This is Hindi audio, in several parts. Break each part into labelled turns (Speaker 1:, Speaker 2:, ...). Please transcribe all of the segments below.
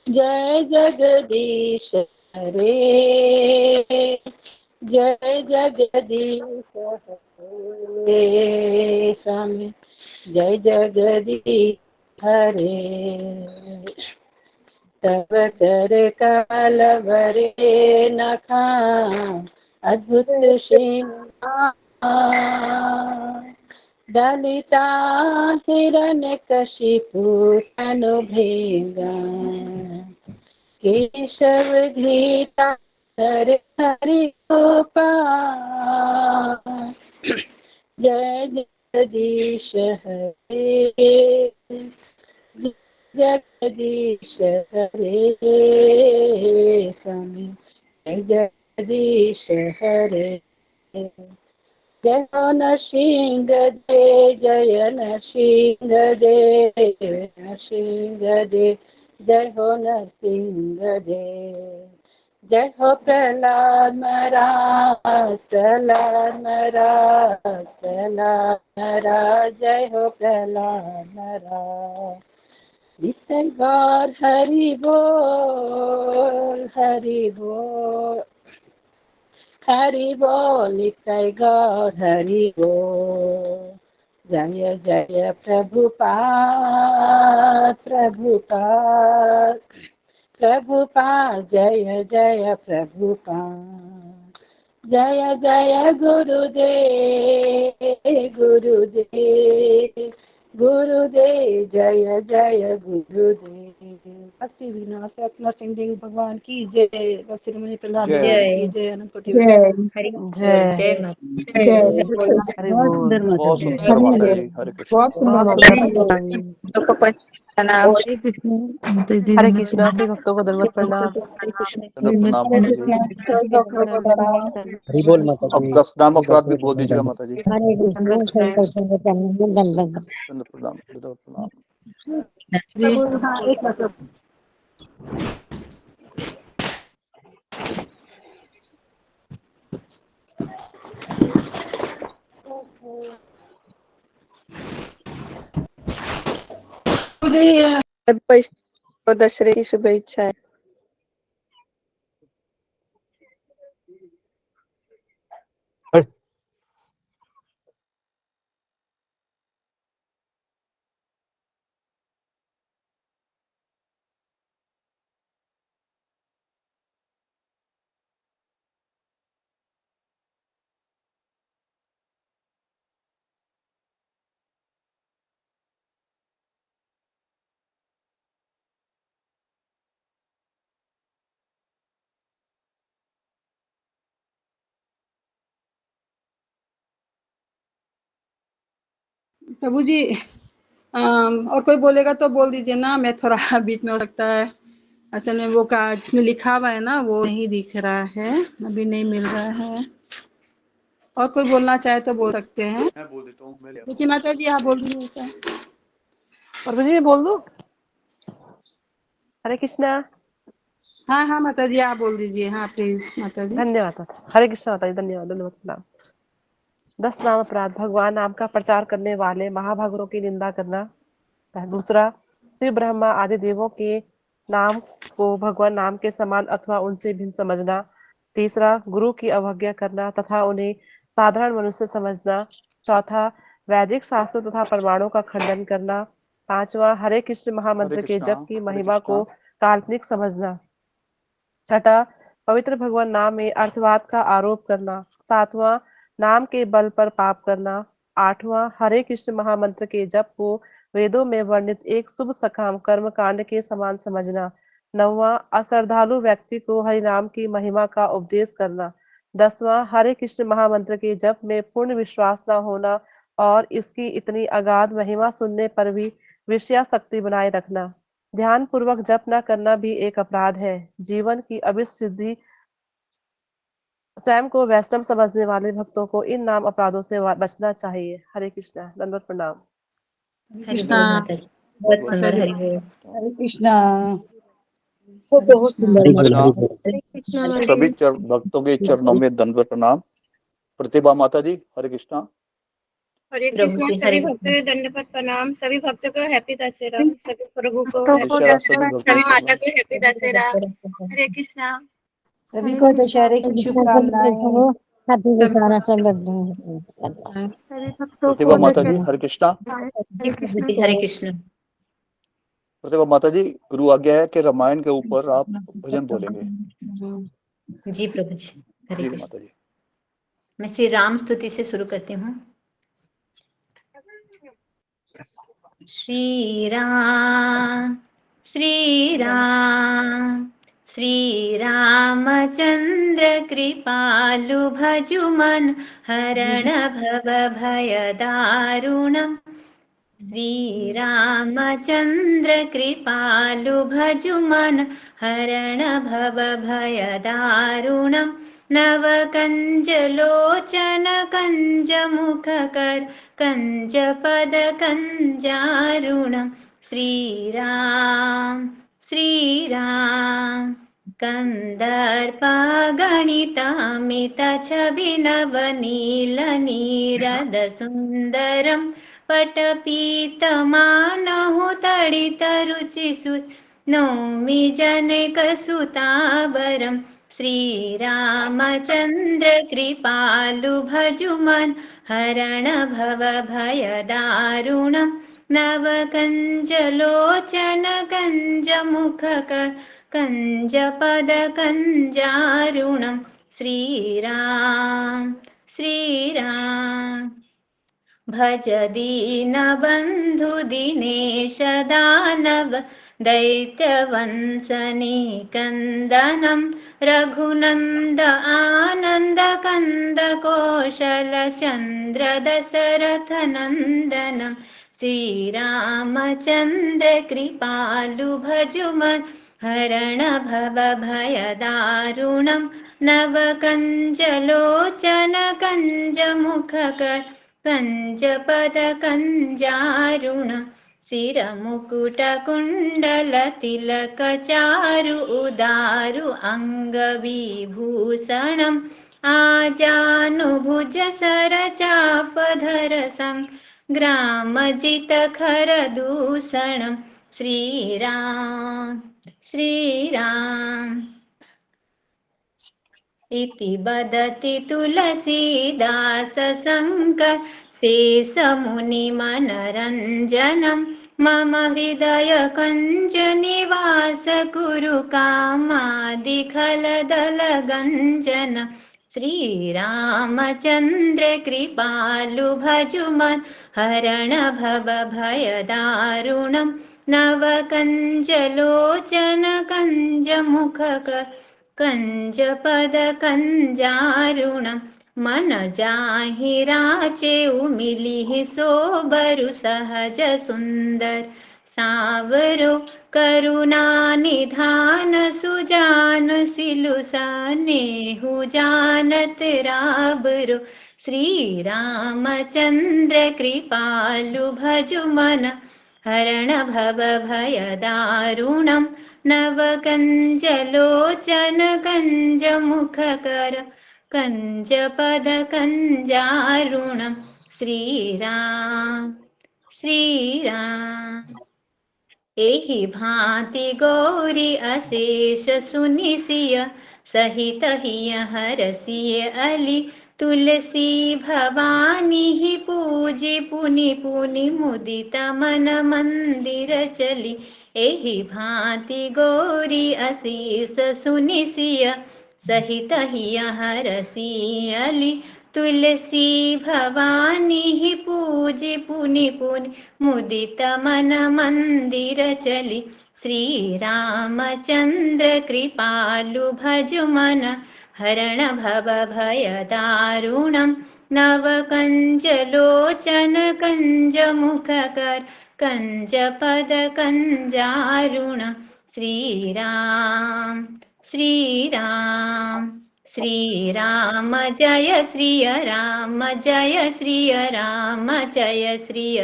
Speaker 1: जय जगदीश हरे, जय जगदीश हरे स्वामी, जय जगदीश हरे। तब कर काल भरे नखा अद्भुत सिंह दलिता हिरण्यकशिपु तनु भेगा, केशव घृता हर हरि गोपाल, जय जगदीश हरे, जगदीश हरे स्वामी, जय जगदीश हरे। जय हो नरसिंह दे, जय नरसिंह दे, नरसिंह दे, जय हो नरसिंह दे। जय हो प्रहलाद महाराज, प्रहलाद महाराज, प्रहलाद महाराज, जय हो प्रहलाद महाराज। नित्य गौर हरि बोल, हरि बोल, हरि बोल, नित्य गौर हरि बोल। जय जय प्रभुपाद, प्रभुपाद, प्रभुपाद, जय जय प्रभुपाद। जय जय गुरुदेव, गुरुदेव, गुरुदेव, जय जय गुरुदेव। भक्ति विनाश रत्न सिंह भगवान की जय, भक्ति रमणी प्रहलाद की जय, अनंत कोटि
Speaker 2: जय
Speaker 3: जय
Speaker 2: हरि
Speaker 1: बहुत
Speaker 2: बोल।
Speaker 1: सुंदर माता
Speaker 3: बहुत
Speaker 1: जी,
Speaker 3: सुंदर माता जी, हरे कृष्ण।
Speaker 2: बहुत सुंदर माता जी।
Speaker 1: हरे कृष्ण।
Speaker 2: हरे कृष्णा से भक्तों को दंडवत प्रणाम।
Speaker 3: दंडवत प्रणाम माता जी।
Speaker 4: हरि बोल माता
Speaker 3: अब
Speaker 4: जी।
Speaker 3: 10 नाम अपराध भी बोल दीजिएगा माता जी।
Speaker 1: हरे कृष्ण,
Speaker 3: दंडवत प्रणाम, दंडवत प्रणाम।
Speaker 1: एक मतलब
Speaker 5: दशहरे की शुभेच्छाएं।
Speaker 6: प्रभु जी, और कोई बोलेगा तो बोल दीजिए ना, मैं थोड़ा बीच में हो सकता है। असल में वो का जिसमें लिखा हुआ है ना वो नहीं दिख रहा है, अभी नहीं मिल रहा है। और कोई बोलना चाहे तो बोल सकते हैं।
Speaker 3: मैं बोल देता हूँ, मैं ले आता
Speaker 6: लेकिन माता जी आप बोल दीजिए।
Speaker 2: प्रभु जी मैं बोल दूं? हरे कृष्णा।
Speaker 6: हाँ हाँ माता जी आप बोल दीजिए, हाँ प्लीज माता जी।
Speaker 2: धन्यवाद माता। हरे कृष्णा माता जी, धन्यवाद, दंडवत प्रणाम। 10 नाम अपराध। भगवान नाम का प्रचार करने वाले महाभागरों की निंदा करना। दूसरा, शिव ब्रह्मा आदि देवों के नाम को भगवान नाम के समान अथवा उनसे भिन्न समझना। तीसरा, गुरु की अवज्ञा करना तथा उन्हें साधारण मनुष्य समझना। चौथा, वैदिक शास्त्रों तथा प्रमाणों का खंडन करना। पांचवा, हरे कृष्ण महामंत्र के जप की
Speaker 3: हरे
Speaker 2: महिमा
Speaker 3: कृष्णा।
Speaker 2: को काल्पनिक समझना। छठा, पवित्र भगवान नाम में अर्थवाद का आरोप करना। सातवां, नाम के बल पर पाप करना। आठवां, हरे कृष्ण महामंत्र के जप को वेदों में वर्णित एक शुभ सकाम कर्म कांड के समान समझना। नौवां, अश्रद्धालु व्यक्ति को हरि नाम की महिमा का उपदेश करना। 10वां, हरे कृष्ण महामंत्र के जप में पूर्ण विश्वास न होना और इसकी इतनी अगाध महिमा सुनने पर भी विषयासक्ति बनाए रखना। ध्यान पूर्वक जप न करना भी एक अपराध है। जीवन की अभिसिद्धि स्वयं को वैष्णव समझने वाले भक्तों को इन नाम अपराधों से बचना चाहिए। हरे कृष्णा, दंडवत प्रणाम।
Speaker 6: कृष्णा
Speaker 3: बहुत बहुत
Speaker 6: माता जी।
Speaker 1: हरे कृष्णा।
Speaker 6: हरे
Speaker 1: बहुत
Speaker 6: कृष्णा।
Speaker 1: सुंदर
Speaker 4: हरि बोल,
Speaker 1: माता
Speaker 4: हरि
Speaker 1: जी।
Speaker 4: बोल।
Speaker 3: सभी भक्तों के चरणों में दंडवत प्रणाम। प्रतिभा माता जी, हरे कृष्णा।
Speaker 1: हरे
Speaker 4: प्रभु
Speaker 1: कृष्णा।
Speaker 4: जी,
Speaker 1: सभी
Speaker 4: हरे
Speaker 1: भक्तों को दंडवत प्रणाम। सभी भक्तों को हैप्पी दशहरा। सभी प्रभु को
Speaker 3: दशहरा सभी भक्तों
Speaker 1: सभी
Speaker 3: को
Speaker 1: माता
Speaker 3: प्रणाम।
Speaker 1: को हैप्पी दशहरा। हरे कृष्णा।
Speaker 4: सभी को दशहरे की शुभकामनाएं।
Speaker 1: सभी भक्तों
Speaker 3: प्रतिभा
Speaker 1: को
Speaker 3: माता जी हरे कृष्णा।
Speaker 4: जी प्रभु जी, हरे कृष्ण।
Speaker 3: प्रतिभा माता जी, गुरु आज्ञा है कि रामायण के ऊपर आप भजन बोलेंगे।
Speaker 4: जी प्रभु जी, हरे
Speaker 3: जी
Speaker 4: कृष्ण।
Speaker 3: माता जी।
Speaker 4: मैं श्री राम स्तुति से शुरू करती हूँ। श्री राम श्री रामचंद्र कृपालु भजुमन हरण भव भय दारुणम्। श्री रामचंद्र कृपालु भजुमन हरण भव भय दारुणम्। नव कंज लोचन कंज मुख कर कंज पद कंजारुणम्। श्री राम कंदर्प गणितामित छवि नव नील नीरद सुंदरम्। पटपीत मानहु तडित रुचि नौमि जनक सुतावरम्। श्री रामचंद्र कृपालु भजुमन हरण भव भय दारुणम्। नव कंज लोचन कंज मुख कर कंज पद कंजारुणम्। श्री राम भज दीन बंधु दिनेश दानव दैत्यवंसनी कंदनम्। रघुनंद आनंद कंद कौशल चंद्र दशरथ नंदनम्। श्री रामचंद्र कृपालु भजुमन हरण भव भय दारुणम्। नव कंज लोचन कंज मुख कर कंज पद कंजारुणम्। शिर मुकुट कुंडल तिलक चारु उदारु अंग विभूषणम्। आजानुभुज सर चाप धर संग्राम जित खर दूषणम्। श्री राम इति बदति तुलसीदास शंकर शेष मुनि मनरंजनम्। मम हृदय कंज निवास कुरु कामादि खल दल गंजन। श्री रामचंद्र कृपालु भजुमन हरण भव भय दारुणम्। नव कंज लोचन कंज मुख कर कंज पद कंजारुणम्। मन जाहि राचे उमिलिहि सोबरु सहज सुंदर सावरो करुणा निधान सुजान सिलु सनेहु जानत राबरो। श्री रामचंद्र कृपालु भजुमन हरण भव भय दारुणम्। नव कंज लोचन कंज मुख कर कंज पद कंजारुणम्। श्री राम एहि भांति गौरी अशेष सुनिसिय सहित हिय हरसिय अली। तुलसी भवानी ही पूजी पुनि पुनि मुदित मन मंदिर चली। एहि भांति गौरी अशेष सुनिसिय सहित हिय हरसिय अली। तुलसी भवानी ही पूजी पुनि पुनि मुदित मन मंदिर चली। श्री रामचंद्र कृपालु भजुमन हरण भव भय दारुणम्। नव कंज लोचन कंज मुख कर कंज पद कंजारुणम्। श्री राम जय श्री राम जय श्री राम जय श्री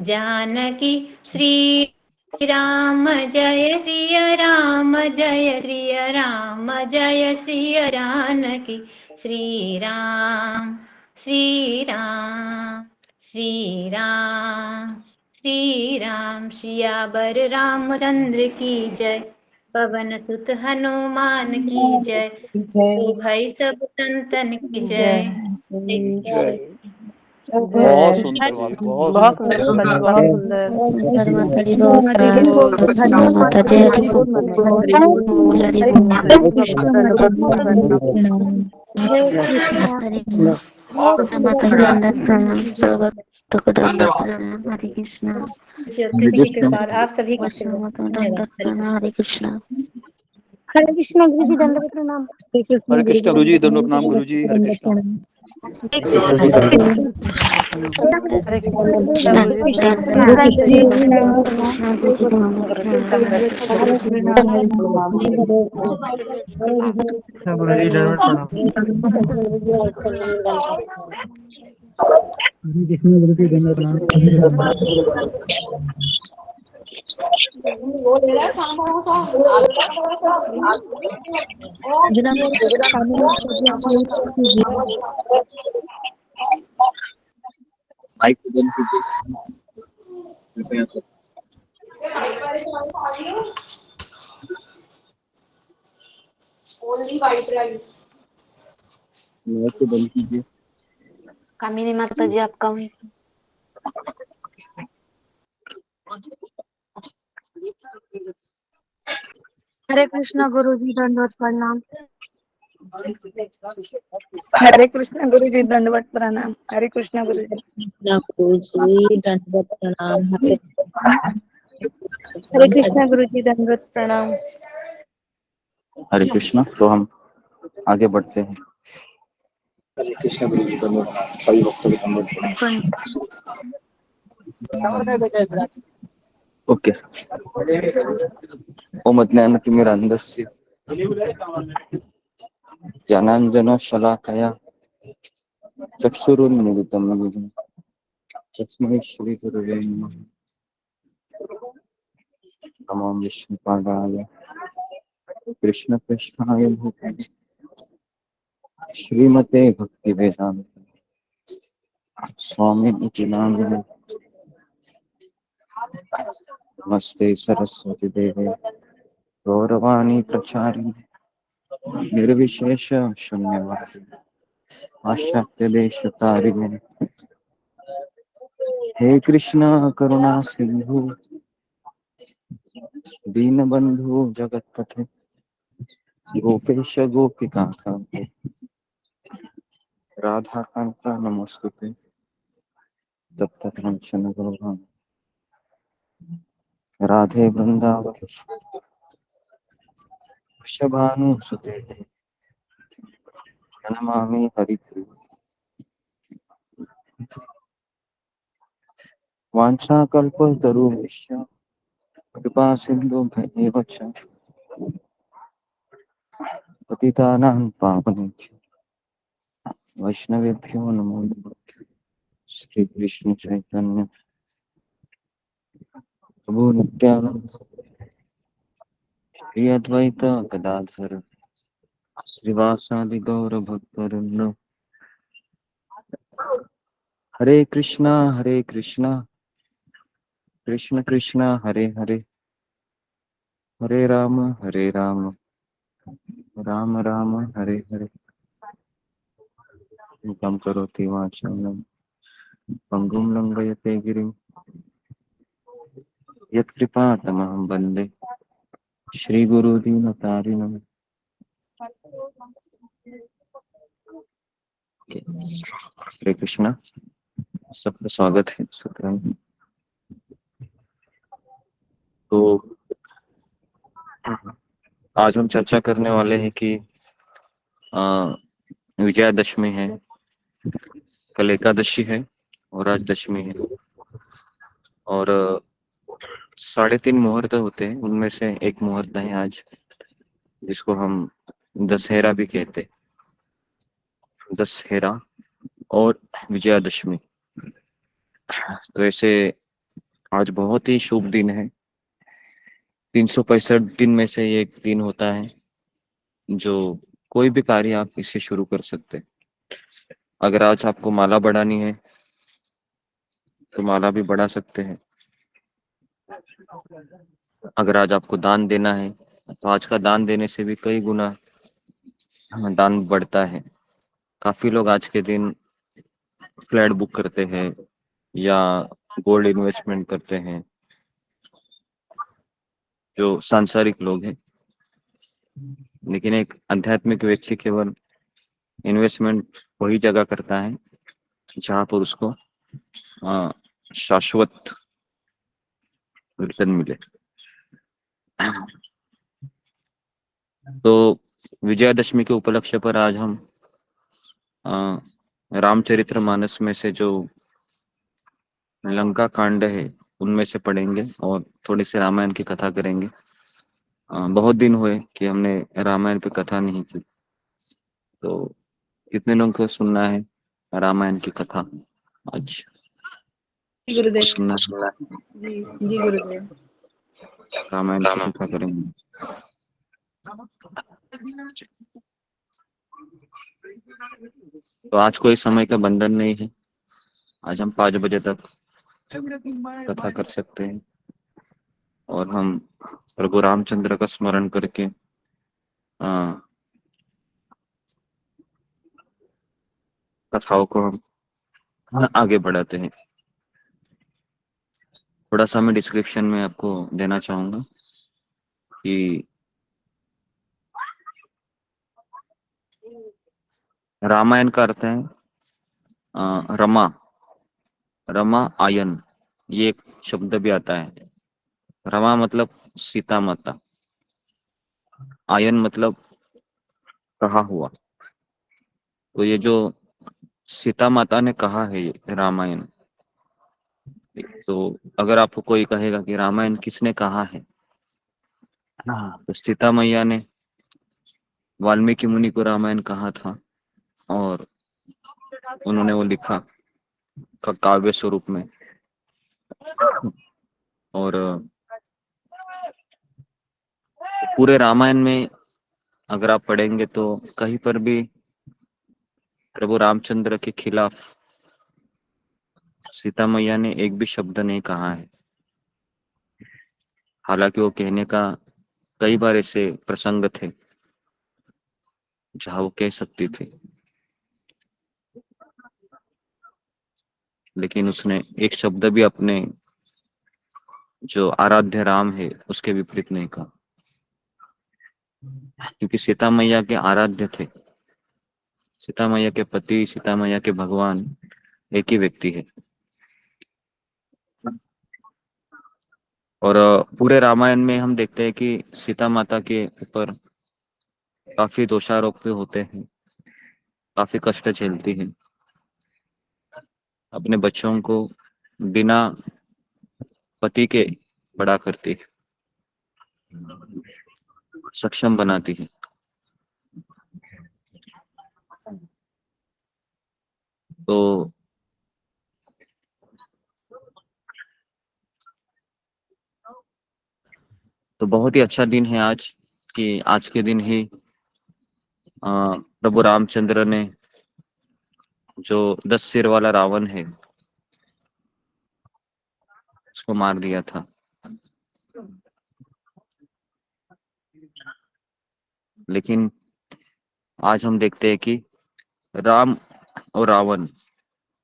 Speaker 4: जानकी। श्री राम जय श्री राम जय श्री राम जय श्री जानकी। श्री राम श्री राम सियावर रामचंद्र की जय। पवन सुत हनुमान की जय। ओ भाई सब संतन की जय।
Speaker 3: जय।
Speaker 2: जय।
Speaker 3: बहुत सुंदर माता, बहुत
Speaker 2: बहुत
Speaker 3: सुंदर।
Speaker 2: सुंदर माता जी, बहुत सुंदर।
Speaker 7: सुंदर माता जी, बहुत कृष्ण माता जी, हरि बोल, हरि बोल, हरि बोल।
Speaker 2: हरे कृष्ण माता जी,
Speaker 7: हरे कृष्ण, हरे माता जी, दंडवत प्रणाम, सब भक्तों को दंडवत प्रणाम। हरे कृष्ण,
Speaker 4: कृष्ण की कृपा और आप सभी का
Speaker 7: कृष्ण
Speaker 4: आशीर्वाद।
Speaker 7: माता
Speaker 4: धन्यवाद।
Speaker 7: दंडवत प्रणाम। हरे कृष्ण,
Speaker 8: हरे कृष्ण गुरु जी दंडवत प्रणाम।
Speaker 3: हरे कृष्ण गुरु जी, दोनों प्रणाम गुरु जी। हरे कृष्ण।
Speaker 2: हरे कृष्ण गुरु जी,
Speaker 7: कृष्ण
Speaker 2: दंडवत प्रणाम।
Speaker 8: हरे
Speaker 7: कृष्ण
Speaker 8: कृष्ण
Speaker 7: गुरु जी, दंडवत प्रणाम।
Speaker 2: दंडवत प्रणाम।
Speaker 9: माइक को बंद कीजिए कृपया से। माइक को बंद कीजिए।
Speaker 7: कामिनी माता जी, आपका हुई।
Speaker 8: हरे कृष्ण गुरु जी दंडवत प्रणाम।
Speaker 5: हरे कृष्ण गुरु जी दंडवत प्रणाम। हरे कृष्ण गुरु जी।
Speaker 10: गुरु जी दंडवत प्रणाम।
Speaker 8: हरे कृष्ण गुरु जी दंडवत प्रणाम।
Speaker 9: हरे कृष्णा। तो हम आगे बढ़ते हैं। हरे कृष्णा गुरु जी धन्यवाद। सभी भक्तों को धन्यवाद। ओके। ओम अज्ञानतिमिरान्धस्य ज्ञानाञ्जन शलाकया चक्षुरुन्मीलितं येन तस्मै श्री गुरुवे नमः। नमो विष्णुपादाय कृष्णपृष्ठाय भूतले श्रीमते भक्तिवेदान्त स्वामी नामिने नमस्ते सरस्वती देवे गौरवाणी प्रचारिणे निर्विशेष शून्यवादी पाश्चात्य देश तारिणे। हे कृष्ण करुणा सिंधु दीनबंधु जगत्पते गोपेश गोपिका कांते राधा कांत नमोस्तुते। तप्त कांचन गौरांग राधे वृंदावन वृषभानुसुते प्रणमामि हरिप्रिय। वाञ्छाकल्पतरुभ्यश्च कृपा सिन्धुभ्येव च पतितानां पावनेभ्यो वैष्णवेभ्यो नमो नमः। श्री कृष्ण चैतन्य प्रभु नित्यानंद श्री अद्वैत गदाधर श्रीवासादि गौर भक्तवृंद। हरे कृष्णा कृष्ण कृष्ण हरे हरे, हरे राम राम राम हरे हरे। मूकं करोति वाचालं पंगुं लंघयते गिरिं यत्कृपातमहं वन्दे श्रीगुरुदीनतारिणम्। हरे कृष्णा। सबका स्वागत है सत्र में। तो आज हम चर्चा करने वाले हैं कि विजयादशमी है, कल एकादशी है और आज दशमी है। और 3.5 मुहूर्त होते हैं, उनमें से एक मुहूर्त है आज, जिसको हम दशहरा भी कहते हैं। दशहरा और विजयादशमी। तो ऐसे आज बहुत ही शुभ दिन है। 365 दिन में से ये एक दिन होता है जो कोई भी कार्य आप इससे शुरू कर सकते हैं। अगर आज आपको माला बढ़ानी है तो माला भी बढ़ा सकते हैं। अगर आज आपको दान देना है तो आज का दान देने से भी कई गुना दान बढ़ता है। काफी लोग आज के दिन फ्लैट बुक करते हैं या गोल्ड इन्वेस्टमेंट करते हैं, जो सांसारिक लोग हैं। लेकिन एक आध्यात्मिक व्यक्ति केवल इन्वेस्टमेंट वही जगह करता है जहाँ पर उसको शाश्वत रिटर्न मिले। तो विजयादशमी के उपलक्ष्य पर आज हम रामचरितमानस में से जो लंका कांड है उनमें से पढ़ेंगे और थोड़ी सी रामायण की कथा करेंगे। बहुत दिन हुए कि हमने रामायण पे कथा नहीं की, तो कितने लोगों को सुनना है रामायण की कथा आज?
Speaker 6: गुरुदेव
Speaker 9: सुनना
Speaker 6: जी जी गुरुदेव।
Speaker 9: रामायण की कथा करेंगे। तो आज कोई समय का बंधन नहीं है, आज हम 5 बजे तक कथा कर सकते हैं और हम प्रभु रामचंद्र का स्मरण करके कथाओं को हम आगे बढ़ाते हैं। थोड़ा सा मैं डिस्क्रिप्शन में आपको देना चाहूंगा कि रामायण का अर्थ है रमा, रमा आयन, ये एक शब्द भी आता है। रमा मतलब सीता माता, आयन मतलब कहा हुआ। तो ये जो सीता माता ने कहा है ये रामायण, तो अगर आपको कोई कहेगा कि रामायण किसने कहा है, तो सीता मैया ने वाल्मीकि मुनि को रामायण कहा था और उन्होंने वो लिखा काव्य स्वरूप में। और पूरे रामायण में अगर आप पढ़ेंगे तो कहीं पर भी प्रभु रामचंद्र के खिलाफ सीता मैया ने एक भी शब्द नहीं कहा है। हालांकि वो कहने का कई बार ऐसे प्रसंग थे जहां वो कह सकती थी, लेकिन उसने एक शब्द भी अपने जो आराध्य राम है उसके विपरीत नहीं कहा, क्योंकि सीता मैया के आराध्य थे। सीता मैया के पति, सीता मैया के भगवान एक ही व्यक्ति है। और पूरे रामायण में हम देखते हैं कि सीता माता के ऊपर काफी दोषारोप भी होते हैं, काफी कष्ट झेलती हैं, अपने बच्चों को बिना पति के बड़ा करती है, सक्षम बनाती है। तो बहुत ही अच्छा दिन है आज, कि आज के दिन ही प्रभु रामचंद्र ने जो 10 सिर वाला रावण है उसको मार दिया था। लेकिन आज हम देखते हैं कि राम और रावण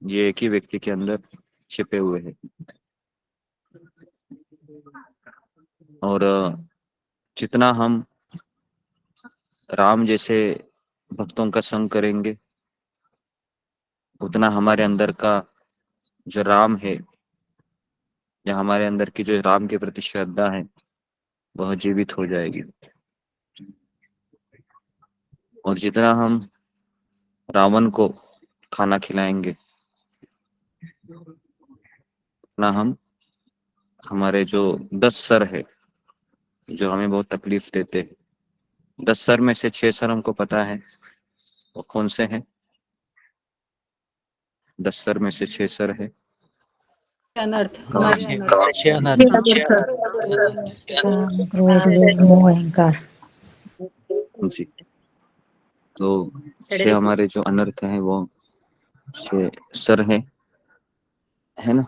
Speaker 9: ये एक ही व्यक्ति के अंदर छिपे हुए हैं। और जितना हम राम जैसे भक्तों का संग करेंगे, उतना हमारे अंदर का जो राम है या हमारे अंदर की जो राम के प्रति श्रद्धा है वह जीवित हो जाएगी। और जितना हम रावण को खाना खिलाएंगे, उतना हम हमारे जो 10 सर है जो हमें बहुत तकलीफ देते हैं, 10 सर में से 6 सर हमको पता है वो कौन से हैं। 10 सर में से 6 सर है
Speaker 6: अनर्थ, हमारे अनर्थ।
Speaker 10: क्रोध, मोह, अहंकार।
Speaker 9: जी। तो 6 हमारे जो अनर्थ हैं वो 6 सर है ना।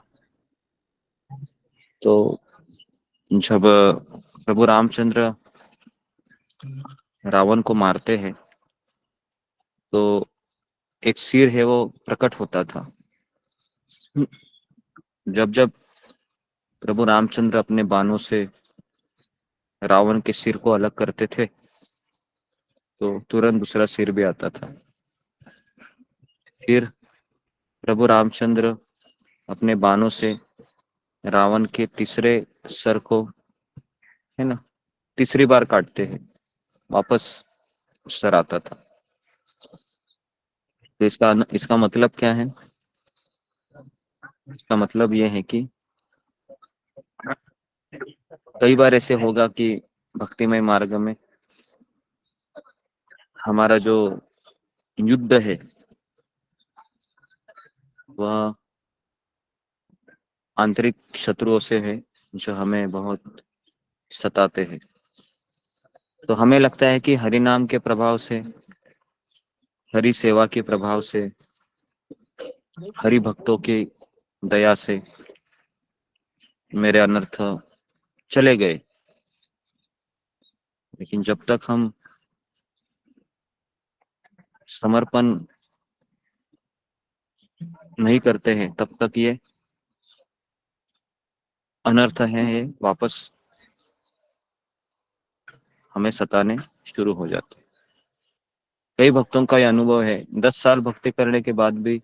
Speaker 9: तो जब प्रभु रामचंद्र रावण को मारते हैं तो एक सिर है वो प्रकट होता था। जब जब प्रभु रामचंद्र अपने बाणों से रावण के सिर को अलग करते थे तो तुरंत दूसरा सिर भी आता था। फिर प्रभु रामचंद्र अपने बाणों से रावण के तीसरे सर को, है ना, तीसरी बार काटते हैं, वापस सर आता था। तो इसका मतलब क्या है? इसका मतलब यह है कि कई बार ऐसे होगा कि भक्तिमय मार्ग में हमारा जो युद्ध है वह आंतरिक शत्रुओं से है जो हमें बहुत सताते हैं। तो हमें लगता है कि हरि नाम के प्रभाव से, हरि सेवा के प्रभाव से, हरि भक्तों की दया से मेरे अनर्थ चले गए। लेकिन जब तक हम समर्पण नहीं करते हैं तब तक ये अनर्थ है, ये वापस हमें सताने शुरू हो जाते हैं। कई भक्तों का यह अनुभव है, 10 साल भक्ति करने के बाद भी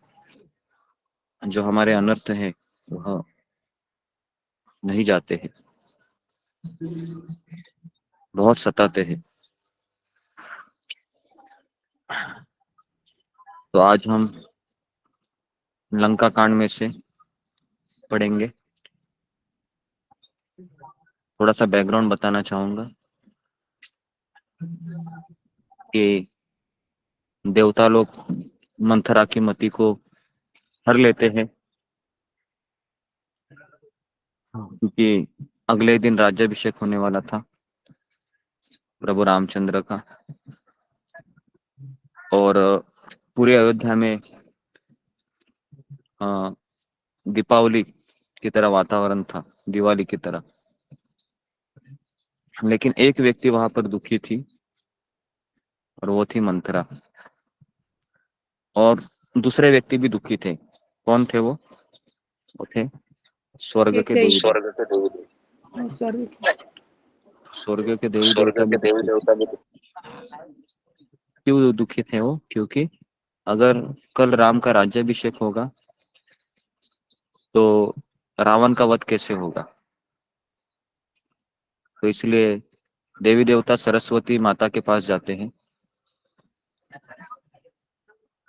Speaker 9: जो हमारे अनर्थ है वह नहीं जाते हैं, बहुत सताते हैं। तो आज हम लंका कांड में से पढ़ेंगे। थोड़ा सा बैकग्राउंड बताना चाहूंगा कि देवता लोग मंथरा की मति को हर लेते हैं क्योंकि अगले दिन राज्याभिषेक होने वाला था प्रभु रामचंद्र का, और पूरे अयोध्या में दीपावली की तरह वातावरण था, दिवाली की तरह। लेकिन एक व्यक्ति वहां पर दुखी थी और वो थी मंथरा, और दूसरे व्यक्ति भी दुखी थे। कौन थे वो थे स्वर्ग के देवी,
Speaker 6: स्वर्ग
Speaker 9: के देवी देवता भी दुखी थे। क्यों दुखी थे वो? क्योंकि अगर कल राम का राज्याभिषेक होगा तो रावण का वध कैसे होगा। तो इसलिए देवी देवता सरस्वती माता के पास जाते हैं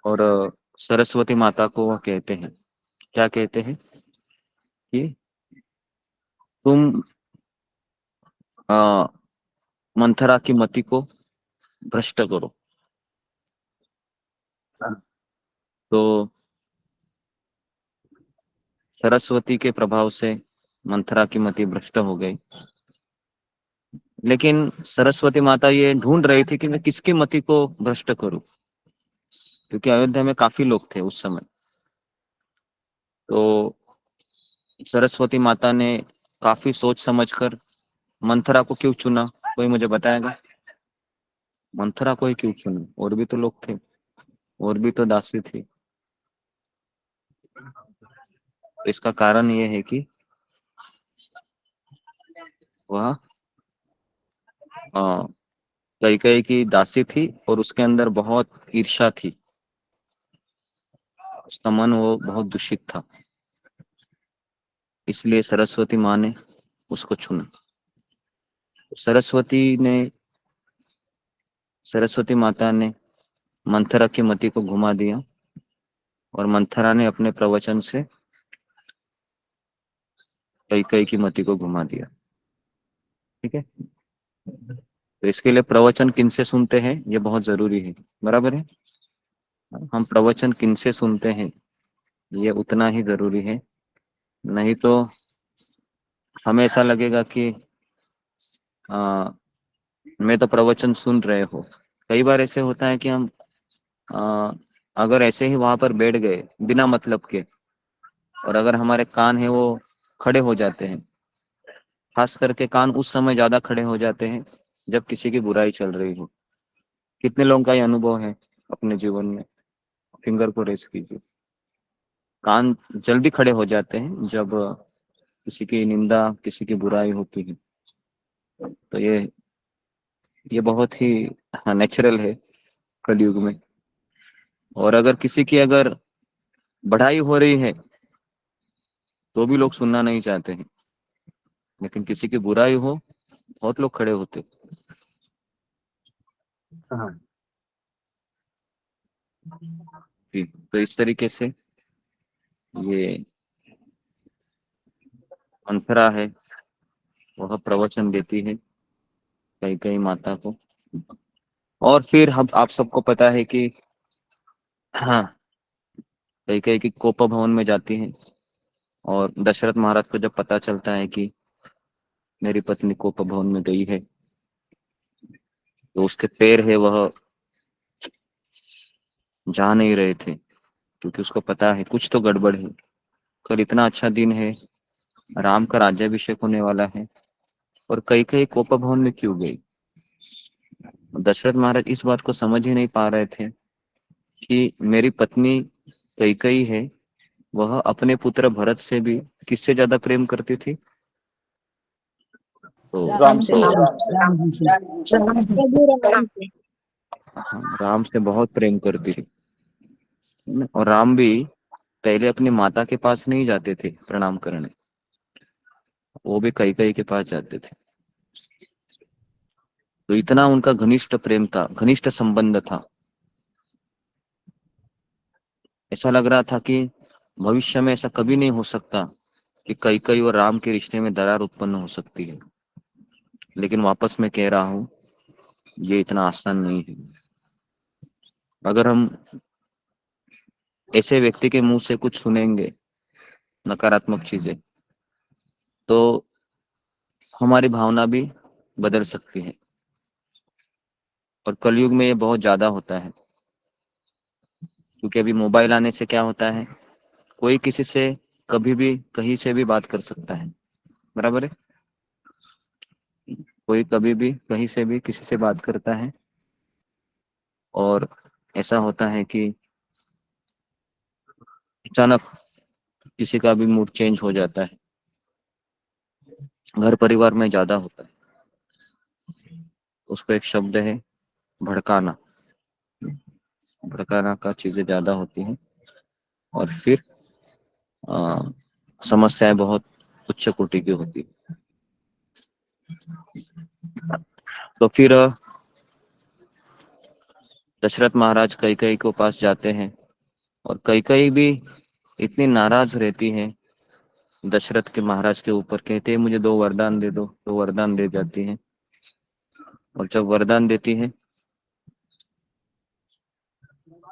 Speaker 9: और सरस्वती माता को वह कहते हैं, क्या कहते हैं कि तुम मंथरा की मति को भ्रष्ट करो। तो सरस्वती के प्रभाव से मंथरा की मति भ्रष्ट हो गई। लेकिन सरस्वती माता ये ढूंढ रही थी कि मैं किसकी मति को भ्रष्ट करूं, क्योंकि अयोध्या में काफी लोग थे उस समय। तो सरस्वती माता ने काफी सोच समझकर मंथरा को क्यों चुना, कोई मुझे बताएगा? मंथरा को ही क्यों चुना? और भी तो लोग थे, और भी तो दासी थी। इसका कारण ये है कि वह कैकेयी की दासी थी और उसके अंदर बहुत ईर्ष्या थी, उसका मन वो बहुत दूषित था, इसलिए सरस्वती माँ ने उसको चुना। सरस्वती माता ने मंथरा की मति को घुमा दिया और मंथरा ने अपने प्रवचन से कैकेयी की मति को घुमा दिया। ठीक है, तो इसके लिए प्रवचन किनसे सुनते हैं ये बहुत जरूरी है, बराबर है। हम प्रवचन किनसे सुनते हैं ये उतना ही जरूरी है, नहीं तो हमें ऐसा लगेगा कि मैं तो प्रवचन सुन रहे हो। कई बार ऐसे होता है कि हम अगर ऐसे ही वहां पर बैठ गए बिना मतलब के, और अगर हमारे कान है वो खड़े हो जाते हैं खास करके कान उस समय ज्यादा खड़े हो जाते हैं जब किसी की बुराई चल रही हो। कितने लोगों का ये अनुभव है अपने जीवन में? फिंगर को रेस कीजिए। कान जल्दी खड़े हो जाते हैं जब किसी की निंदा, किसी की बुराई होती है। तो ये बहुत ही नेचुरल है कलयुग में। और अगर किसी की अगर बढ़ाई हो रही है तो भी लोग सुनना नहीं चाहते हैं, लेकिन किसी की बुराई हो बहुत लोग खड़े होते। हाँ जी, तो इस तरीके से ये अंतरा है, वह प्रवचन देती है कई कई माता को। और फिर हम आप सबको पता है कि हाँ, कई कई की कोप भवन में जाती हैं, और दशरथ महाराज को जब पता चलता है कि मेरी पत्नी कोप भवन में गई है, तो उसके पैर है वह जा नहीं रहे थे, क्योंकि उसको पता है कुछ तो गड़बड़ है। कल इतना अच्छा दिन है, राम का राज्याभिषेक होने वाला है, और कई कई कोप भवन में क्यों गई? दशरथ महाराज इस बात को समझ ही नहीं पा रहे थे कि मेरी पत्नी कैकेयी है, वह अपने पुत्र भरत से भी किससे ज्यादा प्रेम करती थी? तो
Speaker 3: राम से।
Speaker 9: राम से बहुत प्रेम करती थी। और राम भी पहले अपनी माता के पास नहीं जाते थे प्रणाम करने, वो भी कैकेयी के पास जाते थे। तो इतना उनका घनिष्ठ प्रेम था, घनिष्ठ संबंध था। ऐसा लग रहा था कि भविष्य में ऐसा कभी नहीं हो सकता कि कैकेयी और राम के रिश्ते में दरार उत्पन्न हो सकती है। लेकिन वापस मैं कह रहा हूं, ये इतना आसान नहीं है। अगर हम ऐसे व्यक्ति के मुंह से कुछ सुनेंगे नकारात्मक चीजें, तो हमारी भावना भी बदल सकती है। और कलयुग में ये बहुत ज्यादा होता है, क्योंकि अभी मोबाइल आने से क्या होता है, कोई किसी से कभी भी कहीं से भी बात कर सकता है, बराबर है? कोई कभी भी कहीं से भी किसी से बात करता है, और ऐसा होता है कि अचानक किसी का भी मूड चेंज हो जाता है। घर परिवार में ज्यादा होता है। उसको एक शब्द है भड़काना। भड़काना का चीजें ज्यादा होती हैं, और फिर समस्याएं बहुत उच्च कोटि की होती है। तो फिर दशरथ महाराज कैकेयी के पास जाते हैं, और कैकेयी भी इतनी नाराज रहती है दशरथ के महाराज के ऊपर। कहते हैं मुझे 2 वरदान दे दो, तो वरदान दे जाती है। और जब वरदान देती है,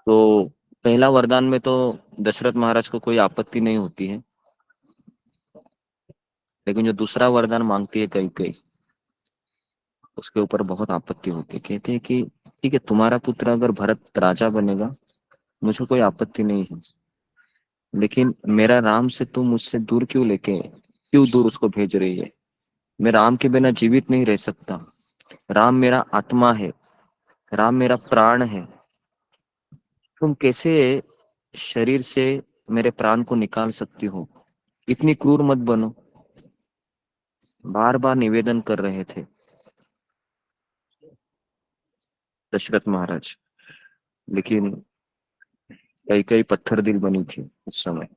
Speaker 9: तो पहला वरदान में तो दशरथ महाराज को कोई आपत्ति नहीं होती है, लेकिन जो दूसरा वरदान मांगती है कैकेयी, उसके ऊपर बहुत आपत्ति होती है। कहते हैं कि ठीक है, तुम्हारा पुत्र अगर भरत राजा बनेगा, मुझे कोई आपत्ति नहीं है, लेकिन मेरा राम से तुम मुझसे दूर क्यों दूर उसको भेज रही है? मैं राम के बिना जीवित नहीं रह सकता। राम मेरा आत्मा है, राम मेरा प्राण है। तुम कैसे शरीर से मेरे प्राण को निकाल सकती हो? इतनी क्रूर मत बनो। बार बार निवेदन कर रहे थे दशरथ महाराज, लेकिन कैकेयी पत्थर दिल बनी थी उस समय।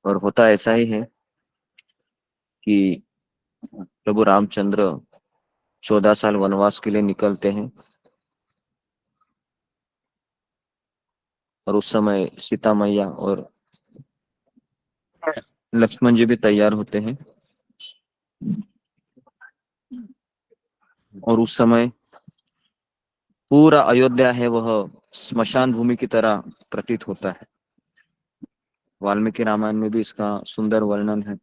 Speaker 9: और होता ऐसा ही है कि प्रभु रामचंद्र 14 साल वनवास के लिए निकलते हैं, और उस समय सीता मैया और लक्ष्मण जी भी तैयार होते हैं। और उस समय पूरा अयोध्या है वह स्मशान भूमि की तरह प्रतीत होता है। वाल्मीकि रामायण में भी इसका सुंदर वर्णन है,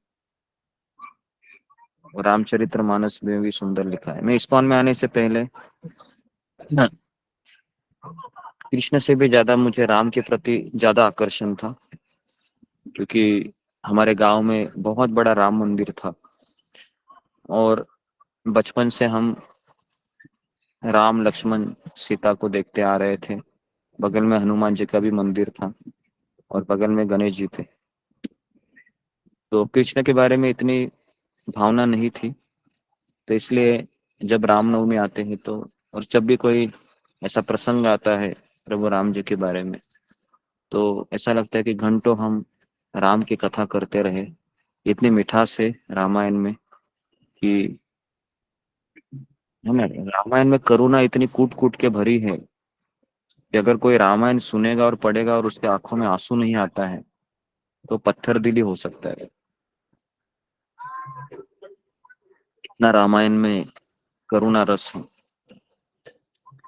Speaker 9: और रामचरितमानस में भी सुंदर लिखा है। मैं इस्कॉन में आने से पहले कृष्ण से भी ज्यादा मुझे राम के प्रति ज्यादा आकर्षण था, क्योंकि हमारे गांव में बहुत बड़ा राम मंदिर था और बचपन से हम राम लक्ष्मण सीता को देखते आ रहे थे। बगल में हनुमान जी का भी मंदिर था और बगल में गणेश जी थे। तो कृष्ण के बारे में इतनी भावना नहीं थी, तो इसलिए जब रामनवमी आते हैं तो, और जब भी कोई ऐसा प्रसंग आता है प्रभु राम जी के बारे में, तो ऐसा लगता है कि घंटों हम राम की कथा करते रहे। इतनी मिठास है रामायण में कि, है ना, रामायण में करुणा इतनी कूट कूट के भरी है कि अगर कोई रामायण सुनेगा और पढ़ेगा और उसके आंखों में आंसू नहीं आता है तो पत्थर दिली हो सकता है। इतना रामायण में करुणा रस है,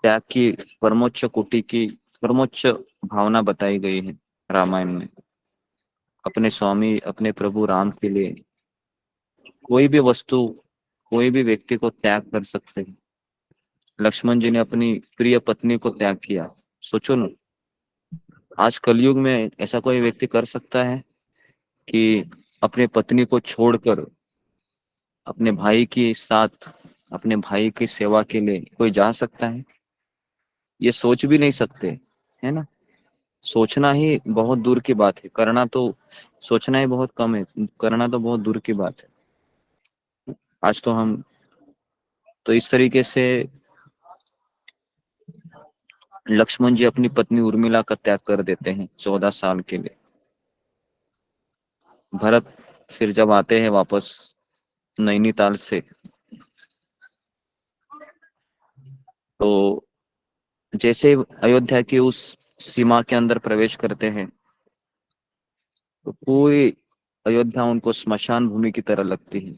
Speaker 9: त्याग की परमोच्च कोटि की परमोच्च भावना बताई गई है रामायण में। अपने स्वामी अपने प्रभु राम के लिए कोई भी वस्तु कोई भी व्यक्ति को त्याग कर सकते हैं। लक्ष्मण जी ने अपनी प्रिय पत्नी को त्याग किया। सोचो ना, आज कलयुग में ऐसा कोई व्यक्ति कर सकता है कि अपने पत्नी को छोड़कर अपने भाई के साथ अपने भाई की सेवा के लिए कोई जा सकता है? ये सोच भी नहीं सकते, है ना। सोचना ही बहुत दूर की बात है, करना तो, सोचना ही बहुत कम है, करना तो बहुत दूर की बात है। आज तो हम तो इस तरीके से लक्ष्मण जी अपनी पत्नी उर्मिला का त्याग कर देते हैं 14 साल के लिए। भरत फिर जब आते हैं वापस नैनीताल से, तो जैसे अयोध्या की उस सीमा के अंदर प्रवेश करते हैं तो पूरी अयोध्या उनको स्मशान भूमि की तरह लगती है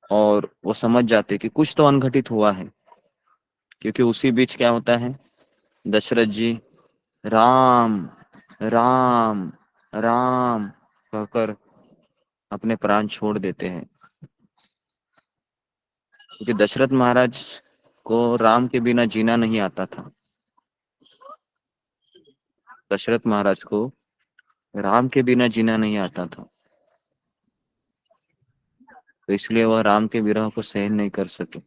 Speaker 9: और वो समझ जाते कि कुछ तो अनघटित हुआ है। क्योंकि उसी बीच क्या होता है, दशरथ जी राम राम राम कहकर अपने प्राण छोड़ देते हैं। क्योंकि दशरथ महाराज को राम के बिना जीना नहीं आता था। दशरथ महाराज को राम के बिना जीना नहीं आता था, तो इसलिए वह राम के विरह को सहन नहीं कर सके।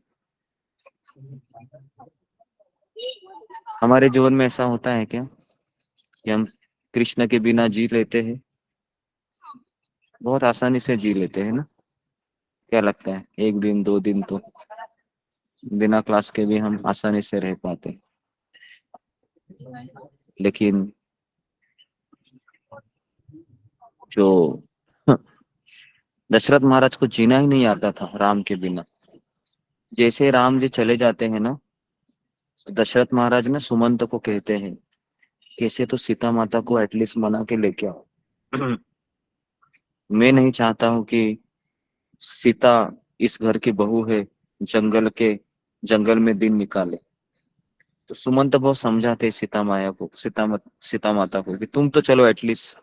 Speaker 9: हमारे जीवन में ऐसा होता है क्या कि हम कृष्ण के बिना जी लेते हैं? बहुत आसानी से जी लेते हैं ना। क्या लगता है, एक दिन 2 दिन तो बिना क्लास के भी हम आसानी से रह पाते हैं। लेकिन जो दशरथ महाराज को जीना ही नहीं आता था राम के बिना, जैसे राम जी चले जाते हैं ना, दशरथ महाराज ने सुमंत को कहते हैं कैसे तो सीता माता को एटलीस्ट मना के लेके आओ। मैं नहीं चाहता हूं कि सीता इस घर की बहू है, जंगल में दिन निकाले। तो सुमंत बहुत समझाते सीता माया को, सीता माता को कि तुम तो चलो एटलीस्ट।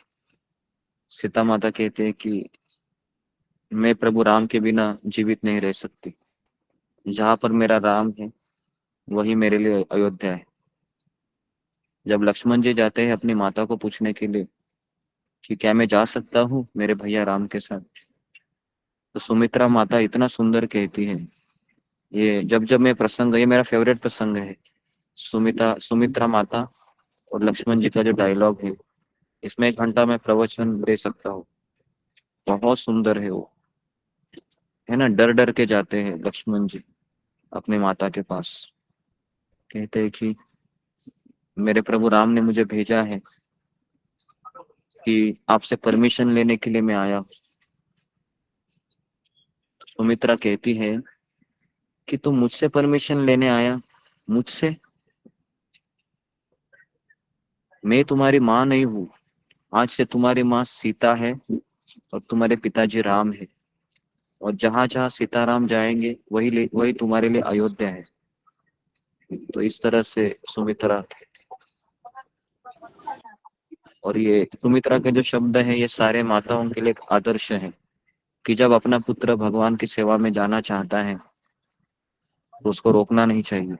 Speaker 9: सीता माता कहते हैं कि मैं प्रभु राम के बिना जीवित नहीं रह सकती। जहां पर मेरा राम है वही मेरे लिए अयोध्या है। जब लक्ष्मण जी जाते हैं अपनी माता को पूछने के लिए कि क्या मैं जा सकता हूँ मेरे भैया राम के साथ, तो सुमित्रा माता इतना सुंदर कहती है। ये जब जब मैं प्रसंग, ये मेरा फेवरेट प्रसंग है, सुमित्रा माता और लक्ष्मण जी का जो डायलॉग है, इसमें 1 घंटा मैं प्रवचन दे सकता हूँ। बहुत सुंदर है वो, है ना। डर डर के जाते हैं लक्ष्मण जी अपने माता के पास, कहते हैं कि मेरे प्रभु राम ने मुझे भेजा है कि आपसे परमिशन लेने के लिए मैं आया हूँ। सुमित्रा कहती है कि तुम मुझसे परमिशन लेने आया? मुझसे? मैं तुम्हारी माँ नहीं हूँ। आज से तुम्हारी माँ सीता है और तुम्हारे पिताजी राम है, और जहां जहां सीताराम जाएंगे वही तुम्हारे लिए अयोध्या है। तो इस तरह से सुमित्रा, और ये सुमित्रा के जो शब्द है ये सारे माताओं के लिए एक आदर्श है कि जब अपना पुत्र भगवान की सेवा में जाना चाहता है तो उसको रोकना नहीं चाहिए,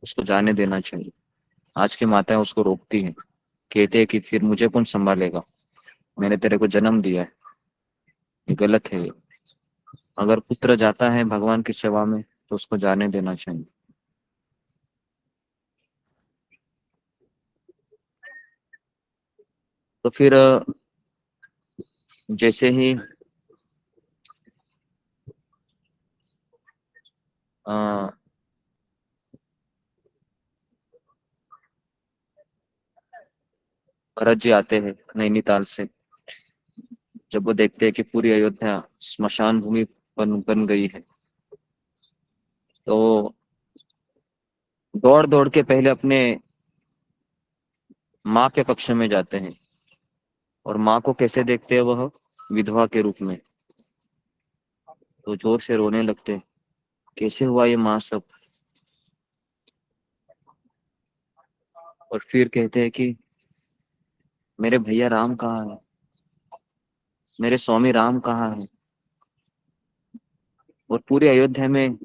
Speaker 9: उसको जाने देना चाहिए। आज की माताएं उसको रोकती हैं, कहते हैं कि फिर मुझे कौन संभालेगा, मैंने तेरे को जन्म दिया है, ये गलत है। अगर पुत्र जाता है भगवान की सेवा में तो उसको जाने देना चाहिए। तो फिर जैसे ही अ, भरत जी आते हैं नैनीताल से, जब वो देखते हैं कि पूरी अयोध्या स्मशान भूमि बन गई है, तो दौड़ दौड़ के पहले अपने माँ के कक्ष में जाते हैं। और माँ को कैसे देखते हैं वह? विधवा के रूप में। तो जोर से रोने लगते हैं, कैसे हुआ ये माँ सब। और फिर कहते हैं कि मेरे भैया राम कहाँ है, मेरे स्वामी राम कहाँ है। और पूरी अयोध्या में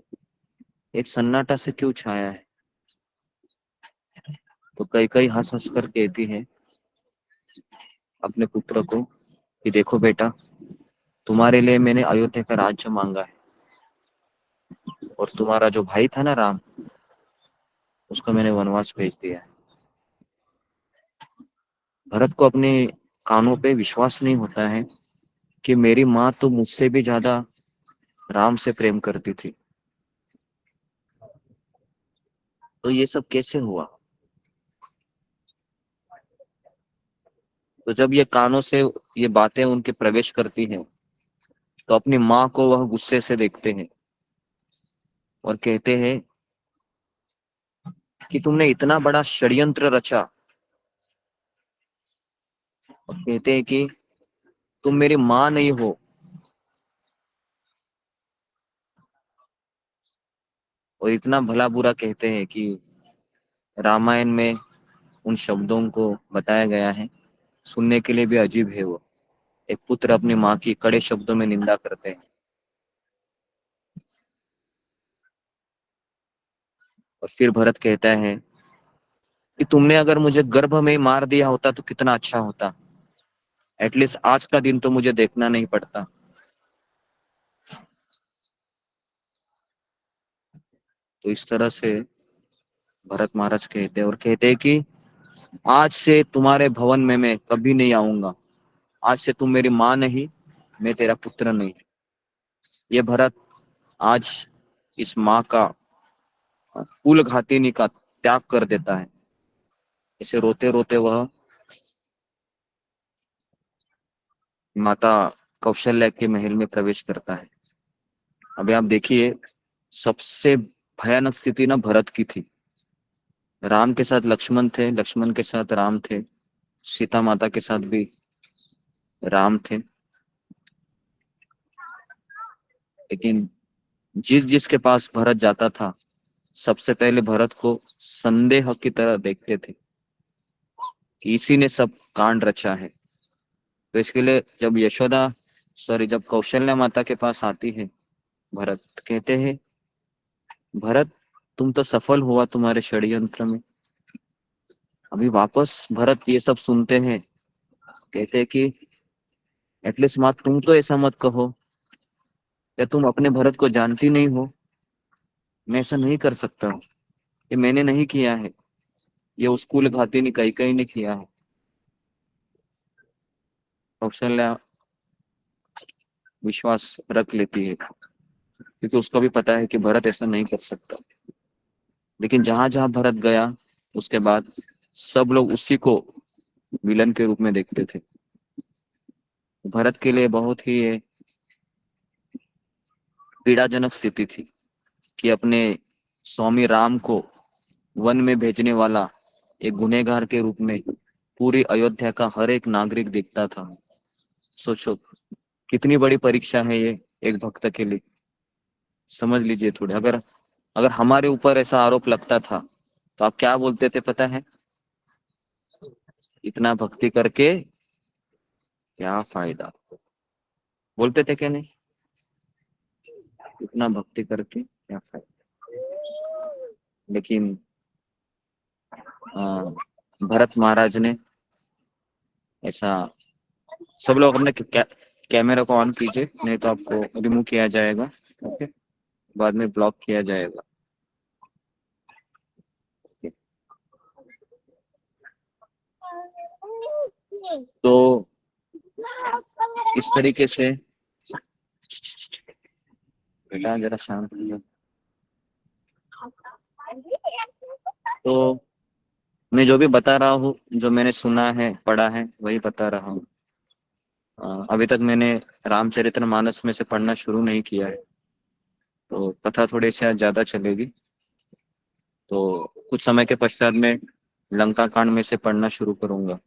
Speaker 9: एक सन्नाटा से क्यों छाया है। तो कई कई हंस हंस कर कहती है अपने पुत्र को कि देखो बेटा, तुम्हारे लिए मैंने अयोध्या का राज्य मांगा है, और तुम्हारा जो भाई था ना राम, उसको मैंने वनवास भेज दिया है। भरत को अपने कानों पे विश्वास नहीं होता है कि मेरी माँ तो मुझसे भी ज्यादा राम से प्रेम करती थी। तो ये सब कैसे हुआ? तो जब ये कानों से ये बातें उनके प्रवेश करती हैं, तो अपनी माँ को वह गुस्से से देखते हैं और कहते हैं कि तुमने इतना बड़ा षड्यंत्र रचा। और कहते हैं कि तुम मेरी माँ नहीं हो। और इतना भला बुरा कहते हैं कि रामायण में उन शब्दों को बताया गया है, सुनने के लिए भी अजीब है वो। एक पुत्र अपनी माँ की कड़े शब्दों में निंदा करते हैं। और फिर भरत कहता है कि तुमने अगर मुझे गर्भ में ही मार दिया होता तो कितना अच्छा होता, एटलीस्ट आज का दिन तो मुझे देखना नहीं पड़ता। तो इस तरह से भरत महाराज कहते हैं, और कहते हैं कि आज से तुम्हारे भवन में मैं कभी नहीं आऊंगा। आज से तुम मेरी माँ नहीं, मैं तेरा पुत्र नहीं। ये भरत आज इस माँ का कुल घातिनी का त्याग कर देता है। इसे रोते रोते वह माता कौशल्या के महल में प्रवेश करता है। अभी आप देखिए, सबसे भयानक स्थिति ना भरत की थी। राम के साथ लक्ष्मण थे, लक्ष्मण के साथ राम थे, सीता माता के साथ भी राम थे। लेकिन जिस जिसके पास भरत जाता था, सबसे पहले भरत को संदेह की तरह देखते थे कि इसी ने सब कांड रचा है। तो इसके लिए जब कौशल्या माता के पास आती है भरत, कहते हैं भरत तुम तो सफल हुआ तुम्हारे षड्यंत्र में। अभी वापस भरत ये सब सुनते हैं, कहते हैं कि एटलीस्ट माँ तुम तो ऐसा मत कहो, या तुम अपने भरत को जानती नहीं हो। मैं ऐसा नहीं कर सकता हूँ, ये मैंने नहीं किया है, ये उस कुल घातिनी कैकेयी ने किया है। कौशल्या विश्वास रख लेती है, क्योंकि उसको भी पता है कि भरत ऐसा नहीं कर सकता। लेकिन जहां जहां भरत गया, उसके बाद सब लोग उसी को विलन के रूप में देखते थे। भरत के लिए बहुत ही ये पीड़ाजनक स्थिति थी कि अपने स्वामी राम को वन में भेजने वाला एक गुनहगार के रूप में पूरी अयोध्या का हर एक नागरिक देखता था। सोचो कितनी बड़ी परीक्षा है ये एक भक्त के लिए। समझ लीजिए थोड़े, अगर अगर हमारे ऊपर ऐसा आरोप लगता था तो आप क्या बोलते थे पता है? इतना भक्ति करके क्या फायदा, बोलते थे क्या नहीं? इतना भक्ति करके क्या फायदा। लेकिन भरत महाराज ने ऐसा सब लोग अपने कैमरा को ऑन कीजिए, नहीं तो आपको रिमूव किया जाएगा। ओके, बाद में ब्लॉक किया जाएगा। तो इस तरीके से बेटा जरा शांत हो जाओ। तो मैं जो भी बता रहा हूँ, जो मैंने सुना है पढ़ा है वही बता रहा हूँ। अभी तक मैंने रामचरितमानस में से पढ़ना शुरू नहीं किया है, तो कथा थोड़ी सी आज ज्यादा चलेगी। तो कुछ समय के पश्चात में लंका कांड में से पढ़ना शुरू करूंगा,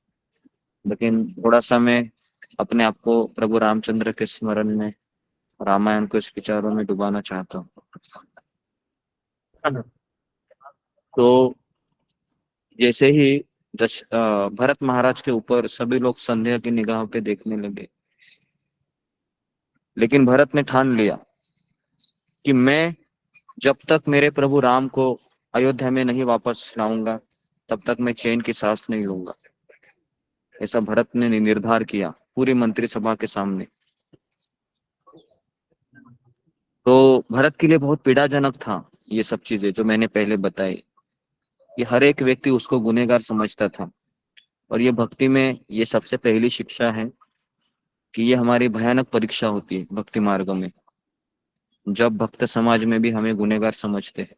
Speaker 9: लेकिन थोड़ा सा मैं अपने आप को प्रभु रामचंद्र के स्मरण में, रामायण को इस विचारों में डुबाना चाहता हूँ। तो जैसे ही भरत महाराज के ऊपर सभी लोग संदेह की निगाह पे देखने लगे, लेकिन भरत ने ठान लिया कि मैं जब तक मेरे प्रभु राम को अयोध्या में नहीं वापस लाऊंगा, तब तक मैं चैन की सांस नहीं लूंगा। ऐसा भरत ने निर्धार किया पूरी मंत्रिसभा के सामने। तो भरत के लिए बहुत पीड़ाजनक था ये सब चीजें जो मैंने पहले बताई। ये हर एक व्यक्ति उसको गुनहगार समझता था, और ये भक्ति में ये सबसे पहली शिक्षा है कि ये हमारी भयानक परीक्षा होती है भक्ति मार्ग में, जब भक्त समाज में भी हमें गुनहगार समझते हैं,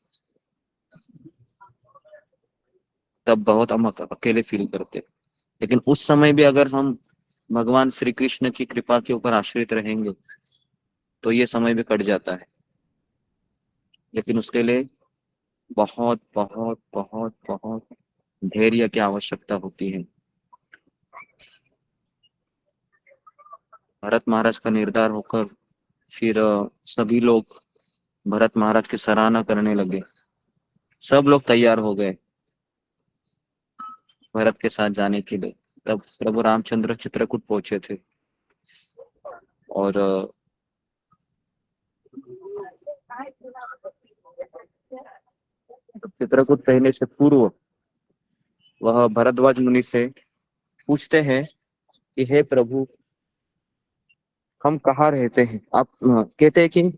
Speaker 9: तब बहुत हम अकेले फील करते। लेकिन उस समय भी अगर हम भगवान श्री कृष्ण की कृपा के ऊपर आश्रित रहेंगे तो ये समय भी कट जाता है। लेकिन उसके लिए बहुत बहुत बहुत बहुत धैर्य की आवश्यकता होती है। भरत महाराज का निर्धार होकर फिर सभी लोग भरत महाराज की सराहना करने लगे। सब लोग तैयार हो गए भरत के साथ जाने के लिए। तब प्रभु रामचंद्र चित्रकूट पहुंचे थे, और चित्रकूट पहले से पूर्व वह भरद्वाज मुनि से पूछते हैं कि हे प्रभु, हम कहाँ रहते हैं? आप कहते हैं कि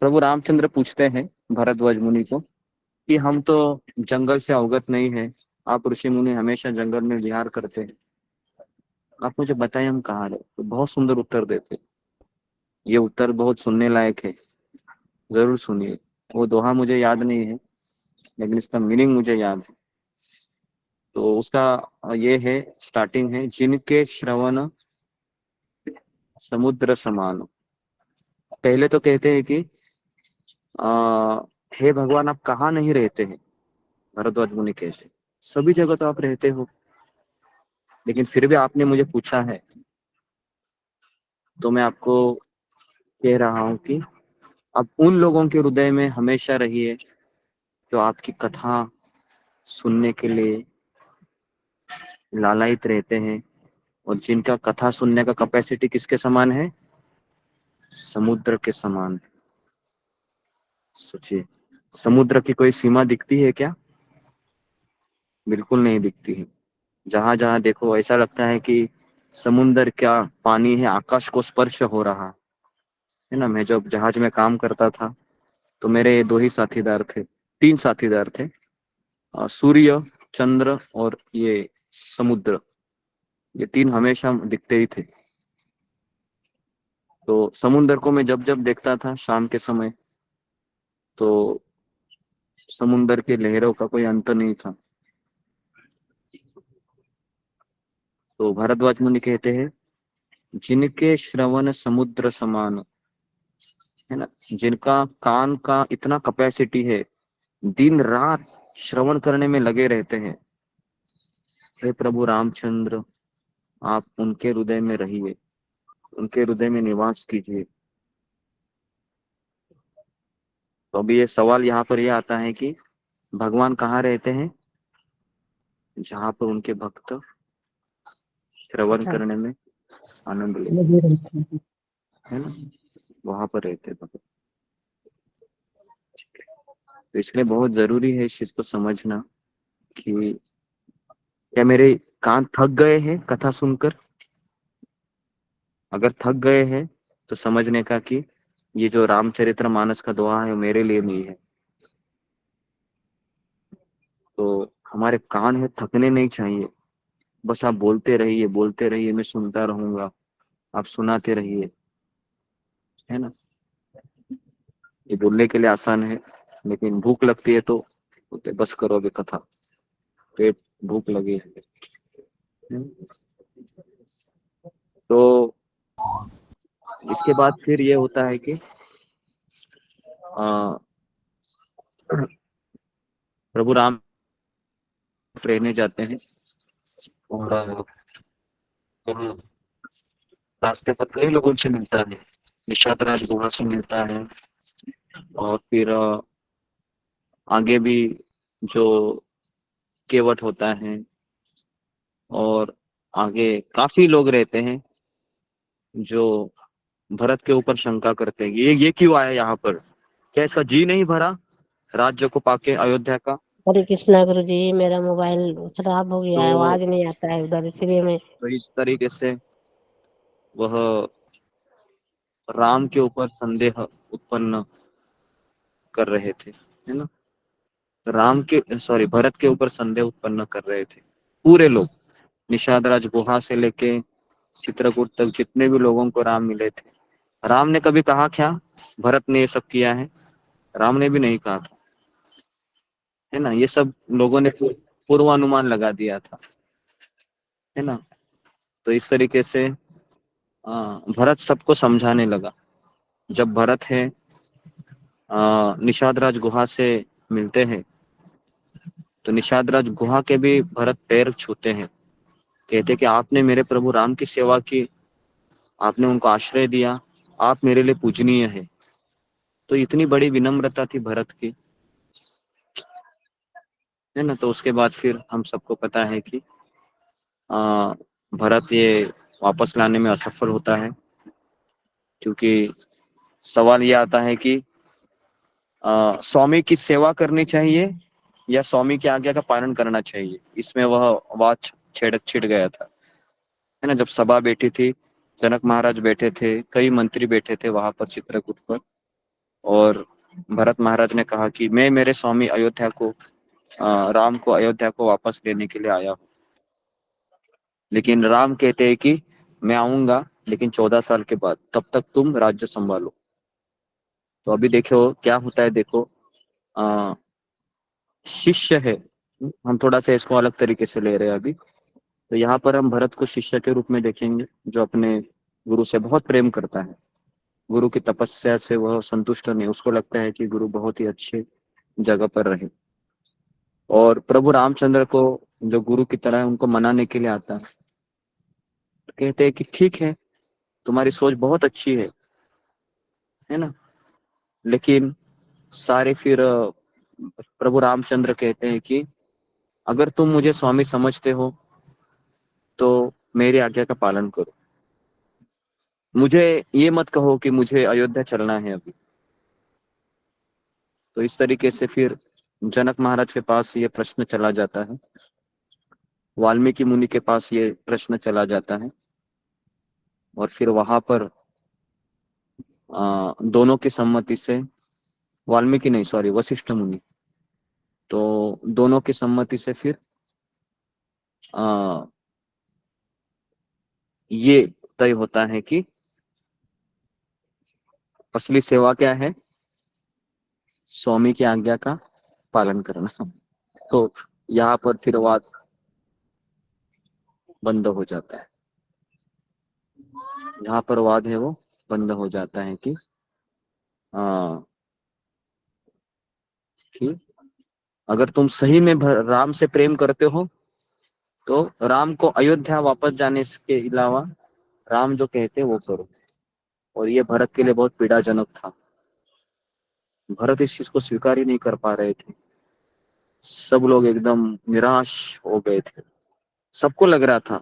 Speaker 9: प्रभु रामचंद्र पूछते हैं भरद्वाज मुनि को कि हम तो जंगल से अवगत नहीं है, आप ऋषि मुनि हमेशा जंगल में विहार करते हैं, आप मुझे बताएं हम कहाँ रहे। तो बहुत सुंदर उत्तर देते। ये उत्तर बहुत सुनने लायक है, जरूर सुनिए। वो दोहा मुझे याद नहीं है, लेकिन इसका मीनिंग मुझे याद है। तो उसका ये है, स्टार्टिंग है, जिनके श्रवण समुद्र समान। पहले तो कहते हैं कि हे भगवान, आप कहाँ नहीं रहते हैं? भरद्वाज मुनि कहते सभी जगह तो आप रहते हो, लेकिन फिर भी आपने मुझे पूछा है, तो मैं आपको कह रहा हूं कि आप उन लोगों के हृदय में हमेशा रहिए जो आपकी कथा सुनने के लिए लालायित रहते हैं, और जिनका कथा सुनने का कैपेसिटी किसके समान है? समुद्र के समान। सोचिए, समुद्र की कोई सीमा दिखती है क्या? बिल्कुल नहीं दिखती है। जहां जहां देखो ऐसा लगता है कि समुद्र क्या पानी है, आकाश को स्पर्श हो रहा है ना। मैं जब जहाज में काम करता था तो मेरे दो ही साथीदार थे, तीन साथीदार थे, सूर्य, चंद्र और ये समुद्र, ये तीन हमेशा दिखते ही थे। तो समुद्र को मैं जब जब देखता था शाम के समय, तो समुद्र के लहरों का कोई अंत नहीं था। तो भारद्वाज मुनि कहते हैं, जिनके श्रवण समुद्र समान, है ना, जिनका कान का इतना कैपेसिटी है, दिन रात श्रवण करने में लगे रहते हैं, हे प्रभु रामचंद्र, आप उनके हृदय में रहिए, उनके हृदय में निवास कीजिए। तो अभी ये सवाल यहाँ पर यह आता है कि भगवान कहाँ रहते हैं? जहाँ पर उनके भक्त श्रवण करने में आनंद लेते है ना, वहां पर रहते हैं भगवान। तो इसलिए बहुत जरूरी है इस चीज को समझना कि क्या मेरे कान थक गए हैं कथा सुनकर? अगर थक गए हैं तो समझने का कि ये जो रामचरितमानस का दोहा है वो मेरे लिए नहीं है। तो हमारे कान है थकने नहीं चाहिए, बस आप बोलते रहिए, मैं सुनता रहूंगा, आप सुनाते रहिए, है ना। ये बोलने के लिए आसान है, लेकिन भूख लगती है तो बोलते बस करो अभी कथा, पेट भूख लगी है। तो इसके बाद फिर ये होता है कि प्रभु राम रहने जाते हैं और रास्ते पर कई लोगों से मिलता है, निषाद राज गुहा से मिलता है, और फिर आगे भी जो केवट होता है, और आगे काफी लोग रहते हैं जो भरत के ऊपर शंका करते हैं ये क्यों आया यहाँ पर, क्या इसका जी नहीं भरा राज्य को पाके अयोध्या का।
Speaker 11: हरे कृष्णा गुरु जी, मेरा मोबाइल खराब हो गया है,
Speaker 9: तो,
Speaker 11: आवाज नहीं आता है उधर, इसलिए मैं
Speaker 9: तो इस तरीके से वह राम के ऊपर संदेह उत्पन्न कर रहे थे, है ना। भरत के ऊपर संदेह उत्पन्न कर रहे थे पूरे लोग, निषाद राज गुहा से लेके चित्रकूट तक जितने भी लोगों को राम मिले थे। राम ने कभी कहा क्या भरत ने ये सब किया है? राम ने भी नहीं कहा था, है ना। ये सब लोगों ने पूर्वानुमान लगा दिया था, है ना। तो इस तरीके से भरत सबको समझाने लगा। जब भरत है निषाद राज गुहा से मिलते हैं तो निषाद राज गुहा के भी भरत पैर छूते हैं, कहते कि आपने मेरे प्रभु राम की सेवा की, आपने उनको आश्रय दिया, आप मेरे लिए पूजनीय है। तो इतनी बड़ी विनम्रता थी भरत की, है ना। तो उसके बाद फिर हम सबको पता है कि भरत ये वापस लाने में असफल होता है, क्योंकि सवाल ये आता है कि स्वामी की सेवा करनी चाहिए या स्वामी की आज्ञा का पालन करना चाहिए। इसमें वह वाद छिड़ गया था, है ना। जब सभा बैठी थी, जनक महाराज बैठे थे, कई मंत्री बैठे थे वहां पर चित्रकूट पर, और भरत महाराज ने कहा कि मैं मेरे स्वामी अयोध्या को राम को अयोध्या को वापस लेने के लिए आया हूँ। लेकिन राम कहते हैं कि मैं आऊंगा लेकिन 14 साल के बाद, तब तक तुम राज्य संभालो। तो अभी देखो क्या होता है, देखो शिष्य है, हम थोड़ा सा इसको अलग तरीके से ले रहे हैं अभी। तो यहाँ पर हम भरत को शिष्य के रूप में देखेंगे, जो अपने गुरु से बहुत प्रेम करता है, गुरु की तपस्या से वह संतुष्ट नहीं, उसको लगता है कि गुरु बहुत ही अच्छे जगह पर रहे। और प्रभु रामचंद्र को जो गुरु की तरह है उनको मनाने के लिए आता है, तो कहते हैं कि ठीक है तुम्हारी सोच बहुत अच्छी है ना। लेकिन सारे फिर प्रभु रामचंद्र कहते हैं कि अगर तुम मुझे स्वामी समझते हो तो मेरी आज्ञा का पालन करो, मुझे ये मत कहो कि मुझे अयोध्या चलना है अभी। तो इस तरीके से फिर जनक महाराज के पास ये प्रश्न चला जाता है, वाल्मीकि मुनि के पास ये प्रश्न चला जाता है, और फिर वहां पर दोनों की सम्मति से, वाल्मीकि नहीं सॉरी वशिष्ठ मुनि, तो दोनों की सम्मति से फिर ये तय होता है कि असली सेवा क्या है, स्वामी की आज्ञा का पालन करना। तो यहाँ पर फिर वाद बंद हो जाता है, यहाँ पर वाद है वो बंद हो जाता है कि अगर तुम सही में राम से प्रेम करते हो तो राम को अयोध्या वापस जाने के अलावा राम जो कहते वो करो। और ये भरत के लिए बहुत पीड़ाजनक था, भरत इस चीज को स्वीकार ही नहीं कर पा रहे थे, सब लोग एकदम निराश हो गए थे। सबको लग रहा था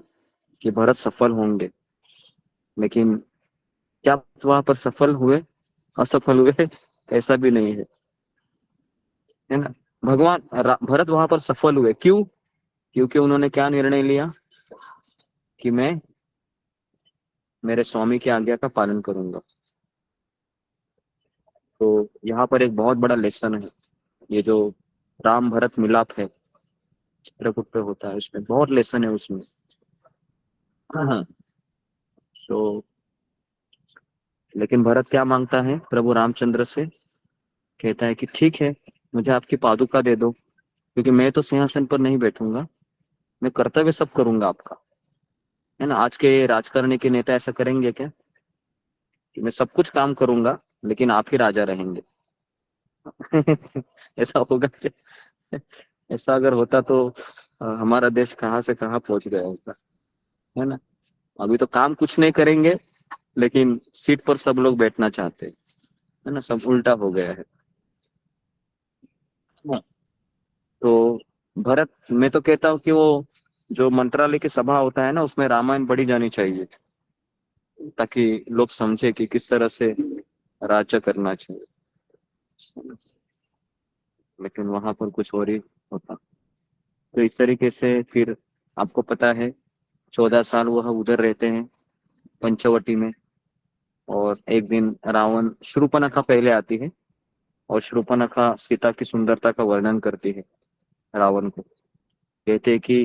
Speaker 9: कि भरत सफल होंगे, लेकिन क्या वहां पर सफल हुए, असफल हुए? ऐसा भी नहीं है ना। भरत वहां पर सफल हुए, क्यों? क्योंकि उन्होंने क्या निर्णय लिया कि मैं मेरे स्वामी की आज्ञा का पालन करूंगा। तो यहाँ पर एक बहुत बड़ा लेसन है। ये जो राम भरत मिलाप है चित्रकूट पे होता है, इसमें बहुत लेसन है उसमें। हाँ। तो लेकिन भरत क्या मांगता है प्रभु रामचंद्र से? कहता है कि ठीक है, मुझे आपकी पादुका दे दो, क्योंकि मैं तो सिंहासन पर नहीं बैठूंगा, मैं कर्तव्य सब करूंगा आपका। है ना, आज के राजकारणी के नेता ऐसा करेंगे क्या कि मैं सब कुछ काम करूंगा लेकिन आप ही राजा रहेंगे? ऐसा होगा क्या? ऐसा अगर होता तो हमारा देश कहाँ से कहाँ पहुंच गया होता। है ना, अभी तो काम कुछ नहीं करेंगे लेकिन सीट पर सब लोग बैठना चाहते हैं। है ना, सब उल्टा हो गया है। हाँ, तो भरत, मैं तो कहता हूँ कि वो जो मंत्रालय की सभा होता है ना, उसमें रामायण पढ़ी जानी चाहिए, ताकि लोग समझे कि किस तरह से राज्य करना चाहिए। लेकिन वहां पर कुछ और ही होता। तो इस तरीके से फिर आपको पता है 14 साल वह उधर रहते हैं पंचवटी में। और एक दिन रावण, शूर्पणखा पहले आती है और शूर्पणखा सीता की सुंदरता का वर्णन करती है रावण को। कहते हैं कि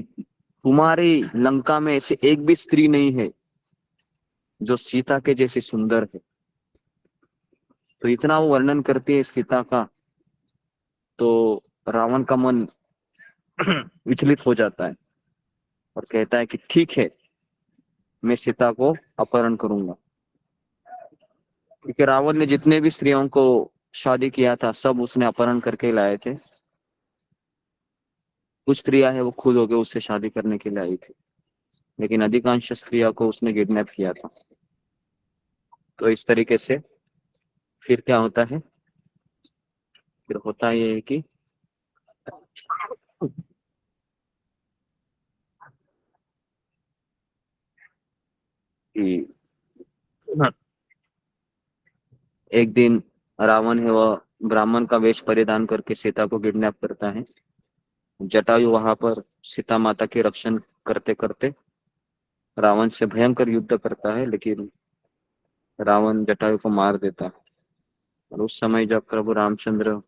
Speaker 9: तुम्हारी लंका में ऐसी एक भी स्त्री नहीं है जो सीता के जैसी सुंदर है। तो इतना वो वर्णन करती है सीता का, तो रावण का मन विचलित हो जाता है और कहता है कि ठीक है, मैं सीता को अपहरण करूंगा। क्योंकि रावण ने जितने भी स्त्रियों को शादी किया था सब उसने अपहरण करके लाए थे। कुछ स्त्रियां है वो खुद होकर उससे शादी करने के लिए आई थी, लेकिन अधिकांश स्त्रियों को उसने किडनैप किया था। तो इस तरीके से फिर क्या होता है? फिर होता ये है कि एक दिन रावण है वह ब्राह्मण का वेश परिधान करके सीता को किडनैप करता है। जटायु वहां पर सीता माता की रक्षण करते करते रावण से भयंकर युद्ध करता है, लेकिन रावण जटायु को मार देता है। और उस समय जब प्रभु रामचंद्र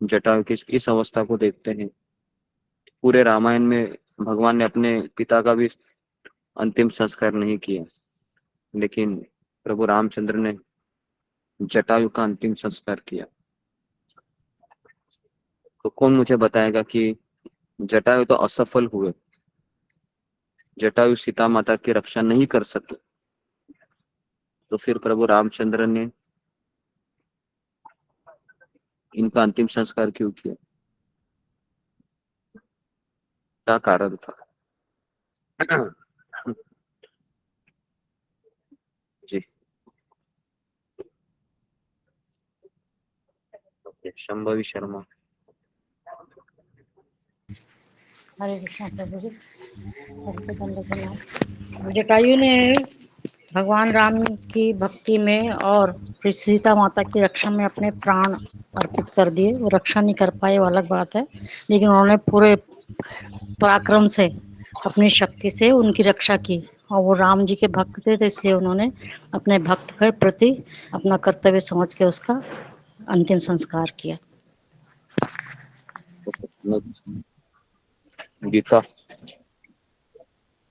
Speaker 9: जटायु की इस अवस्था को देखते हैं, पूरे रामायण में भगवान ने अपने पिता का भी अंतिम संस्कार नहीं किया, लेकिन प्रभु रामचंद्र ने जटायु का अंतिम संस्कार किया। तो कौन मुझे बताएगा कि जटायु तो असफल हुए, जटायु सीता माता की रक्षा नहीं कर सके, तो फिर प्रभु रामचंद्र ने इनका अंतिम संस्कार क्यों किया? क्या कारण था? जी, शंभवी शर्मा।
Speaker 10: हरे कृष्णा प्रभु जी, सबके बंदे के नाम। जटायु ने भगवान राम की भक्ति में और फिर सीता माता की रक्षा में अपने प्राण अर्पित कर दिए। वो रक्षा नहीं कर पाए, वो अलग बात है, लेकिन उन्होंने पूरे पराक्रम से, अपनी शक्ति से उनकी रक्षा की। और वो राम जी के भक्त थे, तो इसलिए उन्होंने अपने भक्त के प्रति अपना कर्तव्य समझ के उसका अंतिम संस्कार किया।
Speaker 9: गीता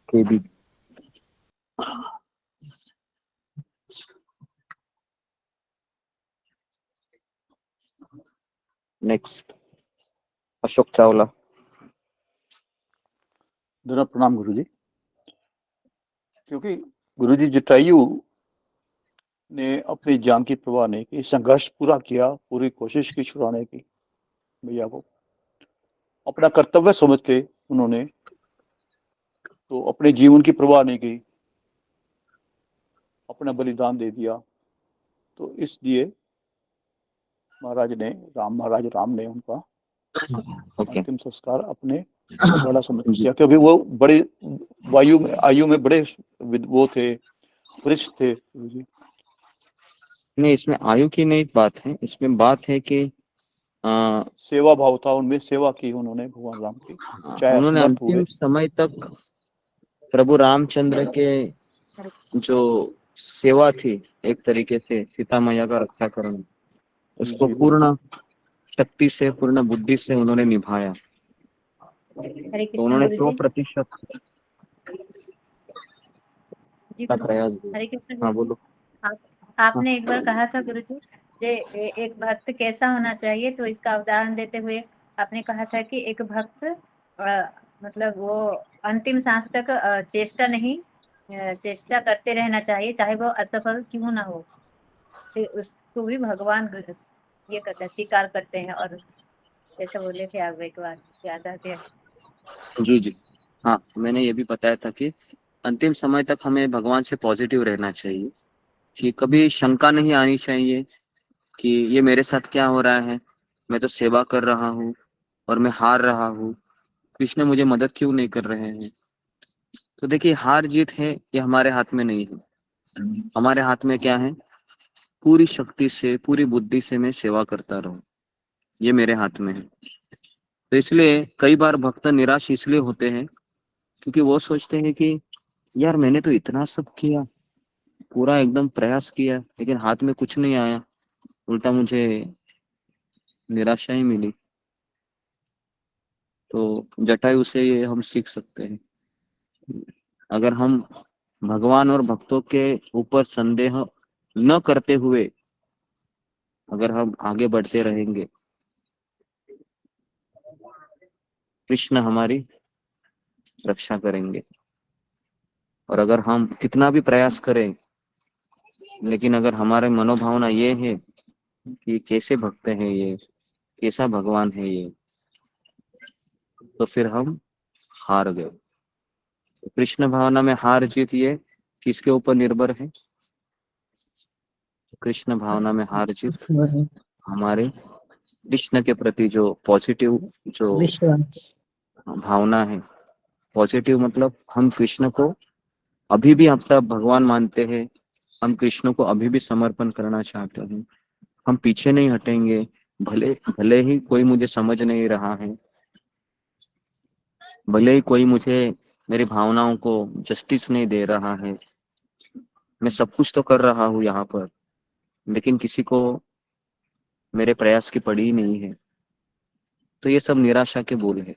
Speaker 9: के भी नेक्स्ट अशोक चावला।
Speaker 3: धन्यवाद, प्रणाम गुरुजी। क्योंकि गुरुजी जटायु ने अपनी जान की परवाह नहीं की, संघर्ष पूरा किया, पूरी कोशिश की छुड़ाने की भैया को। अपना कर्तव्य समझ के उन्होंने तो अपने जीवन की परवाह नहीं की, अपना बलिदान दे दिया। तो इसलिए महाराज ने उनका अंतिम संस्कार अपने बड़ा समझ किया, क्योंकि वो बड़े आयु में बड़े वो थे, वरिष्ठ थे।
Speaker 9: नहीं, इसमें आयु की नहीं बात है, इसमें बात है कि
Speaker 3: सेवा भाव था उनमें, सेवा की उन्होंने भगवान राम की, चाहे
Speaker 9: उन्होंने अंतिम समय तक प्रभु रामचंद्र के जो सेवा थी, एक तरीके से सीता मैया का रक्षा करना, उसको पूर्ण शक्ति से, पूर्ण बुद्धि से उन्होंने निभाया।
Speaker 4: हरे
Speaker 9: तो
Speaker 4: कृष्ण
Speaker 9: उन्होंने
Speaker 4: गुरु जी।
Speaker 9: 100%
Speaker 4: जी
Speaker 9: का
Speaker 4: गुरु,
Speaker 9: प्रयास किया।
Speaker 4: हरे कृष्ण
Speaker 9: हाँ
Speaker 4: गुरु जी।
Speaker 9: बोलो।
Speaker 4: आपने एक बार कहा था गुरु जी, एक भक्त कैसा होना चाहिए, तो इसका उदाहरण देते हुए आपने कहा था कि एक भक्त मतलब वो अंतिम सांस तक चेष्टा नहीं, चेष्टा करते रहना चाहिए, चाहे वो असफल क्यों ना हो, फिर उसको भी भगवान ये करते हैं, स्वीकार करते हैं। और जैसे बोले थे आप एक बार, याद आते हैं।
Speaker 9: जी जी, हाँ, मैंने ये भी बताया था कि अंतिम समय तक हमें भगवान से पॉजिटिव रहना चाहिए, कि कभी शंका नहीं आनी चाहिए कि ये मेरे साथ क्या हो रहा है, मैं तो सेवा कर रहा हूँ और मैं हार रहा हूँ, कृष्ण मुझे मदद क्यों नहीं कर रहे हैं। तो देखिए, हार जीत है ये हमारे हाथ में नहीं है। हमारे हाथ में क्या है, पूरी शक्ति से, पूरी बुद्धि से मैं सेवा करता रहूं, ये मेरे हाथ में है। तो इसलिए कई बार भक्त निराश इसलिए होते हैं क्योंकि वो सोचते हैं कि यार मैंने तो इतना सब किया, पूरा एकदम प्रयास किया, लेकिन हाथ में कुछ नहीं आया, उल्टा मुझे निराशा ही मिली। तो जटायु से ये हम सीख सकते हैं, अगर हम भगवान और भक्तों के ऊपर संदेह न करते हुए अगर हम आगे बढ़ते रहेंगे, कृष्ण हमारी रक्षा करेंगे। और अगर हम कितना भी प्रयास करें, लेकिन अगर हमारे मनोभावना ये है कि कैसे भक्त हैं ये, कैसा भगवान है ये, तो फिर हम हार गए। तो कृष्ण भावना में हार जीत ये किसके ऊपर निर्भर है? कृष्ण भावना में हार जीत हमारे कृष्ण के प्रति जो पॉजिटिव जो
Speaker 11: विश्वास।
Speaker 9: भावना है। पॉजिटिव मतलब हम कृष्ण को अभी भी अपना भगवान मानते हैं, हम कृष्ण को अभी भी समर्पण करना चाहते हैं, हम पीछे नहीं हटेंगे, भले भले ही कोई मुझे समझ नहीं रहा है, भले ही कोई मुझे मेरी भावनाओं को जस्टिस नहीं दे रहा है, मैं सब कुछ तो कर रहा हूँ यहाँ पर, लेकिन किसी को मेरे प्रयास की पड़ी ही नहीं है। तो ये सब निराशा के बोल है।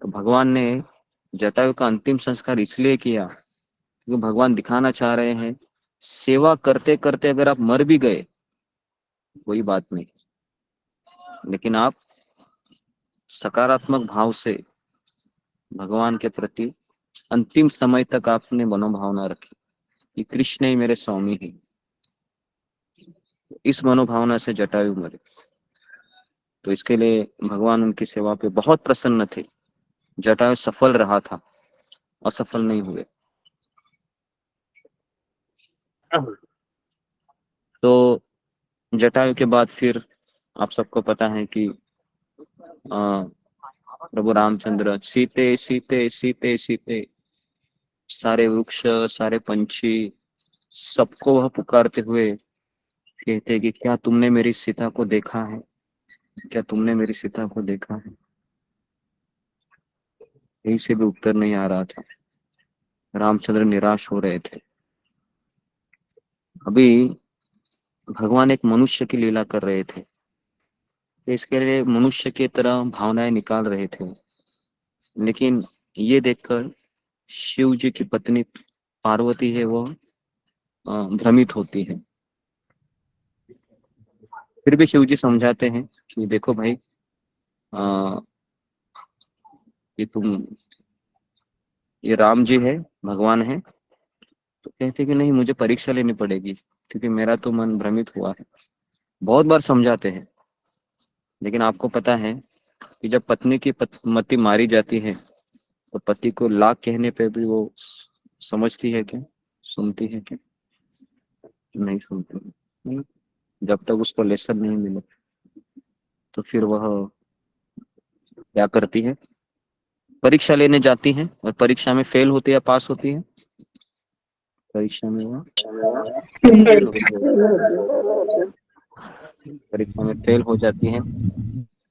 Speaker 9: तो भगवान ने जटायु का अंतिम संस्कार इसलिए किया क्योंकि भगवान दिखाना चाह रहे हैं, सेवा करते करते अगर आप मर भी गए कोई बात नहीं, लेकिन आप सकारात्मक भाव से भगवान के प्रति अंतिम समय तक आपने मनोभावना रखी कि कृष्ण ही मेरे स्वामी है। इस मनोभावना से जटायु मरे। तो इसके लिए भगवान उनकी सेवा पे बहुत प्रसन्न थे। जटायु सफल रहा था, असफल नहीं हुए। तो जटायु के बाद फिर आप सबको पता है कि प्रभु रामचंद्र सीते सीते सीते सीते, सारे वृक्ष, सारे पंछी, सबको वह पुकारते हुए कहते कि क्या तुमने मेरी सीता को देखा है, क्या तुमने मेरी सीता को देखा है। यही से भी उत्तर नहीं आ रहा था। रामचंद्र निराश हो रहे थे। अभी भगवान एक मनुष्य की लीला कर रहे थे, तो इसके लिए मनुष्य की तरह भावनाएं निकाल रहे थे, लेकिन ये देखकर शिव जी की पत्नी पार्वती है वो भ्रमित होती है। फिर भी शिव जी समझाते हैं कि देखो भाई, ये ये राम जी है, भगवान है। तो कहते कि नहीं, मुझे परीक्षा लेनी पड़ेगी क्योंकि मेरा तो मन भ्रमित हुआ है। बहुत बार समझाते हैं, लेकिन आपको पता है कि जब पत्नी की मति मारी जाती है तो पति को लाख कहने पे भी वो समझती है क्या, सुनती है क्या? नहीं सुनती। जब तक उसको लेसन नहीं मिले तो फिर वह क्या करती है, परीक्षा लेने जाती है और परीक्षा में फेल होती है या पास होती है? परीक्षा में वह फेल होती है। परीक्षा में फेल हो जाती है,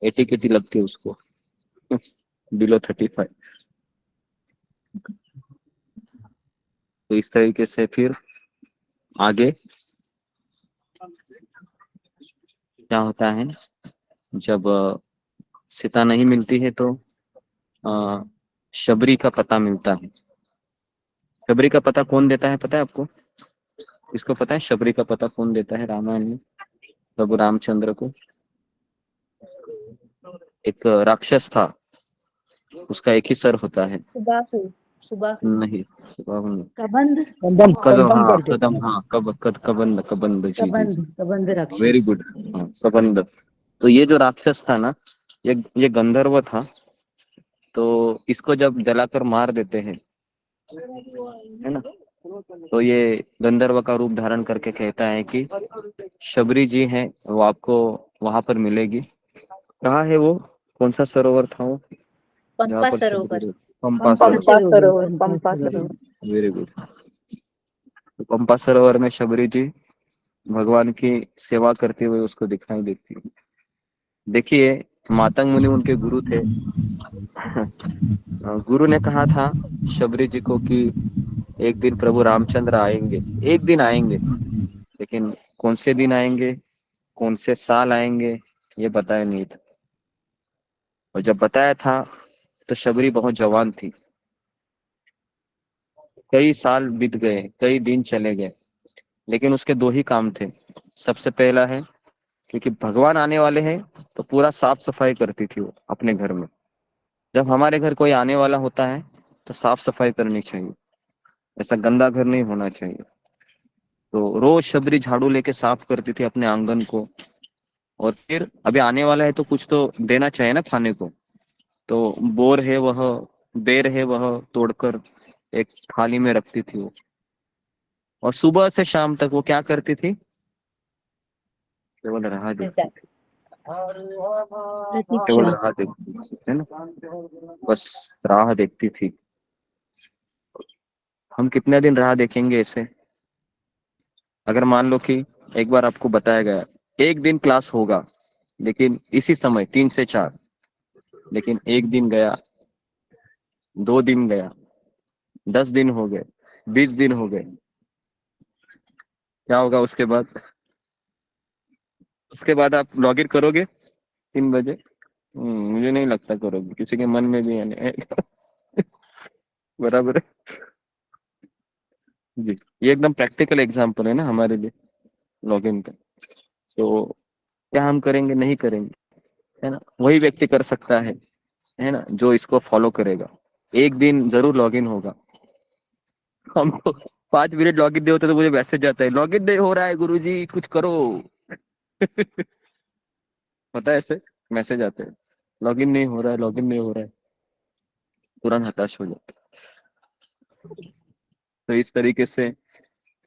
Speaker 9: एटी केटी लगती है उसको, बिलो 35। तो इस तरीके से फिर आगे क्या होता है, जब सीता नहीं मिलती है तो शबरी का पता मिलता है। शबरी का पता कौन देता है पता है आपको? इसको पता है शबरी का पता कौन देता है रामायण में प्रभु रामचंद्र को? एक राक्षस था, उसका एक ही सर होता है।
Speaker 10: सुबाहु सुबाहु
Speaker 9: नहीं, सुबाहु नहीं।
Speaker 10: कबंध
Speaker 9: कदम, हाँ, कबंध, कबंध, जी जी,
Speaker 10: कबंध
Speaker 9: वेरी
Speaker 10: राक्षस।
Speaker 9: गुड। हाँ, कबंध। तो ये जो राक्षस था ना, ये गंधर्व था। तो इसको जब जलाकर मार देते हैं, है ना, तो ये गंधर्व का रूप धारण करके कहता है कि शबरी जी हैं, वो आपको वहां पर मिलेगी। कहाँ है वो? कौन सा सरोवर था वो जहाँ
Speaker 4: पंपा
Speaker 9: पर
Speaker 4: सरोवर।
Speaker 9: शबरी? पंपा
Speaker 5: पंपा
Speaker 9: सरोवर।
Speaker 5: सरोवर, पंपा सरोवर।
Speaker 9: Very good. तो पंपा सरोवर में शबरी जी भगवान की सेवा करते हुए उसको दिखाई देती है। देखिए, मातंग मुनि उनके गुरु थे। गुरु ने कहा था शबरी जी को कि एक दिन प्रभु रामचंद्र आएंगे, एक दिन आएंगे, लेकिन कौन से दिन आएंगे, कौन से साल आएंगे, ये बताया नहीं था। और जब बताया था तो शबरी बहुत जवान थी। कई साल बीत गए, कई दिन चले गए, लेकिन उसके दो ही काम थे। सबसे पहला है, क्योंकि भगवान आने वाले हैं तो पूरा साफ सफाई करती थी वो अपने घर में। जब हमारे घर कोई आने वाला होता है तो साफ सफाई करनी चाहिए, ऐसा गंदा घर नहीं होना चाहिए। तो रोज शबरी झाड़ू लेके साफ करती थी अपने आंगन को। और फिर अभी आने वाला है तो कुछ तो देना चाहिए ना खाने को। तो बोर है वह, बेर है वह तोड़कर एक थाली में रखती थी वो। और सुबह से शाम तक वो क्या करती थी? केवल राह देखती थी, केवल
Speaker 10: प्रतीक्षा।
Speaker 9: राह देखती थी, है ना, बस राह देखती थी। हम कितने दिन राह देखेंगे इसे? अगर मान लो कि एक बार आपको बताया गया एक दिन क्लास होगा, लेकिन इसी समय 3 से 4, लेकिन एक दिन गया, 2 दिन गया, 10 दिन हो गए, 20 दिन हो गए, क्या होगा उसके बाद? उसके बाद आप लॉग इन करोगे 3 बजे? मुझे नहीं लगता करोगे, किसी के मन में भी आने बराबर है जी। ये एकदम प्रैक्टिकल एग्जांपल है ना हमारे लिए, लॉगिन का। तो क्या हम करेंगे? नहीं करेंगे, है ना। वही व्यक्ति कर सकता है ना, जो इसको फॉलो करेगा। एक दिन जरूर लॉगिन होगा। हमको 5 मिनट लॉगिन नहीं होता तो मुझे मैसेज जाता है, लॉगिन नहीं हो रहा है गुरुजी, कुछ करो। पता है, ऐसे मैसेज आते हैं, लॉगिन नहीं हो रहा है, लॉगिन नहीं हो रहा है, तुरंत हताश हो जाता है। तो इस तरीके से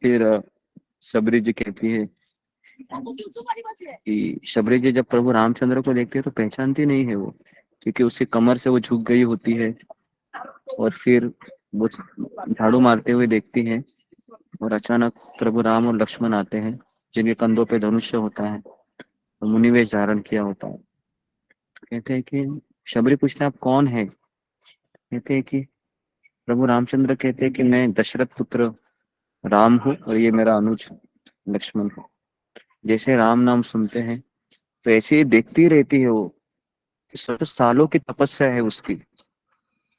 Speaker 9: फिर शबरी जी कहती है कि शबरी जी जब प्रभु रामचंद्र को देखती है तो पहचानती नहीं है वो, क्योंकि उसकी कमर से वो झुक गई होती है। और फिर वो झाड़ू मारते हुए देखती है, और अचानक प्रभु राम और लक्ष्मण आते हैं, जिनके कंधों पे धनुष्य होता है और मुनिवेश धारण किया होता है। कहते हैं कि शबरी पूछते हैं आप कौन है? कहते हैं कि प्रभु रामचंद्र कहते हैं कि मैं दशरथ पुत्र राम हूँ और ये मेरा अनुज लक्ष्मण है। जैसे राम नाम सुनते हैं तो ऐसे ही देखती रहती है वो। सालों की तपस्या है उसकी,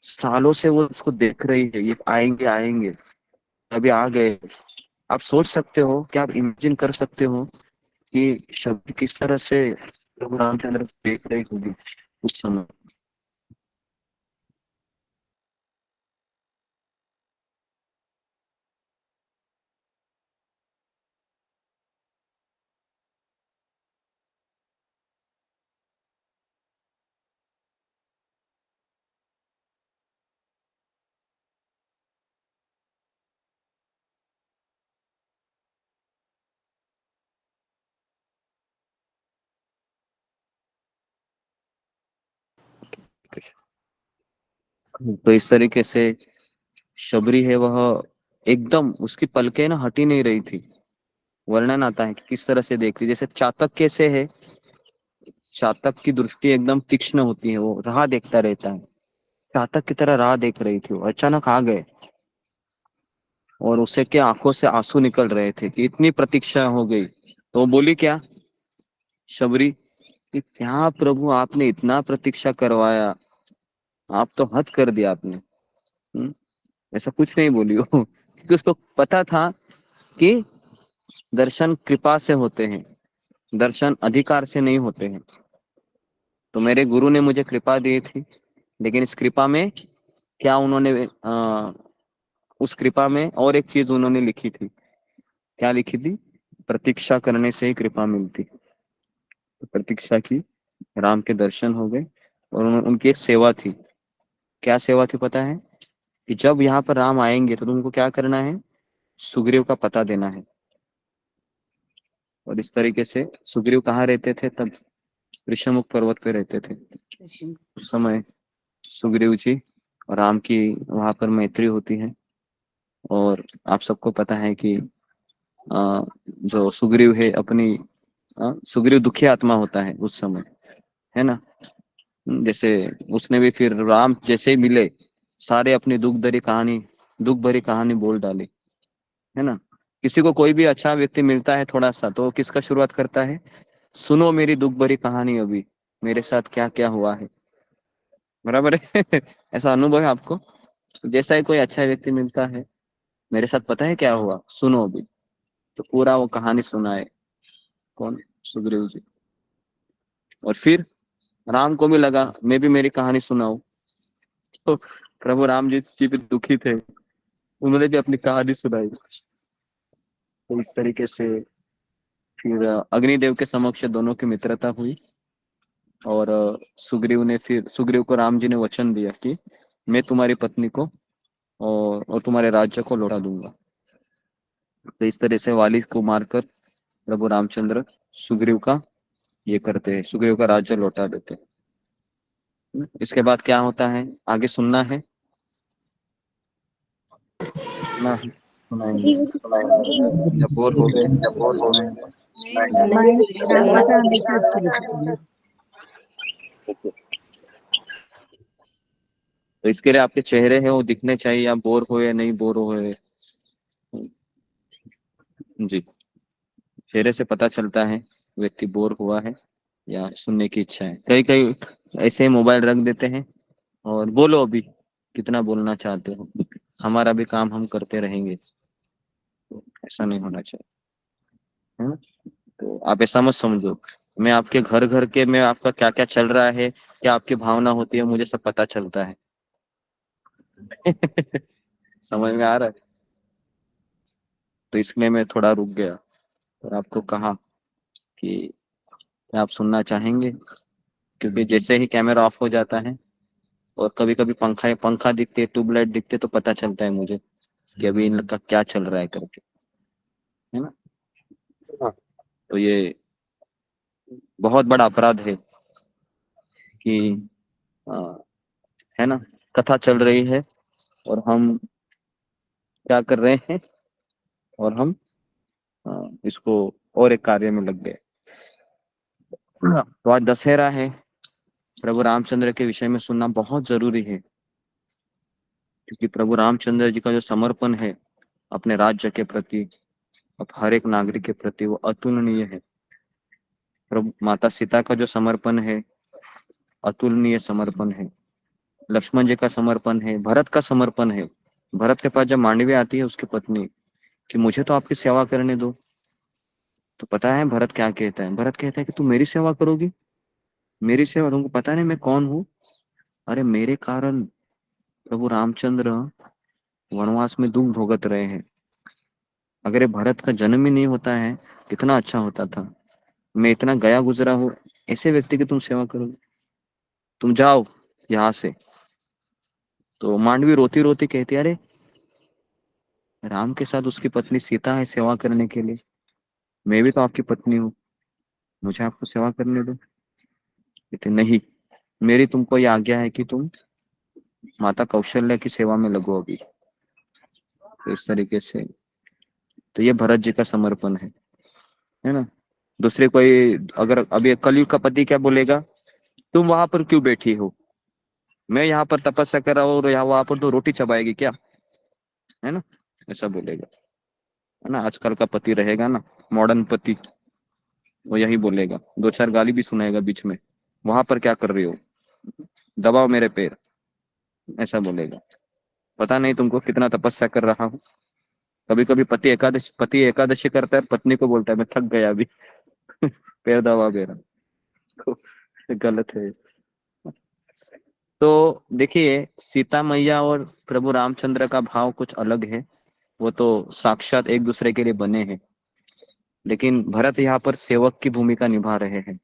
Speaker 9: सालों से वो उसको देख रही है, ये आएंगे आएंगे, अभी आ गए। आप सोच सकते हो, क्या आप इमेजिन कर सकते हो कि शब्द किस तरह से प्रभु रामचंद्र को देख रही होगी उस समय? तो इस तरीके से शबरी है वह, एकदम उसकी पलकें ना हटी नहीं रही थी। वर्णन आता है कि किस तरह से देख रही, जैसे चातक कैसे है, चातक की दृष्टि एकदम तीक्ष्ण होती है, वो राह देखता रहता है, चातक की तरह राह देख रही थी वो। अचानक आ गए, और उसे के आंखों से आंसू निकल रहे थे कि इतनी प्रतीक्षा हो गई। तो वो बोली क्या शबरी कि क्या प्रभु आपने इतना प्रतीक्षा करवाया, आप तो हद कर दिया आपने। ऐसा कुछ नहीं बोली वो, क्योंकि उसको पता था कि दर्शन कृपा से होते हैं, दर्शन अधिकार से नहीं होते हैं। तो मेरे गुरु ने मुझे कृपा दी थी, लेकिन इस कृपा में क्या उन्होंने उस कृपा में और एक चीज उन्होंने लिखी थी। क्या लिखी थी? प्रतीक्षा करने से ही कृपा मिलती। तो प्रतीक्षा की, राम के दर्शन हो गए और उनकी एक सेवा थी। क्या सेवा थी पता है? कि जब यहाँ पर राम आएंगे तो तुमको क्या करना है? सुग्रीव का पता देना है। और इस तरीके से सुग्रीव कहाँ रहते थे तब? ऋषमुख पर्वत पे रहते थे। उस समय सुग्रीव जी और राम की वहां पर मैत्री होती है। और आप सबको पता है कि जो सुग्रीव है अपनी सुग्रीव दुखी आत्मा होता है उस समय, है ना। जैसे उसने भी फिर राम जैसे ही मिले सारे अपनी दुख भरी कहानी बोल डाली, है ना। किसी को कोई भी अच्छा व्यक्ति मिलता है थोड़ा सा तो किसका शुरुआत करता है? सुनो मेरी दुख भरी कहानी अभी, मेरे साथ क्या क्या हुआ है। बराबर है ऐसा अनुभव है आपको? जैसा ही कोई अच्छा व्यक्ति मिलता है, मेरे साथ पता है क्या हुआ, सुनो अभी, तो पूरा वो कहानी सुनाए। कौन? सुग्रीव जी। और फिर राम को भी लगा मैं भी मेरी कहानी सुनाऊं। तो प्रभु राम जी भी दुखी थे, उन्होंने भी अपनी कहानी सुनाई। तो इस तरीके से फिर अग्निदेव के समक्ष दोनों की मित्रता हुई। और सुग्रीव को राम जी ने वचन दिया कि मैं तुम्हारी पत्नी को और तुम्हारे राज्य को लौटा दूंगा। तो इस तरह से वाली को मारकर प्रभु रामचंद्र सुग्रीव का ये करते हैं, सुग्रीव का राज्य लौटा देते हैं। इसके बाद क्या होता है आगे सुनना है? सुनाएंगे या बोर हो गए? तो इसके लिए आपके चेहरे हैं वो दिखने चाहिए, आप बोर हो या नहीं बोर हो जी। चेहरे से पता चलता है व्यक्ति बोर हुआ है या सुनने की इच्छा है। कई कई ऐसे मोबाइल रख देते हैं और बोलो अभी कितना बोलना चाहते हो, हमारा भी काम हम करते रहेंगे। तो ऐसा नहीं होना चाहिए, है ना। तो आप ऐसा मत समझो मैं आपके घर घर के में आपका क्या क्या चल रहा है, क्या आपकी भावना होती है, मुझे सब पता चलता है समझ में आ रहा है? तो इसमें मैं थोड़ा रुक गया और आपको कहा कि क्या आप सुनना चाहेंगे, क्योंकि जैसे ही कैमरा ऑफ हो जाता है और कभी कभी पंखा दिखते, ट्यूबलाइट दिखते तो पता चलता है मुझे कि अभी इनका क्या चल रहा है करके, है ना। तो ये बहुत बड़ा अपराध है कि है ना, कथा चल रही है और हम क्या कर रहे हैं, और हम इसको और एक कार्य में लग गए। तो आज दशहरा है, प्रभु रामचंद्र के विषय में सुनना बहुत जरूरी है, क्योंकि प्रभु रामचंद्र जी का जो समर्पण है अपने राज्य के प्रति, अब हर एक नागरिक के प्रति, वो अतुलनीय है। प्रभु माता सीता का जो समर्पण है अतुलनीय समर्पण है। लक्ष्मण जी का समर्पण है, भरत का समर्पण है। भरत के पास जब मांडवी आती है उसकी पत्नी कि मुझे तो आपकी सेवा करने दो, तो पता है भरत क्या कहता है? भरत कहता है कि तुम मेरी सेवा करोगी? मेरी सेवा? तुमको पता नहीं मैं कौन हूँ? अरे मेरे कारण प्रभु रामचंद्र वनवास में दुख भोगत रहे हैं। अगर ये भरत का जन्म ही नहीं होता है कितना अच्छा होता था। मैं इतना गया गुजरा हूँ, ऐसे व्यक्ति की तुम सेवा करोगे? तुम जाओ यहाँ से। तो मांडवी रोती रोती कहती अरे राम के साथ उसकी पत्नी सीता है सेवा करने के लिए, मैं भी तो आपकी पत्नी हूँ, मुझे आपको सेवा करने दो। कहते नहीं, मेरी तुमको ये आज्ञा है कि तुम माता कौशल्या की सेवा में लगो अभी। तो इस तरीके से तो ये भरत जी का समर्पण है ना। दूसरे कोई अगर अभी कलयुग का पति क्या बोलेगा, तुम वहां पर क्यों बैठी हो, मैं यहाँ पर तपस्या कर रहा हूँ और यहाँ वहां पर तो रोटी चबाएगी क्या, है ना। ऐसा बोलेगा, है ना। आजकल का पति रहेगा ना, मॉडर्न पति, वो यही बोलेगा, दो चार गाली भी सुनाएगा बीच में, वहां पर क्या कर रही हो, दबाओ मेरे पैर, ऐसा बोलेगा। पता नहीं तुमको कितना तपस्या कर रहा हूँ। कभी कभी पति एकादशी करता है, पत्नी को बोलता है मैं थक गया अभी पैर दबा मेरा, तो ये गलत है। तो देखिए, सीता मैया और प्रभु रामचंद्र का भाव कुछ अलग है, वो तो साक्षात एक दूसरे के लिए बने हैं, लेकिन भरत यहाँ पर सेवक की भूमिका निभा रहे हैं,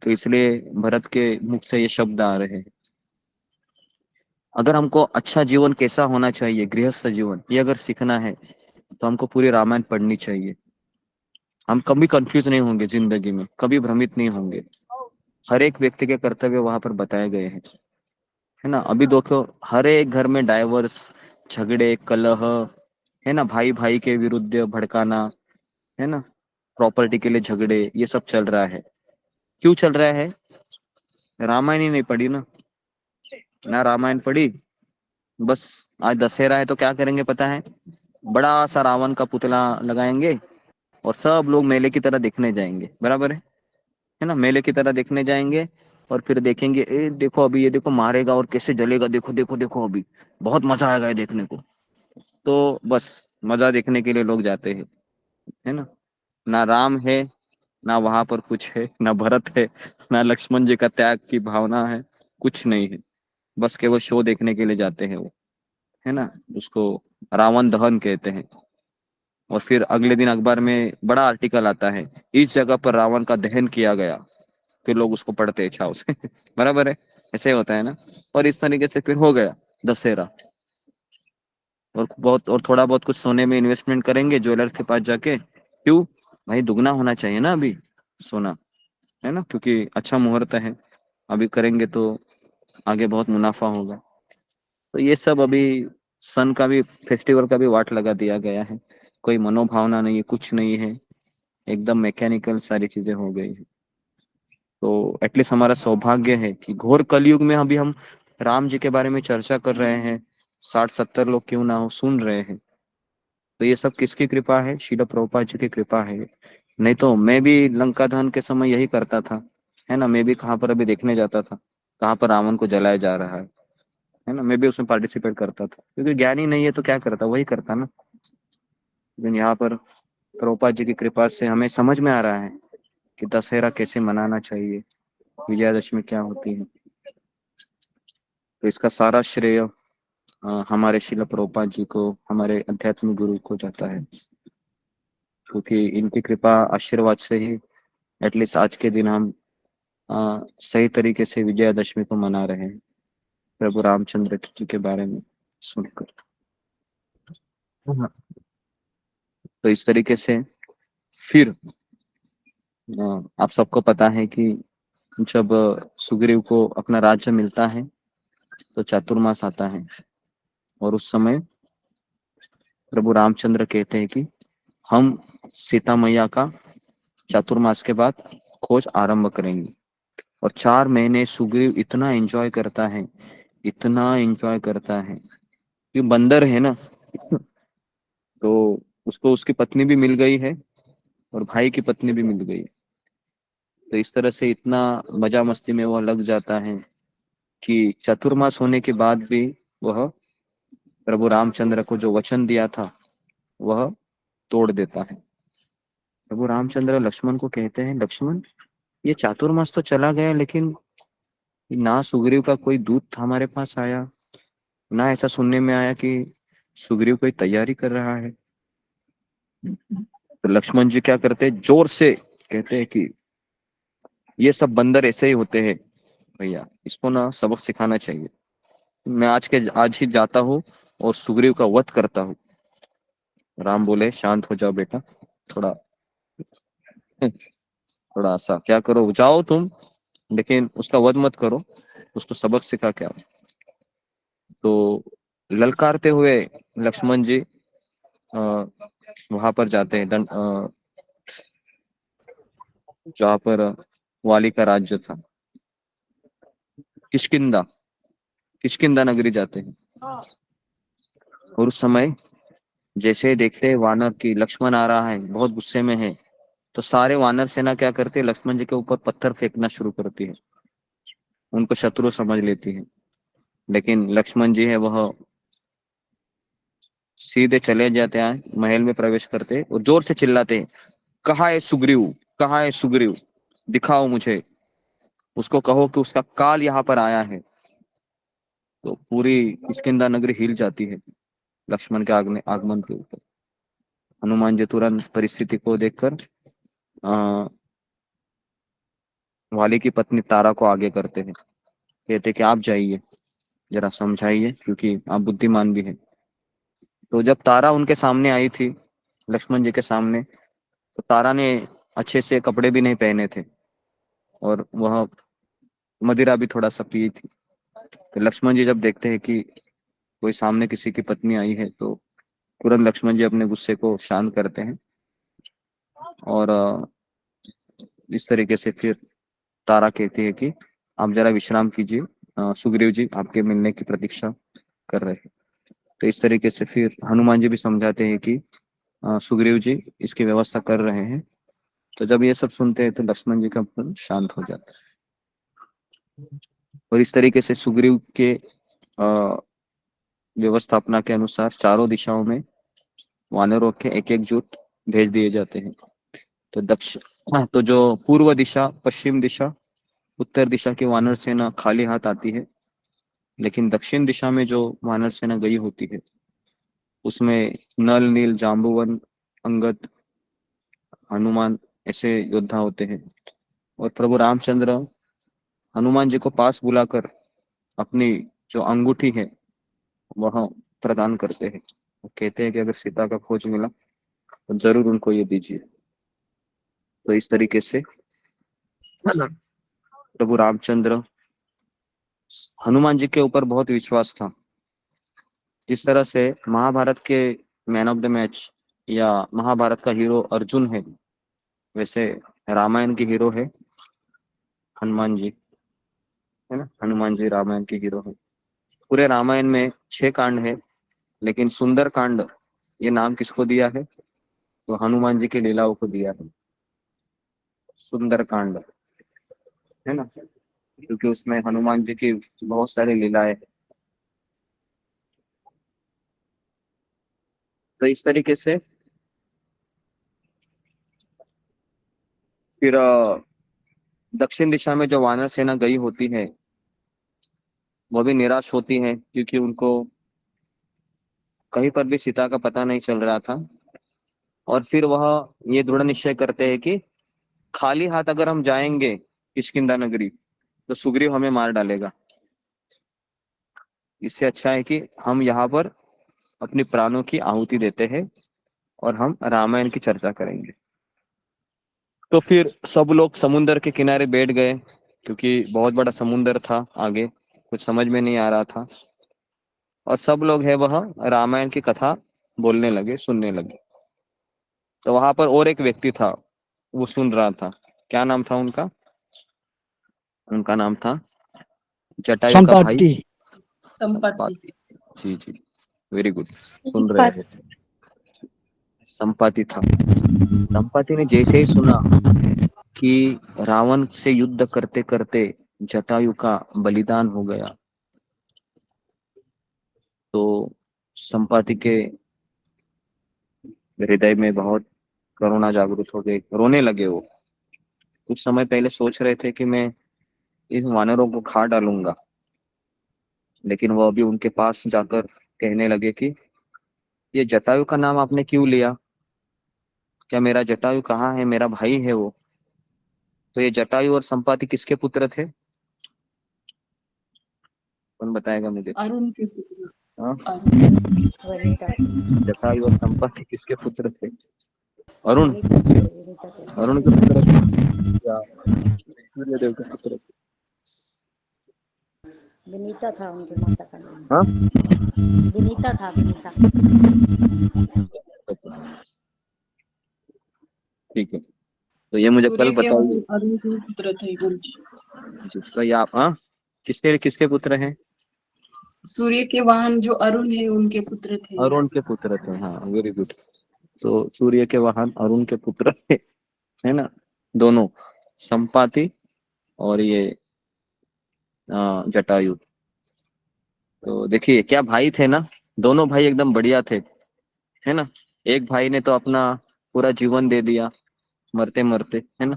Speaker 9: तो इसलिए भरत के मुख से ये शब्द आ रहे हैं। अगर हमको अच्छा जीवन कैसा होना चाहिए, गृहस्थ जीवन, ये अगर सीखना है तो हमको पूरी रामायण पढ़नी चाहिए। हम कभी कंफ्यूज नहीं होंगे जिंदगी में, कभी भ्रमित नहीं होंगे। हर एक व्यक्ति के कर्तव्य वहां पर बताए गए हैं, है ना। अभी देखो, हर एक घर में डाइवर्स, झगड़े, कलह, है ना, भाई भाई के विरुद्ध भड़काना, है ना, प्रॉपर्टी के लिए झगड़े, ये सब चल रहा है। क्यों चल रहा है? रामायण ही नहीं पढ़ी ना रामायण पढ़ी। बस आज दशहरा है तो क्या करेंगे पता है, बड़ा सा रावण का पुतला लगाएंगे और सब लोग मेले की तरह देखने जाएंगे, बराबर है ना, मेले की तरह देखने जाएंगे और फिर देखेंगे, ए देखो अभी ये देखो मारेगा और कैसे जलेगा, देखो देखो देखो अभी बहुत मजा आएगा ये देखने को। तो बस मजा देखने के लिए लोग जाते हैं, है ना। ना राम है, ना वहां पर कुछ है, ना भरत है, ना लक्ष्मण जी का त्याग की भावना है, कुछ नहीं है। बस केवल शो देखने के लिए जाते हैं वो, है ना। उसको रावण दहन कहते हैं। और फिर अगले दिन अखबार में बड़ा आर्टिकल आता है, इस जगह पर रावण का दहन किया गया, फिर लोग उसको पढ़ते हैं छाव से बराबर है, ऐसे होता है ना। और इस तरीके से फिर हो गया दशहरा। और थोड़ा बहुत कुछ सोने में इन्वेस्टमेंट करेंगे ज्वेलर के पास जाके, क्यों भाई, दुगना होना चाहिए ना अभी सोना, है ना, क्योंकि अच्छा मुहूर्त है, अभी करेंगे तो आगे बहुत मुनाफा होगा। तो ये सब अभी सन का भी, फेस्टिवल का भी वाट लगा दिया गया है, कोई मनोभावना नहीं है, कुछ नहीं है, एकदम मैकेनिकल सारी चीजें हो गई है। तो एटलीस्ट हमारा सौभाग्य है कि घोर कलयुग में अभी हम राम जी के बारे में चर्चा कर रहे हैं, 60-70 लोग क्यों ना हो सुन रहे हैं। तो ये सब किसकी कृपा है? श्रील प्रभुपाद जी की कृपा है। नहीं तो मैं भी लंका दहन के समय यही करता था, है ना। मैं भी कहाँ पर अभी देखने जाता था, कहाँ पर रावण को जलाया जा रहा है ना, मैं भी उसमें पार्टिसिपेट करता था, क्योंकि ज्ञानी नहीं है तो क्या करता, वही करता ना। लेकिन यहाँ पर प्रभुपाद जी की कृपा से हमें समझ में आ रहा है कि दशहरा कैसे मनाना चाहिए, विजयादशमी क्या होती है। तो इसका सारा श्रेय हमारे शिला प्रभुपाद जी को, हमारे अध्यात्म गुरु को जाता है, क्योंकि इनकी कृपा आशीर्वाद से ही एटलीस्ट आज के दिन हम सही तरीके से विजयादशमी को मना रहे हैं, प्रभु रामचंद्र जी के बारे में सुनकर। तो इस तरीके से फिर आप सबको पता है कि जब सुग्रीव को अपना राज्य मिलता है तो चातुर्मास आता है, और उस समय प्रभु रामचंद्र कहते हैं कि हम सीता मैया का चातुर्मास के बाद खोज आरंभ करेंगे। और 4 महीने सुग्रीव इतना एंजॉय करता है, इतना एंजॉय करता है, कि बंदर है ना तो उसको उसकी पत्नी भी मिल गई है और भाई की पत्नी भी मिल गई है। तो इस तरह से इतना मजा मस्ती में वह लग जाता है कि चतुर्मास होने के बाद भी वह प्रभु रामचंद्र को जो वचन दिया था वह तोड़ देता है। प्रभु रामचंद्र लक्ष्मण को कहते हैं, लक्ष्मण ये चातुर्मास तो चला गया, लेकिन ना सुग्रीव का कोई दूत हमारे पास आया, ना ऐसा सुनने में आया कि सुग्रीव कोई तैयारी कर रहा है। तो लक्ष्मण जी क्या करते हैं, जोर से कहते हैं कि ये सब बंदर ऐसे ही होते हैं भैया, इसको ना सबक सिखाना चाहिए। मैं आज ही जाता हूँ और सुग्रीव का वध करता हूँ। राम बोले, शांत हो जाओ बेटा, थोड़ा थोड़ा सा क्या करो, जाओ तुम, लेकिन उसका वध मत करो, उसको सबक सिखा क्या। तो ललकारते हुए लक्ष्मण जी वहां पर जाते हैं, जहाँ पर वाली का राज्य था, किष्किंधा, किष्किंधा नगरी जाते हैं। और उस समय जैसे ही देखते हैं वानर की लक्ष्मण आ रहा है, बहुत गुस्से में है, तो सारे वानर सेना क्या करते हैं, लक्ष्मण जी के ऊपर पत्थर फेंकना शुरू करती है, उनको शत्रु समझ लेती है। लेकिन लक्ष्मण जी है वह सीधे चले जाते हैं, महल में प्रवेश करते हैं और जोर से चिल्लाते हैं, कहाँ है सुग्रीव, कहाँ है सुग्रीव, दिखाओ मुझे, उसको कहो कि उसका काल यहाँ पर आया है। तो पूरी किष्किंधा नगरी हिल जाती है लक्ष्मण के आगमन के ऊपर। हनुमान जी तुरंत परिस्थिति को देखकर वाली की पत्नी तारा को आगे करते हैं, कहते कि आप जाइए, जरा समझाइए, क्योंकि आप बुद्धिमान भी हैं। तो जब तारा उनके सामने आई थी, लक्ष्मण जी के सामने, तो तारा ने अच्छे से कपड़े भी नहीं पहने थे और वह मदिरा भी थोड़ा सा पी थी। तो लक्ष्मण जी जब देखते हैं कि कोई सामने किसी की पत्नी आई है, तो तुरंत लक्ष्मण जी अपने गुस्से को शांत करते हैं और इस तरीके से फिर तारा कहती है कि आप जरा विश्राम कीजिए, सुग्रीव जी आपके मिलने की प्रतीक्षा कर रहे हैं। तो इस तरीके से फिर हनुमान जी भी समझाते हैं कि सुग्रीव जी इसकी व्यवस्था कर रहे हैं। तो जब ये सब सुनते हैं तो लक्ष्मण जी का मन शांत हो जाता है और इस तरीके से सुग्रीव के व्यवस्थापना के अनुसार चारों दिशाओं में वानरों के एक एक जुट भेज दिए जाते हैं। तो तो जो पूर्व दिशा, पश्चिम दिशा, उत्तर दिशा की वानर सेना खाली हाथ आती है, लेकिन दक्षिण दिशा में जो वानर सेना गई होती है उसमें नल, नील, जाम्बुवन, अंगद, हनुमान ऐसे योद्धा होते हैं। और प्रभु रामचंद्र हनुमान जी को पास बुलाकर अपनी जो अंगूठी है वह प्रदान करते हैं। वो कहते हैं कि अगर सीता का खोज मिला तो जरूर उनको ये दीजिए। तो इस तरीके से प्रभु रामचंद्र, हनुमान जी के ऊपर बहुत विश्वास था। जिस तरह से महाभारत के मैन ऑफ द मैच या महाभारत का हीरो अर्जुन है, वैसे रामायण की हीरो है हनुमान जी, है ना। हनुमान जी रामायण के हीरो है। पूरे रामायण में 6 कांड है, लेकिन सुंदर कांड ये नाम किसको दिया है, तो हनुमान जी की लीलाओं को दिया है सुंदर कांड, है ना, क्योंकि उसमें हनुमान जी की बहुत सारी लीलाएं हैं। तो इस तरीके से फिर दक्षिण दिशा में जो वानर सेना गई होती है वो भी निराश होती है, क्योंकि उनको कहीं पर भी सीता का पता नहीं चल रहा था। और फिर वह ये दृढ़ निश्चय करते हैं कि खाली हाथ अगर हम जाएंगे किष्किंधा नगरी तो सुग्रीव हमें मार डालेगा। इससे अच्छा है कि हम यहाँ पर अपनी प्राणों की आहुति देते हैं और हम रामायण की चर्चा करेंगे। तो फिर सब लोग समुद्र के किनारे बैठ गए, क्योंकि बहुत बड़ा समुद्र था, आगे कुछ समझ में नहीं आ रहा था। और सब लोग है वह रामायण की कथा बोलने लगे, सुनने लगे। तो वहां पर और एक व्यक्ति था, वो सुन रहा था। क्या नाम था उनका? उनका नाम था जटायु का भाई संपाति। जी जी, वेरी गुड, सुन रहे हैं। संपाति था। संपाति ने जैसे ही सुना कि रावण से युद्ध करते करते जटायु का बलिदान हो गया, तो संपाति के हृदय में बहुत करुणा जागृत हो गई, रोने लगे। वो कुछ समय पहले सोच रहे थे कि मैं इन वानरों को खा डालूंगा, लेकिन वो अभी उनके पास जाकर कहने लगे कि ये जटायु का नाम आपने क्यों लिया? क्या मेरा जटायु कहाँ है? मेरा भाई है वो। तो ये जटायु और संपाति किसके पुत्र थे? कौन बताएगा मुझे?
Speaker 12: अरुण के पुत्र।
Speaker 9: हाँ?
Speaker 4: वनिता।
Speaker 9: जटायु और संपाति किसके पुत्र थे? अरुण,
Speaker 4: वनिता के।
Speaker 9: अरुण के पुत्र थे या सूर्यदेव के पुत्र थे?
Speaker 4: विनीता था उनकी माता का नाम।
Speaker 9: हाँ,
Speaker 4: विनीता था, विनीता।
Speaker 9: ठीक है। तो ये मुझे
Speaker 12: सूर्य
Speaker 9: कल
Speaker 12: के
Speaker 9: बताइए।
Speaker 12: अरुण के पुत्र थे गुरुजी।
Speaker 9: तो ये आप, हाँ, किसके किसके पुत्र हैं?
Speaker 12: सूर्य के वाहन जो अरुण है उनके पुत्र थे।
Speaker 9: अरुण के पुत्र थे, हाँ वेरी गुड। तो सूर्य के वाहन अरुण के पुत्र थे, है ना, दोनों, संपाति और ये जटायु। तो देखिए क्या भाई थे ना, दोनों भाई एकदम बढ़िया थे, है ना। एक भाई ने तो अपना पूरा जीवन दे दिया मरते मरते, है ना,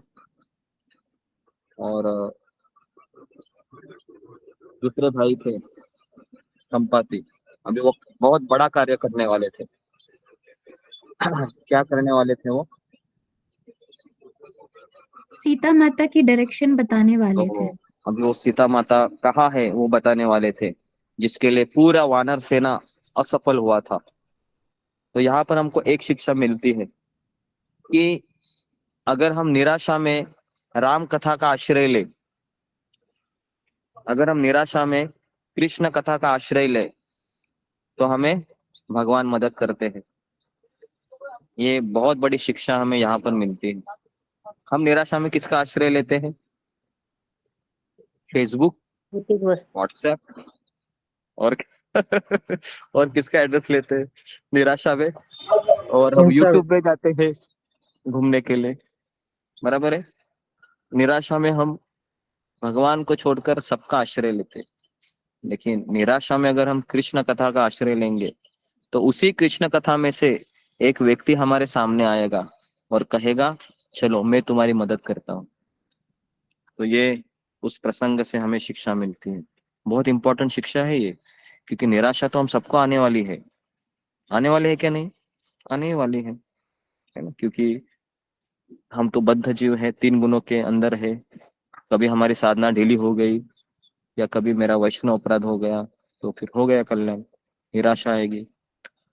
Speaker 9: और दूसरे भाई थे संपाति, अभी वो बहुत बड़ा कार्य करने वाले थे। क्या करने वाले थे वो?
Speaker 7: सीता माता की डायरेक्शन बताने वाले थे।
Speaker 9: अभी वो सीता माता कहाँ है वो बताने वाले थे, जिसके लिए पूरा वानर सेना असफल हुआ था। तो यहाँ पर हमको एक शिक्षा मिलती है कि अगर हम निराशा में राम कथा का आश्रय ले, अगर हम निराशा में कृष्ण कथा का आश्रय ले, तो हमें भगवान मदद करते हैं। ये बहुत बड़ी शिक्षा हमें यहाँ पर मिलती है। हम निराशा में किसका आश्रय लेते हैं? फेसबुक, व्हाट्सएप और और किसका एड्रेस लेते हैं निराशा में? और हम यूट्यूब पे जाते हैं घूमने के लिए, बराबर है। निराशा में हम भगवान को छोड़कर सबका आश्रय लेते हैं। लेकिन निराशा में अगर हम कृष्ण कथा का आश्रय लेंगे, तो उसी कृष्ण कथा में से एक व्यक्ति हमारे सामने आएगा और कहेगा चलो मैं तुम्हारी मदद करता हूँ। तो ये उस प्रसंग से हमें शिक्षा मिलती है, बहुत इंपॉर्टेंट शिक्षा है ये, क्योंकि निराशा तो हम सबको आने वाली है। आने वाली है क्या? नहीं आने वाली है ना, क्योंकि हम तो बद्ध जीव है, 3 गुणों के अंदर है। कभी हमारी साधना ढीली हो गई या कभी मेरा वैष्णव अपराध हो गया तो फिर हो गया कल्याण, निराशा आएगी।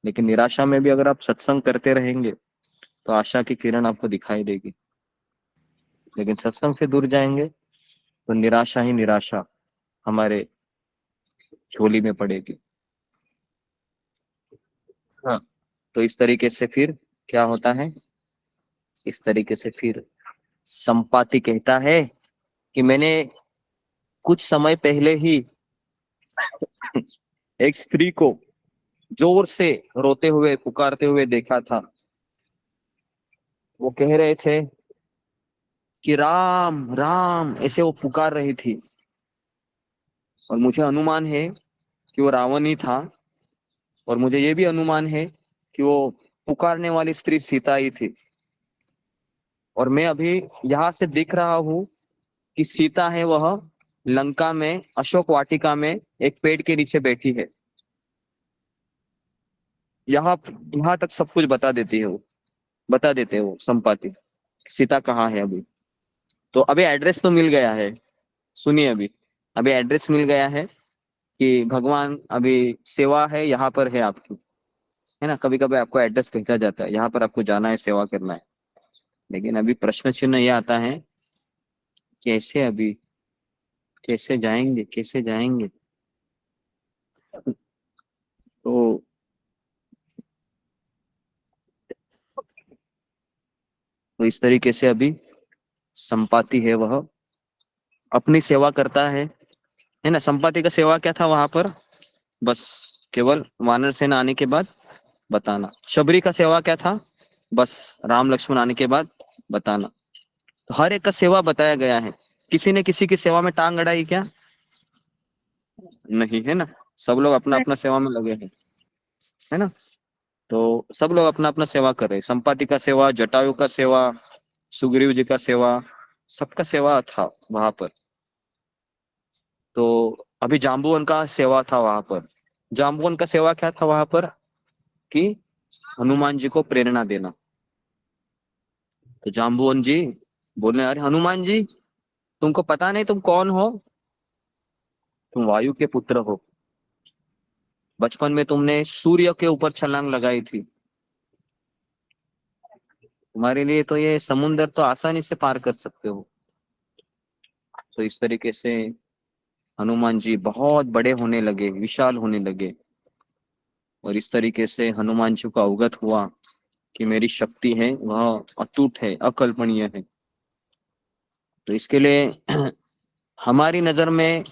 Speaker 9: लेकिन निराशा में भी अगर आप सत्संग करते रहेंगे तो आशा की किरण आपको दिखाई देगी। लेकिन सत्संग से दूर जाएंगे तो निराशा ही निराशा हमारे झोली में पड़ेगी। हाँ, तो इस तरीके से फिर क्या होता है? इस तरीके से फिर संपाति कहता है कि मैंने कुछ समय पहले ही एक स्त्री को जोर से रोते हुए पुकारते हुए देखा था। वो कह रहे थे कि राम राम, ऐसे वो पुकार रही थी। और मुझे अनुमान है कि वो रावण ही था, और मुझे ये भी अनुमान है कि वो पुकारने वाली स्त्री सीता ही थी। और मैं अभी यहाँ से दिख रहा हूँ कि सीता है वह लंका में अशोक वाटिका में एक पेड़ के नीचे बैठी है। यहाँ तक सब कुछ बता देती है वो, बता देते हैं वो संपाति सीता कहाँ है अभी। तो अभी एड्रेस तो मिल गया है, सुनिए अभी अभी एड्रेस मिल गया है कि भगवान अभी सेवा है यहाँ पर है आपकी, है ना। कभी कभी आपको एड्रेस भेजा जाता है, यहाँ पर आपको जाना है, सेवा करना है। लेकिन अभी प्रश्न चिन्ह ये आता है कैसे, अभी कैसे जाएंगे, कैसे जाएंगे? तो इस तरीके से अभी संपाति है वह अपनी सेवा करता है ना। संपाति का सेवा क्या था वहां पर? बस केवल वानर सेना आने के बाद बताना। शबरी का सेवा क्या था? बस राम लक्ष्मण आने के बाद बताना। तो हर एक का सेवा बताया गया है। किसी ने किसी की सेवा में टांग अड़ाई क्या? नहीं, है ना। सब लोग अपना अपना सेवा में लगे हैं, है ना। तो सब लोग अपना अपना सेवा कर रहे हैं। संपाति का सेवा, जटायु का सेवा, सुग्रीव जी का सेवा, सबका सेवा था वहां पर। तो अभी जाम्बुवन का सेवा था वहां पर। जाम्बुवन का सेवा क्या था वहां पर? कि हनुमान जी को प्रेरणा देना। तो जाम्बुवन जी बोले अरे हनुमान जी, तुमको पता नहीं तुम कौन हो? तुम वायु के पुत्र हो। बचपन में तुमने सूर्य के ऊपर छलांग लगाई थी। तुम्हारे लिए तो ये समुद्र तो आसानी से पार कर सकते हो। तो इस तरीके से हनुमान जी बहुत बड़े होने लगे, विशाल होने लगे। और इस तरीके से हनुमान जी को अवगत हुआ कि मेरी शक्ति है वह अटूट है, अकल्पनीय है। तो इसके लिए हमारी नजर में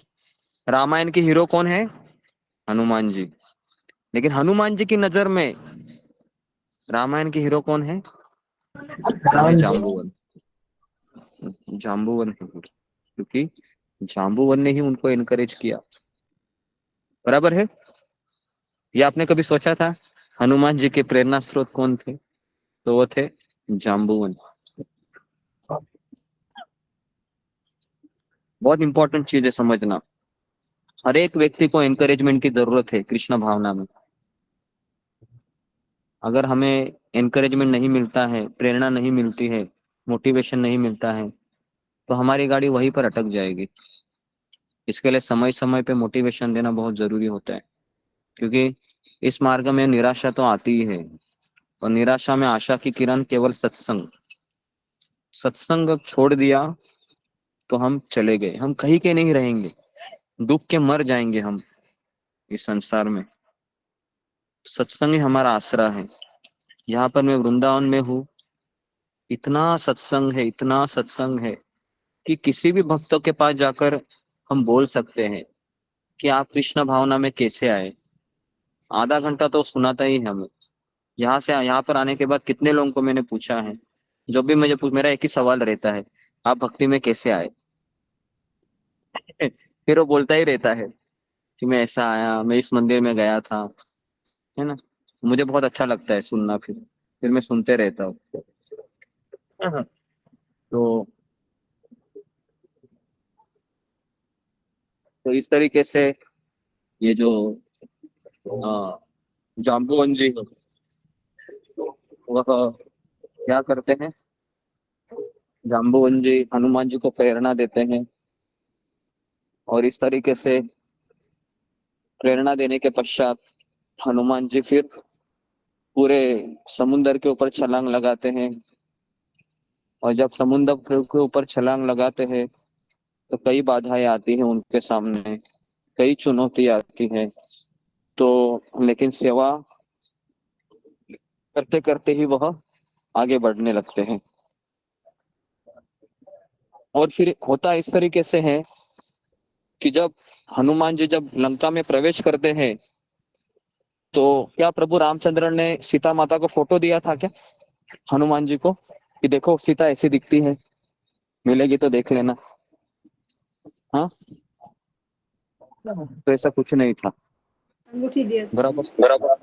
Speaker 9: रामायण के हीरो कौन है? हनुमान जी। लेकिन हनुमान जी की नजर में रामायण के हीरो कौन है? जाम्बुवन। जाम्बुवन है, क्योंकि जाम्बुवन ने ही उनको इनकरेज किया। बराबर है? ये आपने कभी सोचा था हनुमान जी के प्रेरणा स्रोत कौन थे? तो वो थे जाम्बुवन। बहुत इंपॉर्टेंट चीज है समझना। हर एक व्यक्ति को एनकरेजमेंट की जरूरत है कृष्ण भावना में। अगर हमें एनकरेजमेंट नहीं मिलता है, प्रेरणा नहीं मिलती है, मोटिवेशन नहीं मिलता है, तो हमारी गाड़ी वहीं पर अटक जाएगी। इसके लिए समय समय पे मोटिवेशन देना बहुत जरूरी होता है, क्योंकि इस मार्ग में निराशा तो आती ही है, और निराशा में आशा की किरण केवल सत्संग। सत्संग छोड़ दिया तो हम चले गए, हम कहीं के नहीं रहेंगे, डूब के मर जाएंगे हम इस संसार में। सत्संग ही हमारा आसरा है। यहाँ पर मैं वृंदावन में हूँ, इतना सत्संग है, इतना सत्संग है कि किसी भी भक्तों के पास जाकर हम बोल सकते हैं कि आप कृष्ण भावना में कैसे आए। आधा घंटा तो सुनाता ही है हमें। यहाँ से यहाँ पर आने के बाद कितने लोगों को मैंने पूछा है, जब भी मेरा एक ही सवाल रहता है, आप भक्ति में कैसे आए? फिर वो बोलता ही रहता है कि मैं ऐसा आया, मैं इस मंदिर में गया था, है ना। मुझे बहुत अच्छा लगता है सुनना, फिर मैं सुनते रहता हूँ। तो इस तरीके से ये जो जाम्बुवन जी वह क्या करते हैं, जाम्बुवन जी हनुमान जी को प्रेरणा देते हैं, और इस तरीके से प्रेरणा देने के पश्चात हनुमान जी फिर पूरे समुन्दर के ऊपर छलांग लगाते हैं। और जब समुद्र के ऊपर छलांग लगाते हैं तो कई बाधाएं आती हैं उनके सामने, कई चुनौती आती है, तो लेकिन सेवा करते करते ही वह आगे बढ़ने लगते हैं। और फिर होता इस तरीके से है कि जब हनुमान जी जब लंका में प्रवेश करते हैं, तो क्या प्रभु रामचंद्र ने सीता माता को फोटो दिया था क्या हनुमान जी को, कि देखो सीता ऐसी दिखती है, मिलेगी तो देख लेना? हाँ, तो ऐसा कुछ नहीं था।
Speaker 6: अंगूठी दिया था।
Speaker 9: बराबर।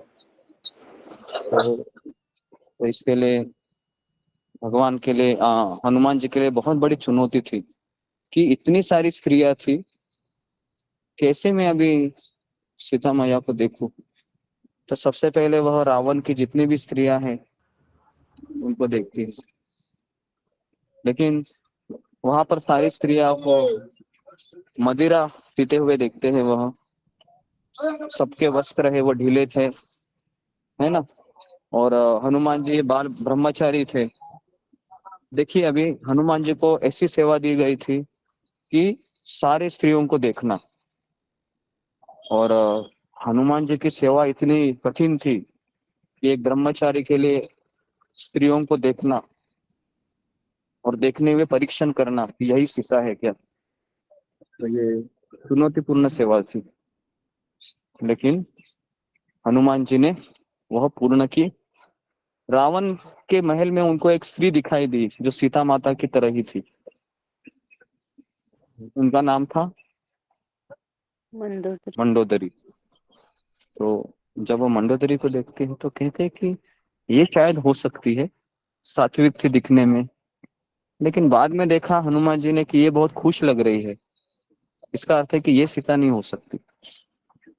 Speaker 9: तो इसके लिए भगवान के लिए हनुमान जी के लिए बहुत बड़ी चुनौती थी कि इतनी सारी स्त्रियां थी, कैसे मैं अभी सीता मैया को देखूं। तो सबसे पहले वह रावण की जितनी भी स्त्रियां हैं उनको देखती है, लेकिन वहां पर सारी स्त्रियां को मदिरा पीते हुए देखते हैं। वह सबके वस्त्र है वो ढीले थे, है ना। और हनुमान जी बाल ब्रह्मचारी थे। देखिए अभी हनुमान जी को ऐसी सेवा दी गई थी कि सारे स्त्रियों को देखना, और हनुमान जी की सेवा इतनी कठिन थी कि एक ब्रह्मचारी के लिए स्त्रियों को देखना और देखने में परीक्षण करना, यही सीता है क्या? तो ये चुनौतीपूर्ण सेवा थी, लेकिन हनुमान जी ने वह पूर्ण की। रावण के महल में उनको एक स्त्री दिखाई दी जो सीता माता की तरह ही थी। उनका नाम था मंडोदरी। तो जब वो मंडोदरी को देखते हैं तो कहते हैं कि ये शायद हो सकती है, सात्विक थी दिखने में, लेकिन बाद में देखा हनुमान जी ने कि ये बहुत खुश लग रही है, इसका अर्थ है कि ये सीता नहीं हो सकती।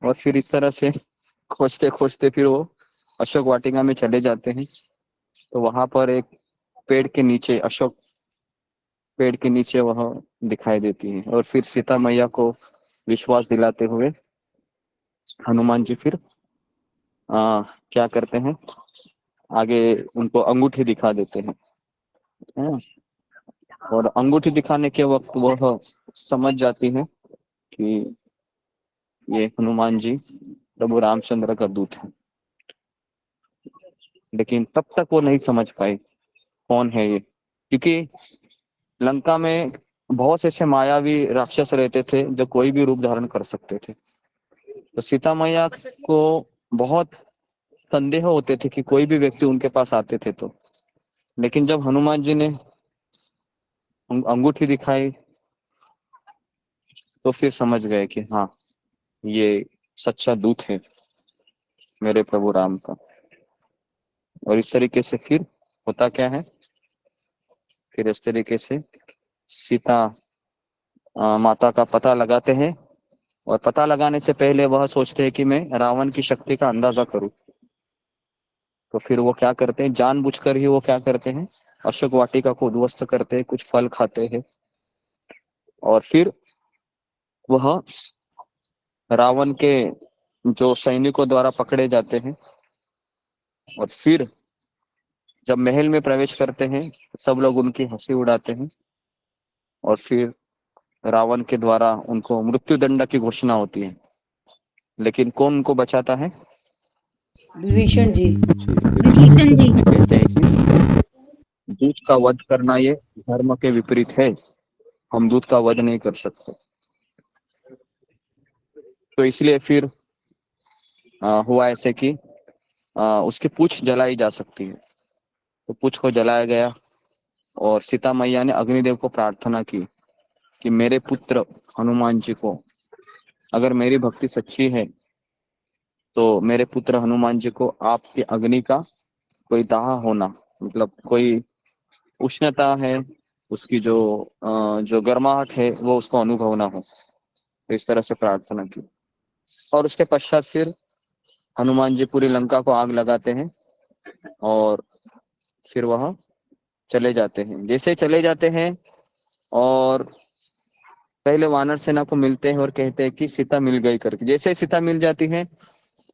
Speaker 9: और फिर इस तरह से खोजते खोजते फिर वो अशोक वाटिका में चले जाते हैं। तो वहां पर एक पेड़ के नीचे, अशोक पेड़ के नीचे वह दिखाई देती है, और फिर सीता मैया को विश्वास दिलाते हुए हनुमान जी फिर क्या करते हैं, आगे उनको अंगूठी दिखा देते हैं, है ना? और अंगूठी दिखाने के वक्त वह समझ जाती है कि ये हनुमान जी प्रभु रामचंद्र का दूत है। लेकिन तब तक वो नहीं समझ पाई कौन है ये, क्योंकि लंका में बहुत से ऐसे मायावी राक्षस रहते थे जो कोई भी रूप धारण कर सकते थे। तो सीता मैया को बहुत संदेह होते थे कि कोई भी व्यक्ति उनके पास आते थे तो, लेकिन जब हनुमान जी ने अंगूठी दिखाई तो फिर समझ गए कि हाँ, ये सच्चा दूत है मेरे प्रभु राम का। और इस तरीके से फिर होता क्या है, फिर इस तरीके से सीता माता का पता लगाते हैं, और पता लगाने से पहले वह सोचते हैं कि मैं रावण की शक्ति का अंदाजा करूं। तो फिर वो क्या करते हैं, जानबूझकर ही वो क्या करते हैं, अशोक वाटिका को उद्ध्वस्त करते हैं, कुछ फल खाते हैं, और फिर वह रावण के जो सैनिकों द्वारा पकड़े जाते हैं। और फिर जब महल में प्रवेश करते हैं सब लोग उनकी हंसी उड़ाते हैं, और फिर रावण के द्वारा उनको मृत्यु दंड की घोषणा होती है। लेकिन कौन उनको बचाता है?
Speaker 13: विभीषण जी।
Speaker 8: विभीषण जी।
Speaker 9: कहते हैं कि दूत का वध करना ये धर्म के विपरीत है, हम दूत का वध नहीं कर सकते। तो इसलिए फिर हुआ ऐसे कि उसकी पूंछ जलाई जा सकती है। तो पूंछ को जलाया गया, और सीता मैया ने अग्निदेव को प्रार्थना की कि मेरे पुत्र हनुमान जी को, अगर मेरी भक्ति सच्ची है तो मेरे पुत्र हनुमान जी को आपकी अग्नि का कोई दाह होना, मतलब कोई उष्णता है, उसकी जो गर्माहट है वो उसको अनुभव ना हो। तो इस तरह से प्रार्थना की, और उसके पश्चात फिर हनुमान जी पूरी लंका को आग लगाते हैं, और फिर वह चले जाते हैं। जैसे चले जाते हैं और पहले वानर सेना को मिलते हैं और कहते हैं कि सीता मिल गई करके। जैसे सीता मिल जाती है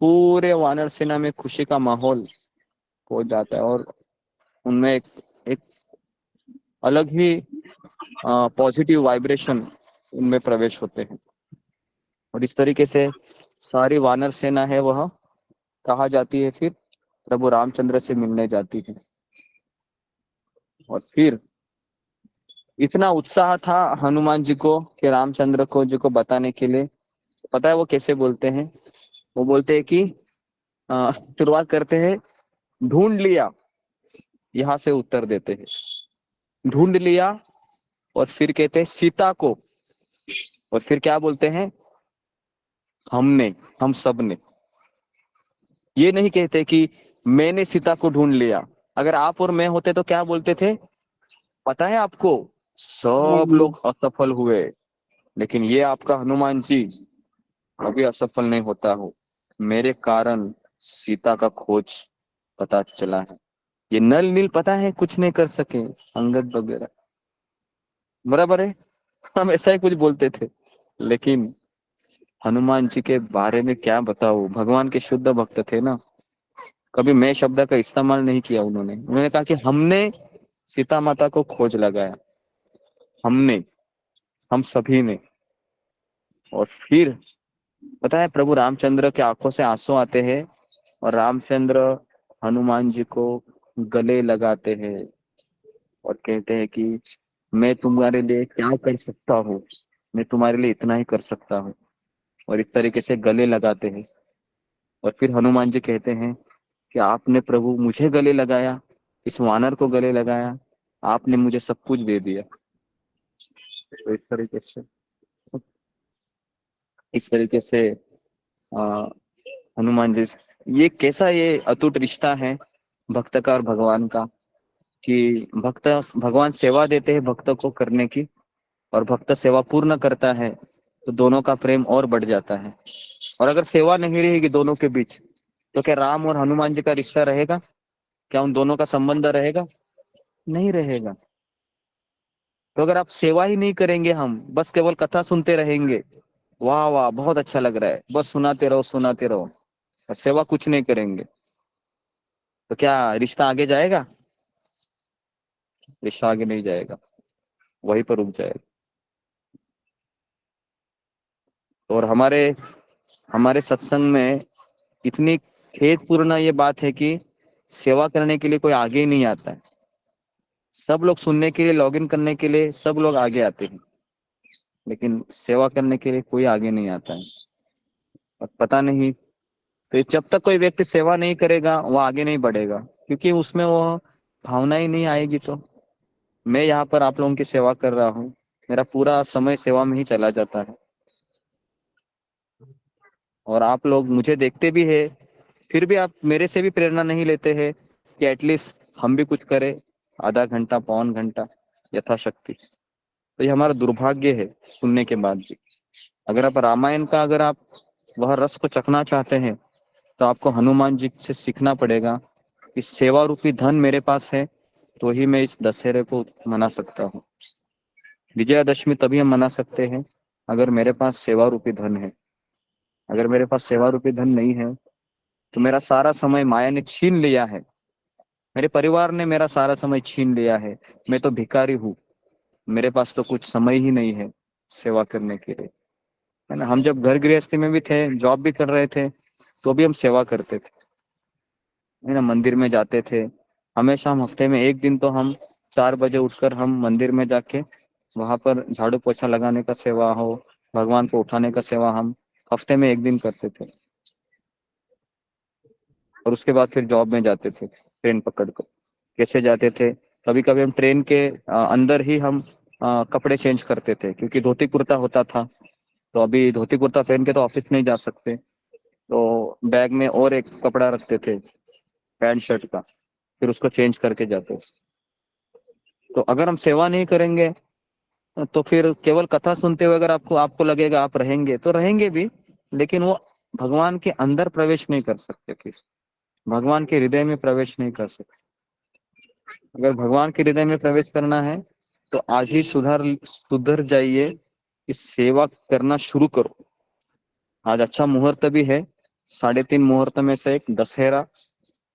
Speaker 9: पूरे वानर सेना में खुशी का माहौल हो जाता है, और उनमें एक अलग ही पॉजिटिव वाइब्रेशन उनमें प्रवेश होते हैं। और इस तरीके से सारी वानर सेना है वह कहा जाती है फिर प्रभु रामचंद्र से मिलने जाती है। और फिर इतना उत्साह था हनुमान जी को कि रामचंद्र को जी को बताने के लिए, पता है वो कैसे बोलते हैं? वो बोलते हैं कि शुरुआत करते हैं, ढूंढ लिया, यहां से उत्तर देते हैं, ढूंढ लिया, और फिर कहते हैं सीता को, और फिर क्या बोलते हैं, हमने, हम सब ने। ये नहीं कहते कि मैंने सीता को ढूंढ लिया। अगर आप और मैं होते तो क्या बोलते थे, पता है आपको, सब लोग असफल हुए, लेकिन ये आपका हनुमान जी कभी असफल नहीं होता हो, मेरे कारण सीता का खोज पता चला है। ये नल नील पता है कुछ नहीं कर सके, अंगद वगैरह, बराबर है, हम ऐसा ही कुछ बोलते थे। लेकिन हनुमान जी के बारे में क्या बताओ, भगवान के शुद्ध भक्त थे ना, कभी मैं शब्द का इस्तेमाल नहीं किया उन्होंने कहा कि हमने सीता माता को खोज लगाया, हमने, हम सभी ने। और फिर पता है प्रभु रामचंद्र के आंखों से आंसू आते हैं, और रामचंद्र हनुमान जी को गले लगाते हैं और कहते हैं कि मैं तुम्हारे लिए क्या कर सकता हूँ, मैं तुम्हारे लिए इतना ही कर सकता हूँ। और इस तरीके से गले लगाते हैं। और फिर हनुमान जी कहते हैं कि आपने प्रभु मुझे गले लगाया, इस वानर को गले लगाया, आपने मुझे सब कुछ दे दिया। तो इस तरीके से हनुमान जी, ये कैसा ये अटूट रिश्ता है भक्त का और भगवान का, कि भक्त, भगवान सेवा देते हैं भक्त को करने की, और भक्त सेवा पूर्ण करता है तो दोनों का प्रेम और बढ़ जाता है। और अगर सेवा नहीं रहेगी दोनों के बीच तो क्या राम और हनुमान जी का रिश्ता रहेगा? क्या उन दोनों का संबंध रहेगा? नहीं रहेगा। तो अगर आप सेवा ही नहीं करेंगे, हम बस केवल कथा सुनते रहेंगे, वाह वाह बहुत अच्छा लग रहा है, बस सुनाते रहो सुनाते रहो, और सेवा कुछ नहीं करेंगे, तो क्या रिश्ता आगे जाएगा? रिश्ता आगे नहीं जाएगा, वहीं पर रुक जाएगा। और हमारे सत्संग में इतनी खेदपूर्ण ये बात है कि सेवा करने के लिए कोई आगे ही नहीं आता है। सब लोग सुनने के लिए, लॉगिन करने के लिए सब लोग आगे आते हैं, लेकिन सेवा करने के लिए कोई आगे नहीं आता है। और पता नहीं, तो जब तक कोई व्यक्ति सेवा नहीं करेगा वो आगे नहीं बढ़ेगा, क्योंकि उसमें वो भावना ही नहीं आएगी। तो मैं यहाँ पर आप लोगों की सेवा कर रहा हूँ, मेरा पूरा समय सेवा में ही चला जाता है, और आप लोग मुझे देखते भी है, फिर भी आप मेरे से भी प्रेरणा नहीं लेते हैं कि एटलीस्ट हम भी कुछ करें, आधा घंटा पौन घंटा यथाशक्ति। तो ये हमारा दुर्भाग्य है सुनने के बाद भी। अगर आप रामायण का अगर आप वह रस को चखना चाहते हैं तो आपको हनुमान जी से सीखना पड़ेगा कि सेवा रूपी धन मेरे पास है तो ही मैं इस दशहरे को मना सकता हूँ। विजयादशमी तभी हम मना सकते हैं अगर मेरे पास सेवा रूपी धन है। अगर मेरे पास सेवा रूपी धन नहीं है तो मेरा सारा समय माया ने छीन लिया है, मेरे परिवार ने मेरा सारा समय छीन लिया है, मैं तो भिखारी हूँ, मेरे पास तो कुछ समय ही नहीं है सेवा करने के लिए, है ना। हम जब घर गृहस्थी में भी थे, जॉब भी कर रहे थे, तो भी हम सेवा करते थे, है ना। मंदिर में जाते थे हमेशा, हम हफ्ते में एक दिन तो हम 4 बजे उठकर हम मंदिर में जाके वहां पर झाड़ू पोछा लगाने का सेवा हो, भगवान को उठाने का सेवा हम हफ्ते में एक दिन करते थे, और उसके बाद फिर जॉब में जाते थे ट्रेन पकड़कर। कैसे जाते थे, कभी कभी हम ट्रेन के अंदर ही हम कपड़े चेंज करते थे, क्योंकि धोती कुर्ता होता था, तो अभी धोती कुर्ता पहन के तो ऑफिस नहीं जा सकते, तो बैग में और एक कपड़ा रखते थे पैंट शर्ट का, फिर उसको चेंज करके जाते। तो अगर हम सेवा नहीं करेंगे तो फिर केवल कथा सुनते हुए अगर आपको लगेगा आप रहेंगे तो रहेंगे भी, लेकिन वो भगवान के अंदर प्रवेश नहीं कर सकते, फिर भगवान के हृदय में प्रवेश नहीं कर सकते। अगर भगवान के हृदय में प्रवेश करना है तो आज ही सुधर जाइए, इस सेवा करना शुरू करो। आज अच्छा मुहूर्त भी है, 3.5 मुहूर्त में से एक दशहरा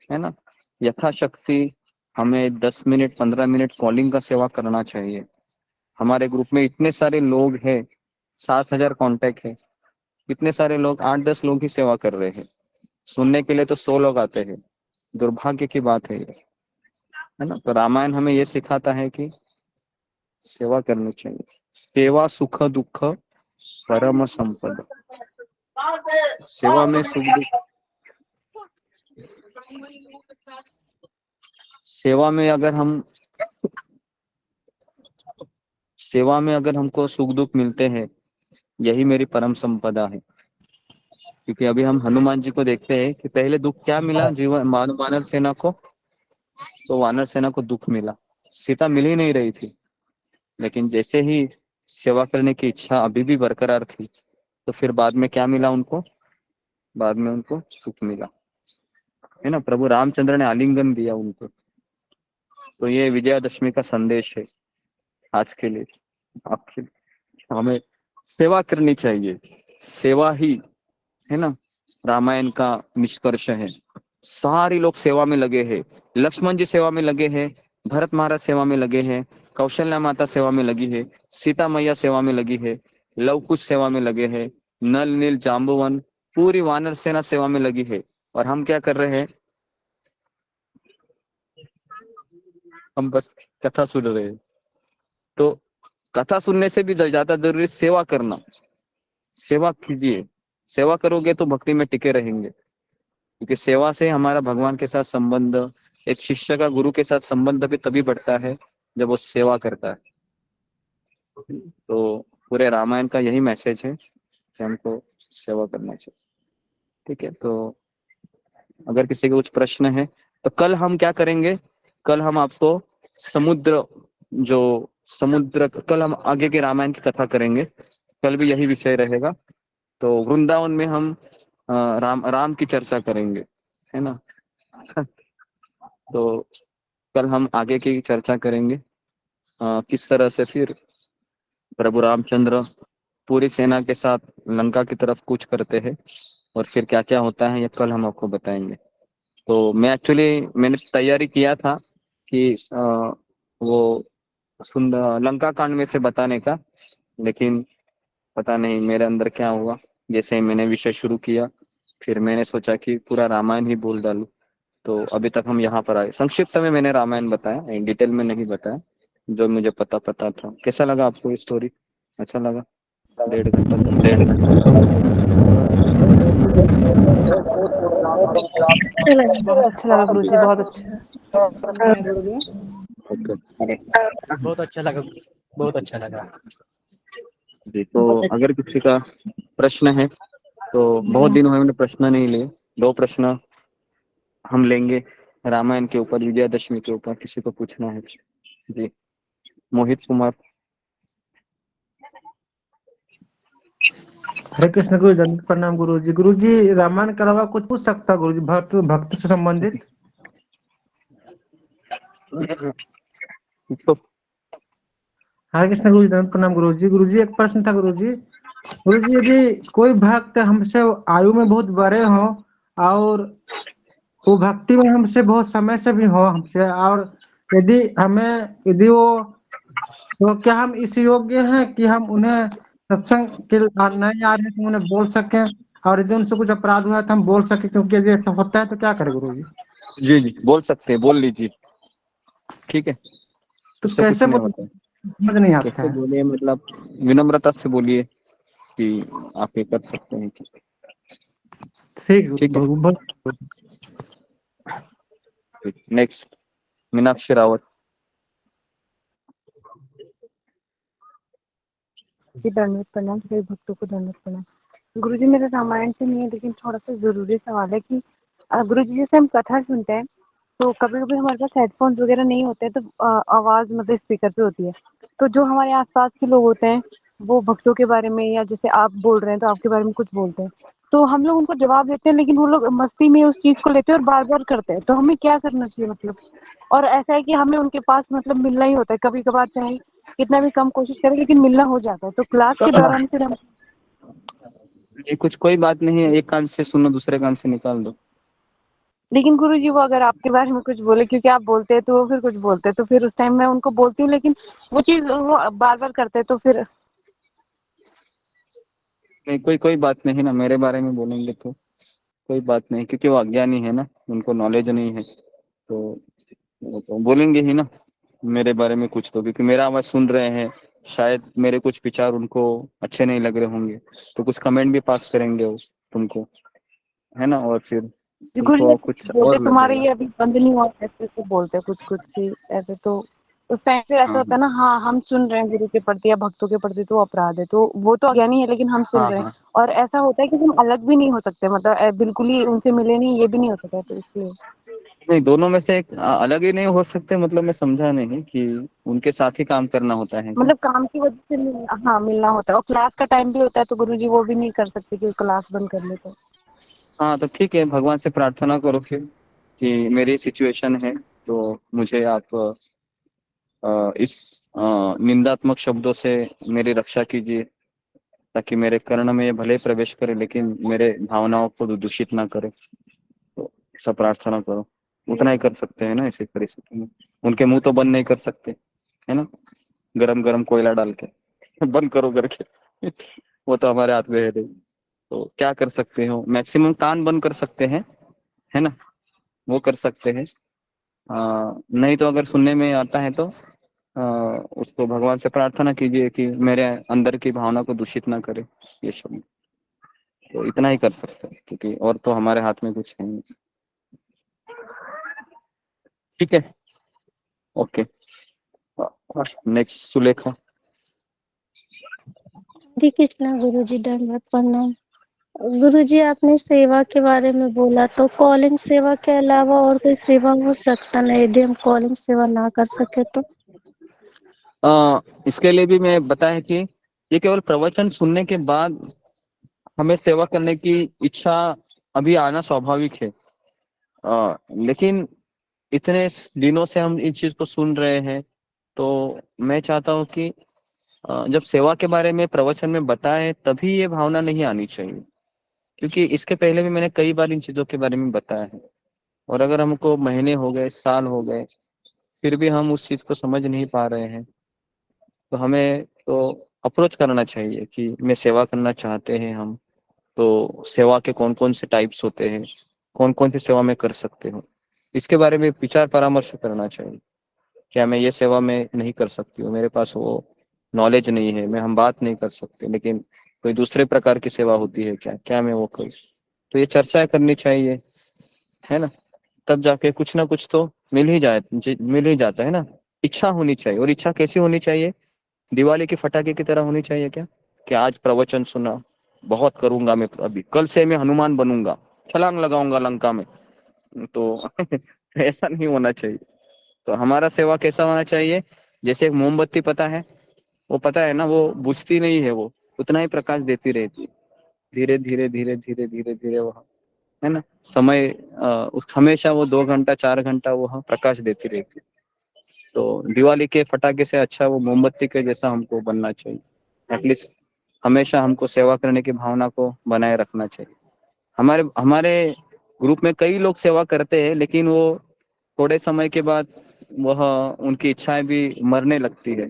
Speaker 9: है ना। यथाशक्ति हमें 10 मिनट 15 मिनट कॉलिंग का सेवा करना चाहिए। हमारे ग्रुप में इतने सारे लोग हैं, 7,000 कांटेक्ट है, इतने सारे लोग 8-10 लोग ही सेवा कर रहे हैं, सुनने के लिए तो 100 लोग आते हैं। दुर्भाग्य की बात है ये, है ना। तो रामायण हमें ये सिखाता है कि सेवा करनी चाहिए। सेवा सुख दुख परम संपद। सेवा में सुख दुख, सेवा में अगर हमको सुख दुख मिलते हैं, यही मेरी परम संपदा है। क्योंकि अभी हम हनुमान जी को देखते हैं कि पहले दुख क्या मिला जीवन वानर सेना को, तो वानर सेना को दुख मिला, सीता मिल ही नहीं रही थी, लेकिन जैसे ही सेवा करने की इच्छा अभी भी बरकरार थी, तो फिर बाद में क्या मिला उनको, बाद में उनको सुख मिला, है ना। प्रभु रामचंद्र ने आलिंगन दिया उनको। तो ये विजयादशमी का संदेश है आज के लिए, आपके हमें सेवा करनी चाहिए। सेवा ही, है ना, रामायण का निष्कर्ष है। सारे लोग सेवा में लगे हैं, लक्ष्मण जी सेवा में लगे हैं, भरत महाराज सेवा में लगे हैं, कौशल्या माता सेवा में लगी है, सीता मैया सेवा में लगी है, लव कुश सेवा में लगे हैं, नल नील जाम्बुवन पूरी वानर सेना सेवा में लगी है। और हम क्या कर रहे हैं, हम बस कथा सुन रहे हैं। तो कथा सुनने से भी ज्यादा जरूरी सेवा करना। सेवा कीजिए, सेवा करोगे तो भक्ति में टिके रहेंगे, क्योंकि सेवा से हमारा भगवान के साथ संबंध, एक शिष्य का गुरु के साथ संबंध भी तभी बढ़ता है जब वो सेवा करता है। तो पूरे रामायण का यही मैसेज है कि हमको सेवा करना चाहिए। ठीक है, तो अगर किसी के कुछ प्रश्न है तो कल हम क्या करेंगे, कल हम आपको कल हम आगे के रामायण की कथा करेंगे, कल भी यही विषय रहेगा। तो वृंदावन में हम राम की चर्चा करेंगे, है ना। तो कल हम आगे की चर्चा करेंगे, किस तरह से फिर प्रभु रामचंद्र पूरी सेना के साथ लंका की तरफ कूच करते हैं और फिर क्या क्या होता है, ये कल हम आपको बताएंगे। तो मैंने तैयारी किया था कि वो लंका कांड में से बताने का, लेकिन पता नहीं मेरे अंदर क्या हुआ, जैसे ही मैंने विषय शुरू किया फिर मैंने सोचा कि पूरा रामायण ही बोल डालूं। तो अभी तक हम यहाँ पर आए, संक्षिप्त में मैंने रामायण बताया, डिटेल में नहीं बताया, जो मुझे पता था। कैसा लगा आपको स्टोरी, अच्छा लगा? 1.5 घंटा
Speaker 2: बहुत अच्छा लगा गुरुजी, बहुत अच्छा।
Speaker 14: बहुत अच्छा लगा, बहुत अच्छा लगा
Speaker 9: जी। तो अगर किसी का प्रश्न है तो बहुत दिन हुए हमने प्रश्न नहीं लिए, 2 प्रश्न हम लेंगे रामायण के ऊपर, विजयादशमी के ऊपर, किसी को पूछना है जी। मोहित कुमार।
Speaker 15: हरे कृष्ण गुरु जी, प्रणाम गुरु जी। गुरु जी रामायण के अलावा कुछ पूछ सकता गुरु जी, भक्त से संबंधित? हरे कृष्ण गुरु जी, प्रणाम गुरु जी। गुरु जी एक प्रश्न था गुरु जी। गुरु जी यदि कोई भक्त हमसे आयु में बहुत बड़े हो और वो भक्ति में हमसे बहुत समय से भी हो हमसे, और यदि वो, तो क्या हम इस योग्य हैं कि हम उन्हें सत्संग के नहीं आ रहे हैं तो उन्हें बोल सकें, और यदि उनसे कुछ अपराध हुआ तो हम बोल सकें, क्योंकि यदि ऐसा होता है तो क्या करें गुरु जी?
Speaker 9: जी जी बोल सकते हैं, बोल लीजिए, ठीक है।
Speaker 15: तो
Speaker 9: उससे कुछ
Speaker 15: कैसे
Speaker 9: नहीं होता है।
Speaker 15: समझ नहीं आता
Speaker 9: कैसे
Speaker 15: है।
Speaker 9: बोलिए, मतलब विनम्रता से बोलिए कि आप ये कर सकते हैं।
Speaker 15: ठीक
Speaker 9: ठीक
Speaker 15: है।
Speaker 9: नेक्स्ट मीनाक्षी रावत।
Speaker 16: जी दंडवत प्रणाम, सभी भक्तों को दंडवत प्रणाम। गुरुजी मेरा रामायण से नहीं है, लेकिन थोड़ा सा जरूरी सवाल है कि गुरुजी जैसे हम कथा सुनते हैं तो कभी कभी हमारे पास हेडफोन्स वगैरह नहीं होते हैं, तो आवाज मतलब स्पीकर पे होती है, तो जो हमारे आसपास के लोग होते हैं वो भक्तों के बारे में, या जैसे आप बोल रहे हैं तो आपके बारे में कुछ बोलते हैं, तो हम लोग उनको जवाब देते हैं, लेकिन वो लोग मस्ती में उस चीज को लेते हैं और बार बार करते हैं, तो हमें क्या करना चाहिए मतलब? और ऐसा है कि हमें उनके पास मतलब मिलना ही होता है, कभी कभार चाहे कितना भी कम कोशिश करें लेकिन मिलना हो जाता है, तो क्लास के दौरान फिर हम।
Speaker 9: ये कुछ कोई बात नहीं है, एक कान से सुनो दूसरे कान से निकाल दो।
Speaker 16: लेकिन गुरुजी वो अगर आपके बारे में कुछ बोले, क्योंकि आप बोलते हैं तो वो फिर कुछ बोलते हैं, तो फिर उस टाइम मैं उनको बोलती हूँ, लेकिन वो चीज वो बार बार करते हैं, तो फिर
Speaker 9: नहीं, कोई बात नहीं ना, मेरे बारे में बोलेंगे तो कोई बात नहीं, क्योंकि वो अज्ञानी है ना, उनको नॉलेज नहीं है, तो वो तो बोलेंगे ही ना मेरे बारे में कुछ, तो क्योंकि मेरा आवाज सुन रहे हैं, शायद मेरे कुछ विचार उनको अच्छे नहीं लग रहे होंगे, तो कुछ कमेंट भी पास करेंगे वो तुमको, है ना, और फिर तुमको कुछ
Speaker 16: बोलते
Speaker 9: और
Speaker 16: तुम्हारे
Speaker 9: लगेगा।
Speaker 16: ये अभी बंद नहीं हुआ, ऐसे ऐसे बोलते कुछ कुछ ही ऐसे, तो उस टाइम फिर ऐसा
Speaker 9: हाँ
Speaker 16: होता है ना, हाँ हम सुन रहे हैं गुरु के प्रति या भक्तों के प्रति तो अपराध है, तो वो तो अज्ञानी है लेकिन हम सुन
Speaker 9: हाँ
Speaker 16: रहे हैं,
Speaker 9: हाँ।
Speaker 16: और ऐसा होता है कि हम अलग भी नहीं हो सकते, मतलब बिल्कुल ही उनसे मिले नहीं, ये भी नहीं हो सकता, तो इसलिए।
Speaker 9: नहीं, दोनों में से एक अलग ही नहीं हो सकते, मतलब मैं समझा नहीं कि उनके साथ ही काम करना होता है क्या?
Speaker 16: मतलब काम की वजह से हाँ मिलना होता है, और क्लास का टाइम भी होता है, तो गुरुजी वो भी नहीं कर सकते कि क्लास बंद कर ले, तो
Speaker 9: हाँ तो ठीक है, भगवान से प्रार्थना करो फिर कि मेरी सिचुएशन है तो मुझे आप इस निंदात्मक शब्दों से मेरी रक्षा कीजिए, ताकि मेरे कर्ण में ये भले प्रवेश करे लेकिन मेरे भावनाओं को दूषित ना करे, तो ऐसा प्रार्थना करो। उतना ही कर सकते हैं ना ऐसी परिस्थिति में, उनके मुंह तो बंद नहीं कर सकते, है ना, गरम गरम कोयला डाल के बंद करो करके वो तो हमारे हाथ में है नहीं, तो क्या कर सकते हो, मैक्सिमम कान बंद कर सकते हैं, है ना, वो कर सकते हैं। नहीं तो अगर सुनने में आता है तो उसको भगवान से प्रार्थना कीजिए कि मेरे अंदर की भावना को दूषित ना करे ये शब्द, तो इतना ही कर सकते हैं, क्योंकि और तो हमारे हाथ में कुछ है नहीं। ठीक है, ओके। नेक्स्ट सुलेखा।
Speaker 8: हरे कृष्णा गुरुजी, दंडवत प्रणाम। गुरुजी आपने सेवा के बारे में बोला, तो कॉलिंग सेवा के अलावा और कोई सेवा हो सकता नहीं, यदि हम कॉलिंग सेवा ना कर सके तो?
Speaker 9: इसके लिए भी मैं बताया कि ये केवल प्रवचन सुनने के बाद हमें सेवा करने की इच्छा अभी आना स्वाभाविक है, लेकिन इतने दिनों से हम इस चीज को सुन रहे हैं, तो मैं चाहता हूँ कि जब सेवा के बारे में प्रवचन में बताए तभी ये भावना नहीं आनी चाहिए, क्योंकि इसके पहले भी मैंने कई बार इन चीजों के बारे में बताया है, और अगर हमको महीने हो गए, साल हो गए, फिर भी हम उस चीज को समझ नहीं पा रहे हैं, तो हमें तो अप्रोच करना चाहिए कि मैं सेवा करना चाहते हैं हम, तो सेवा के कौन कौन से टाइप्स होते हैं, कौन कौन सी सेवा में कर सकते हो, इसके बारे में विचार परामर्श करना चाहिए। क्या मैं ये सेवा में नहीं कर सकती हूँ, मेरे पास वो नॉलेज नहीं है, मैं हम बात नहीं कर सकते, लेकिन कोई दूसरे प्रकार की सेवा होती है क्या, क्या मैं वो करूँ? तो ये चर्चा करनी चाहिए, है ना, तब जाके कुछ ना कुछ तो मिल ही जाता है ना। इच्छा होनी चाहिए, और इच्छा कैसी होनी चाहिए? दिवाली के फटाके की तरह होनी चाहिए क्या, कि आज प्रवचन सुना, बहुत करूंगा मैं, अभी कल से मैं हनुमान बनूंगा, छलांग लगाऊंगा लंका में, तो ऐसा नहीं होना चाहिए। तो हमारा सेवा कैसा होना चाहिए? जैसे एक मोमबत्ती, पता है, वो पता है ना, वो बुझती नहीं है, वो उतना ही प्रकाश देती रहती है, धीरे धीरे धीरे धीरे धीरे धीरे, वह, है ना, समय उस हमेशा वो 2 घंटा 4 घंटा वह प्रकाश देती रहती है। तो दिवाली के फटाके से अच्छा वो मोमबत्ती के जैसा हमको बनना चाहिए। एटलीस्ट हमेशा हमको सेवा करने की भावना को बनाए रखना चाहिए। हमारे हमारे ग्रुप में कई लोग सेवा करते हैं, लेकिन वो थोड़े समय के बाद वह उनकी इच्छाएं भी मरने लगती है।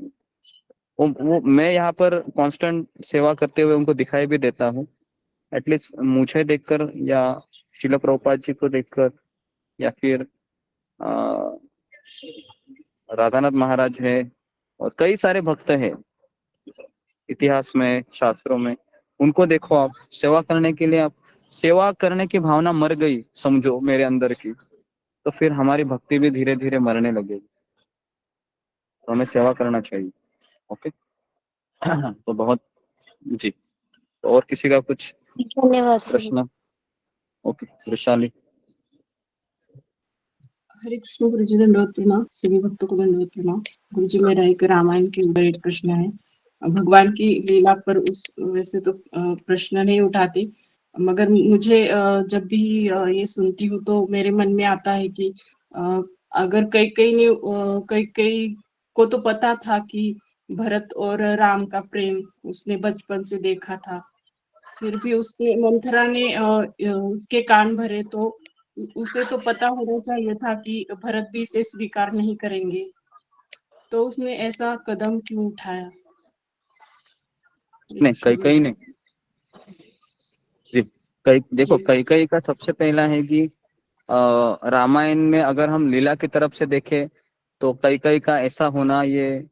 Speaker 9: वो मैं यहाँ पर कांस्टेंट सेवा करते हुए उनको दिखाई भी देता हूँ। एटलीस्ट मुझे देखकर, या शिला प्रभुपाद जी को देखकर, या फिर राधानाथ महाराज है, और कई सारे भक्त हैं इतिहास में, शास्त्रों में, उनको देखो आप, सेवा करने के लिए, आप सेवा करने की भावना मर गई समझो मेरे अंदर की, तो फिर हमारी भक्ति भी धीरे धीरे मरने लगेगी। तो हमें सेवा करना चाहिए। ओके। तो बहुत जी, तो और किसी का कुछ
Speaker 8: धन्यवाद
Speaker 9: प्रश्न? ओके, वैशाली।
Speaker 12: हरे कृष्ण गुरु जी, दंडवत प्रणाम। सभी भक्तों को दंडवत प्रणाम। गुरु जी, मेरा एक रामायण के ऊपर एक प्रश्न है। भगवान की लीला पर उस वैसे तो प्रश्न नहीं उठाते, मगर मुझे जब भी ये सुनती हूँ तो मेरे मन में आता है कि अगर कई कई को तो पता था कि भरत और राम का प्रेम उसने बचपन से देखा था, फिर भी उसने मंथरा ने उसके कान भरे, तो उसे तो पता होना चाहिए था कि भरत भी इसे स्वीकार नहीं करेंगे, तो उसने ऐसा कदम क्यों उठाया?
Speaker 9: नहीं, कई नहीं जी, देखो,
Speaker 12: जी।
Speaker 9: कई का सबसे पहला है कि रामायण में अगर हम लीला की तरफ से देखें तो कई का ऐसा होना ये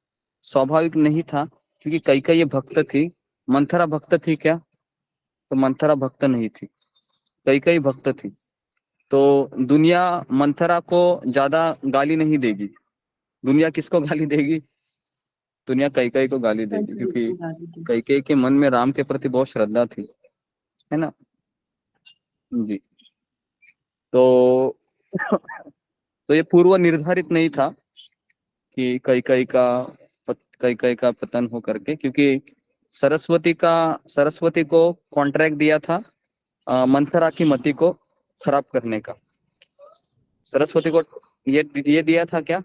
Speaker 9: स्वाभाविक नहीं था, क्योंकि कई ये भक्त थी। मंथरा भक्त थी क्या? तो मंथरा भक्त नहीं थी, कई भक्त थी। तो दुनिया मंथरा को ज्यादा गाली नहीं देगी। दुनिया किसको गाली देगी? दुनिया कई को गाली देगी, क्योंकि कई के मन में राम के प्रति बहुत श्रद्धा थी, है ना जी। तो तो ये पूर्व निर्धारित नहीं था कि कई का पतन हो करके, क्योंकि सरस्वती को कॉन्ट्रैक्ट दिया था मंथरा की मति को खराब करने का। सरस्वती को ये दिया था क्या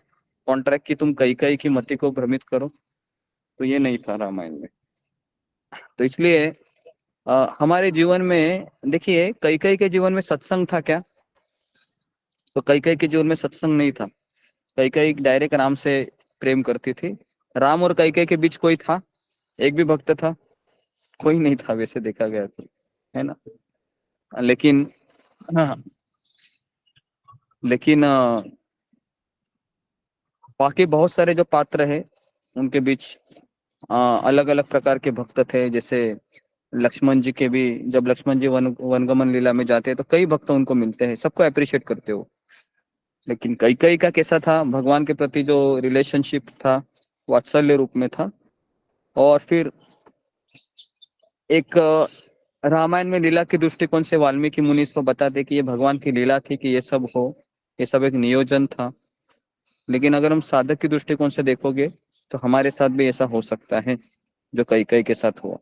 Speaker 9: कॉन्ट्रैक्ट, कि तुम कई की मति को भ्रमित करो? तो ये नहीं था रामायण में। तो इसलिए हमारे जीवन में देखिए, कई के जीवन में सत्संग था क्या? तो कई के जीवन में सत्संग नहीं था। कई डायरेक्ट राम से प्रेम करती थी। राम और कई के बीच कोई था? एक भी भक्त था? कोई नहीं था वैसे देखा गया तो, है ना। लेकिन हाँ, लेकिन बाकी बहुत सारे जो पात्र है उनके बीच अलग अलग प्रकार के भक्त थे। जैसे लक्ष्मण जी के भी, जब लक्ष्मण जी वनगमन लीला में जाते हैं तो कई भक्त उनको मिलते हैं, सबको अप्रिशिएट करते हो। लेकिन कई का कैसा था? भगवान के प्रति जो रिलेशनशिप था वात्सल्य रूप में था। और फिर एक रामायण में लीला के दृष्टिकोण से वाल्मीकि मुनि इसको बताते कि ये भगवान की लीला थी, कि ये सब हो, ये सब एक नियोजन था। लेकिन अगर हम साधक के दृष्टिकोण से देखोगे तो हमारे साथ भी ऐसा हो सकता है जो कई के साथ हुआ।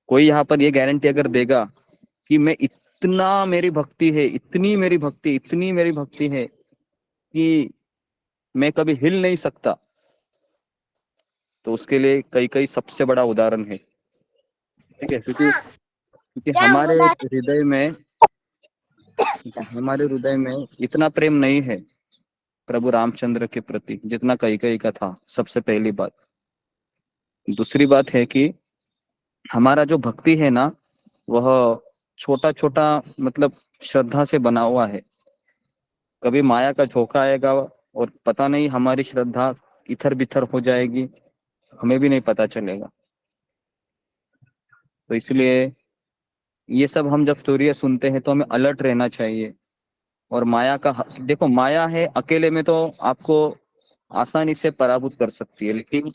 Speaker 9: कोई यहाँ पर ये गारंटी अगर देगा कि मैं इतना मेरी भक्ति है, इतनी मेरी भक्ति है कि मैं कभी हिल नहीं सकता, तो उसके लिए कई सबसे बड़ा उदाहरण है। ठीक है, क्योंकि हमारे हृदय में इतना प्रेम नहीं है प्रभु रामचंद्र के प्रति जितना कई का था। सबसे पहली बात। दूसरी बात है कि हमारा जो भक्ति है ना, वह छोटा छोटा मतलब श्रद्धा से बना हुआ है। कभी माया का झोंका आएगा और पता नहीं हमारी श्रद्धा इधर बिथर हो जाएगी, हमें भी नहीं पता चलेगा। तो इसलिए ये सब हम जब स्टोरी सुनते हैं तो हमें अलर्ट रहना चाहिए। और माया का देखो, माया है अकेले में तो आपको आसानी से पराभूत कर सकती है, लेकिन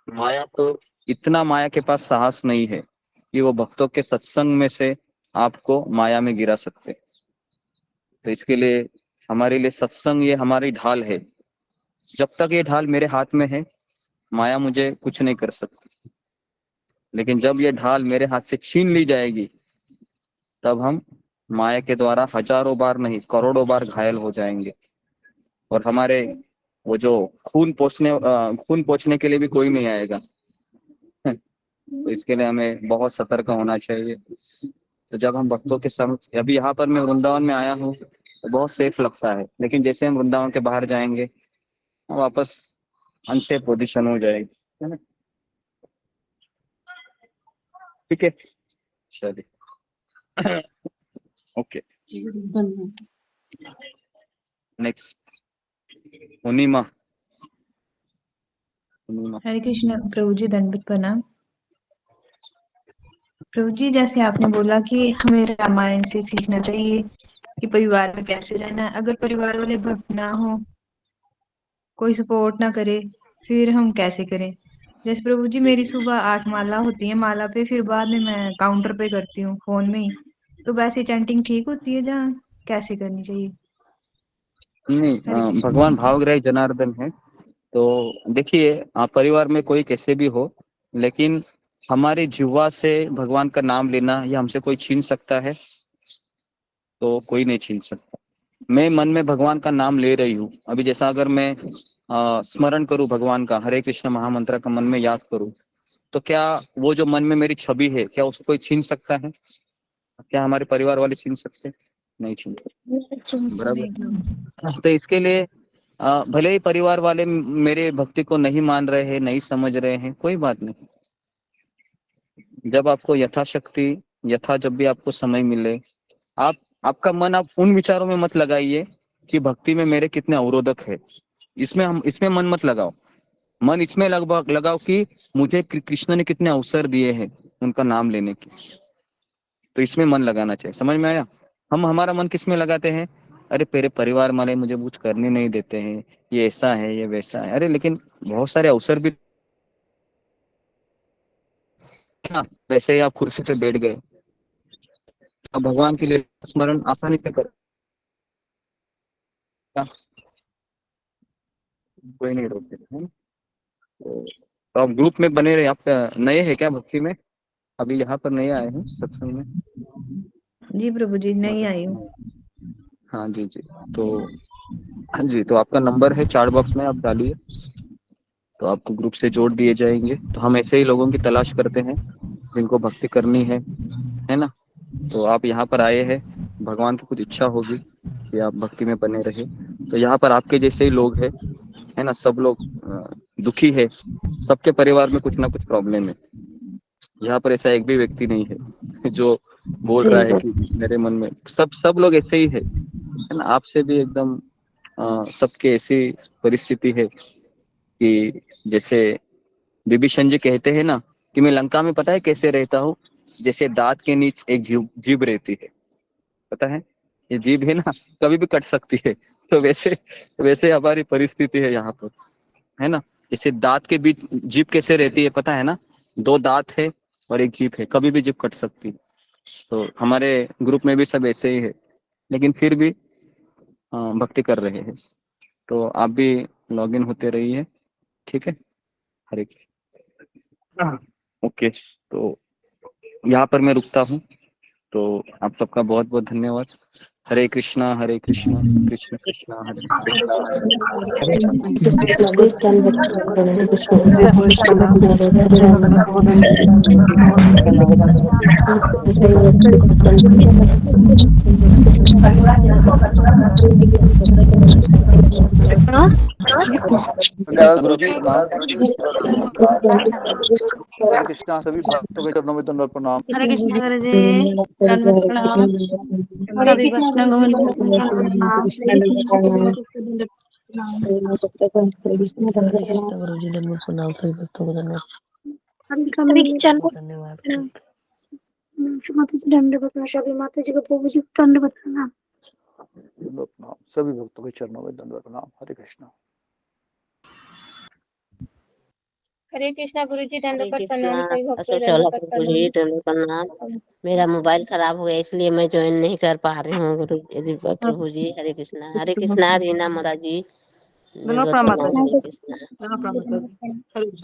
Speaker 9: माया तो इतना माया के पास साहस नहीं है कि वो भक्तों के सत्संग में से आपको माया में गिरा सकते। तो इसके लिए हमारे लिए सत्संग ये हमारी ढाल है। जब तक ये ढाल मेरे हाथ में है माया मुझे कुछ नहीं कर सकती, लेकिन जब ये ढाल मेरे हाथ से छीन ली जाएगी तब हम माया के द्वारा हजारों बार नहीं करोड़ों बार घायल हो जाएंगे, और हमारे वो जो खून पोंछने के लिए भी कोई नहीं आएगा। तो इसके लिए हमें बहुत सतर्क होना चाहिए। तो जब हम भक्तों के संग, अभी यहाँ पर मैं वृंदावन में आया हूँ तो बहुत सेफ लगता है, लेकिन जैसे हम वृंदावन के बाहर जाएंगे वापस अनसेफ पोजीशन हो जाएगी, है ना। ठीक है, चलिए ओके नेक्स्ट मुनीमा।
Speaker 17: हरे कृष्ण प्रभु जी, दंडवत प्रणाम। प्रभु जी, जैसे आपने बोला कि हमें रामायण से सीखना चाहिए कि परिवार में कैसे रहना है। अगर परिवार वाले भक्त ना हो, कोई सपोर्ट ना करे, फिर हम कैसे करें। जैसे प्रभु जी मेरी सुबह 8 माला होती है, माला पे फिर बाद में मैं काउंटर पे करती हूँ फोन में ही। तो वैसे चैंटिंग ठीक होती है जहाँ कैसे करनी चाहिए?
Speaker 9: नहीं, भगवान भावग्राही जनार्दन है। तो देखिए, परिवार में कोई कैसे भी हो, लेकिन हमारे जिह्वा से भगवान का नाम लेना ये हमसे कोई छीन सकता है? तो कोई नहीं छीन सकता। मैं मन में भगवान का नाम ले रही हूँ, अभी जैसा अगर मैं स्मरण करूँ भगवान का, हरे कृष्ण महामंत्र का मन में याद करूँ, तो क्या वो जो मन में मेरी छवि है क्या उसको कोई छीन सकता है? क्या हमारे परिवार वाले छीन सकते? नहीं छीन सकते, बराबर। तो इसके लिए भले ही परिवार वाले मेरे भक्ति को नहीं मान रहे हैं, नहीं समझ रहे हैं, कोई बात नहीं। जब आपको यथाशक्ति जब भी आपको समय मिले, आपका मन आप उन विचारों में मत लगाइए कि भक्ति में मेरे कितने अवरोधक है। इसमें मन मत लगाओ। मन इसमें लगाओ कि मुझे कृष्ण ने कितने अवसर दिए हैं उनका नाम लेने के। तो इसमें मन लगाना चाहिए। समझ में आया? हम हमारा मन किस में लगाते हैं? अरे मेरे परिवार वाले मुझे कुछ करने नहीं देते हैं, ये ऐसा है, ये वैसा है। अरे लेकिन बहुत सारे अवसर भी, वैसे ही आप कुर्सी पे बैठ गए, अब भगवान के लिए स्मरण आसानी से कर, कोई नहीं रोकते है। तो आप ग्रुप में बने रहे। आप नए हैं क्या भक्ति में? अभी यहाँ पर नए आए हैं सत्संग में?
Speaker 17: जी प्रभु जी, नहीं आई हूँ।
Speaker 9: हाँ जी जी, तो हाँ जी, तो आपका नंबर है चार्ट बॉक्स में, आप डालिए तो आपको ग्रुप से जोड़ दिए जाएंगे। तो हम ऐसे ही लोगों की तलाश करते हैं जिनको भक्ति करनी है ना। तो आप यहाँ पर आए हैं, भगवान की कुछ इच्छा होगी कि आप भक्ति में बने रहे, तो यहाँ पर आपके जैसे ही लोग हैं, है ना। सब लोग दुखी है, सबके परिवार में कुछ ना कुछ प्रॉब्लम है। यहाँ पर ऐसा एक भी व्यक्ति नहीं है जो बोल रहा है कि मेरे मन में, सब लोग ऐसे ही है ना। आपसे भी एकदम सबके ऐसी परिस्थिति है कि जैसे विभीषण जी कहते हैं ना कि मैं लंका में पता है कैसे रहता हूँ, जैसे दांत के नीचे एक जीभ रहती है, पता है ये जीभ है ना, कभी भी कट सकती है। तो वैसे हमारी परिस्थिति है यहाँ पर, है ना। जैसे दांत के बीच जीभ कैसे रहती है पता है ना, 2 दांत है और एक जीभ है, कभी भी जीभ कट सकती है। तो हमारे ग्रुप में भी सब ऐसे ही है, लेकिन फिर भी भक्ति कर रहे हैं। तो आप भी लॉग इन होते रहिए, ठीक है। हरे ओके, तो यहाँ पर मैं रुकता हूँ। तो आप सबका बहुत बहुत धन्यवाद। हरे कृष्णा कृष्ण कृष्ण हरे
Speaker 3: गुरु जी हरे कृष्णा, सभी भक्तों के चरणों में दंडवत प्रणाम।
Speaker 7: हरे कृष्ण गुरु जी, दंडवत प्रणाम। सभी भक्तों को
Speaker 11: गुरु जी दंडवत प्रणाम, सभी भक्तों को धन्यवाद।
Speaker 8: धन्यवाद। माता जी दंडवत प्रणाम, सभी माता जी को प्रभु जी को दंडवत प्रणाम।
Speaker 3: दंडवत प्रणाम, सभी भक्तों के चरणों में दंडवत प्रणाम। हरे कृष्णा।
Speaker 18: हरे कृष्णा गुरु जी
Speaker 11: हरे
Speaker 18: दंडवत
Speaker 11: कृष्णा।
Speaker 18: प्रणाम, सभी भक्तों
Speaker 11: अशोक
Speaker 18: को
Speaker 11: चावला
Speaker 18: दंडवत
Speaker 11: प्रभु जी दंडवत प्रणाम। मेरा मोबाइल खराब हो गया इसलिए मैं ज्वाइन नहीं कर पा रही हूँ गुरु जी प्रभु जी। हरे कृष्णा रीना माता जी दंडवत प्रणाम। हरे कृष्णा।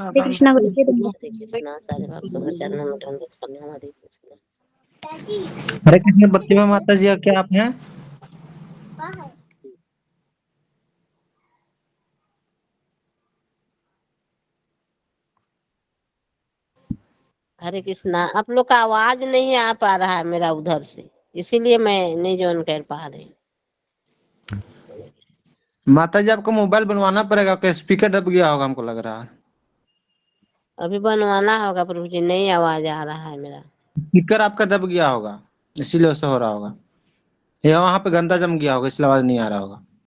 Speaker 8: हरे कृष्णा गुरु जी दंडवत
Speaker 11: हरे कृष्णा सारे भक्तों के चरणों में दंडवत प्रणाम। हरे कृष्णा।
Speaker 15: हरे कृष्ण प्रतिमा माता जी, क्या आप हैं?
Speaker 11: हरे कृष्णा। आप लोग का आवाज नहीं आ पा रहा है मेरा उधर से, इसीलिए मैं नहीं ज्वाइन कर पा रही।
Speaker 15: माता जी आपको मोबाइल बनवाना पड़ेगा, आपका स्पीकर दब गया होगा हमको लग रहा है।
Speaker 11: अभी बनवाना होगा प्रभु जी, नहीं आवाज आ रहा है मेरा।
Speaker 15: स्पीकर आपका दब गया होगा, इसीलिए ऐसा हो रहा होगा, या वहां पे गंदा जम गया होगा इसलिए आवाज नहीं आ रहा होगा।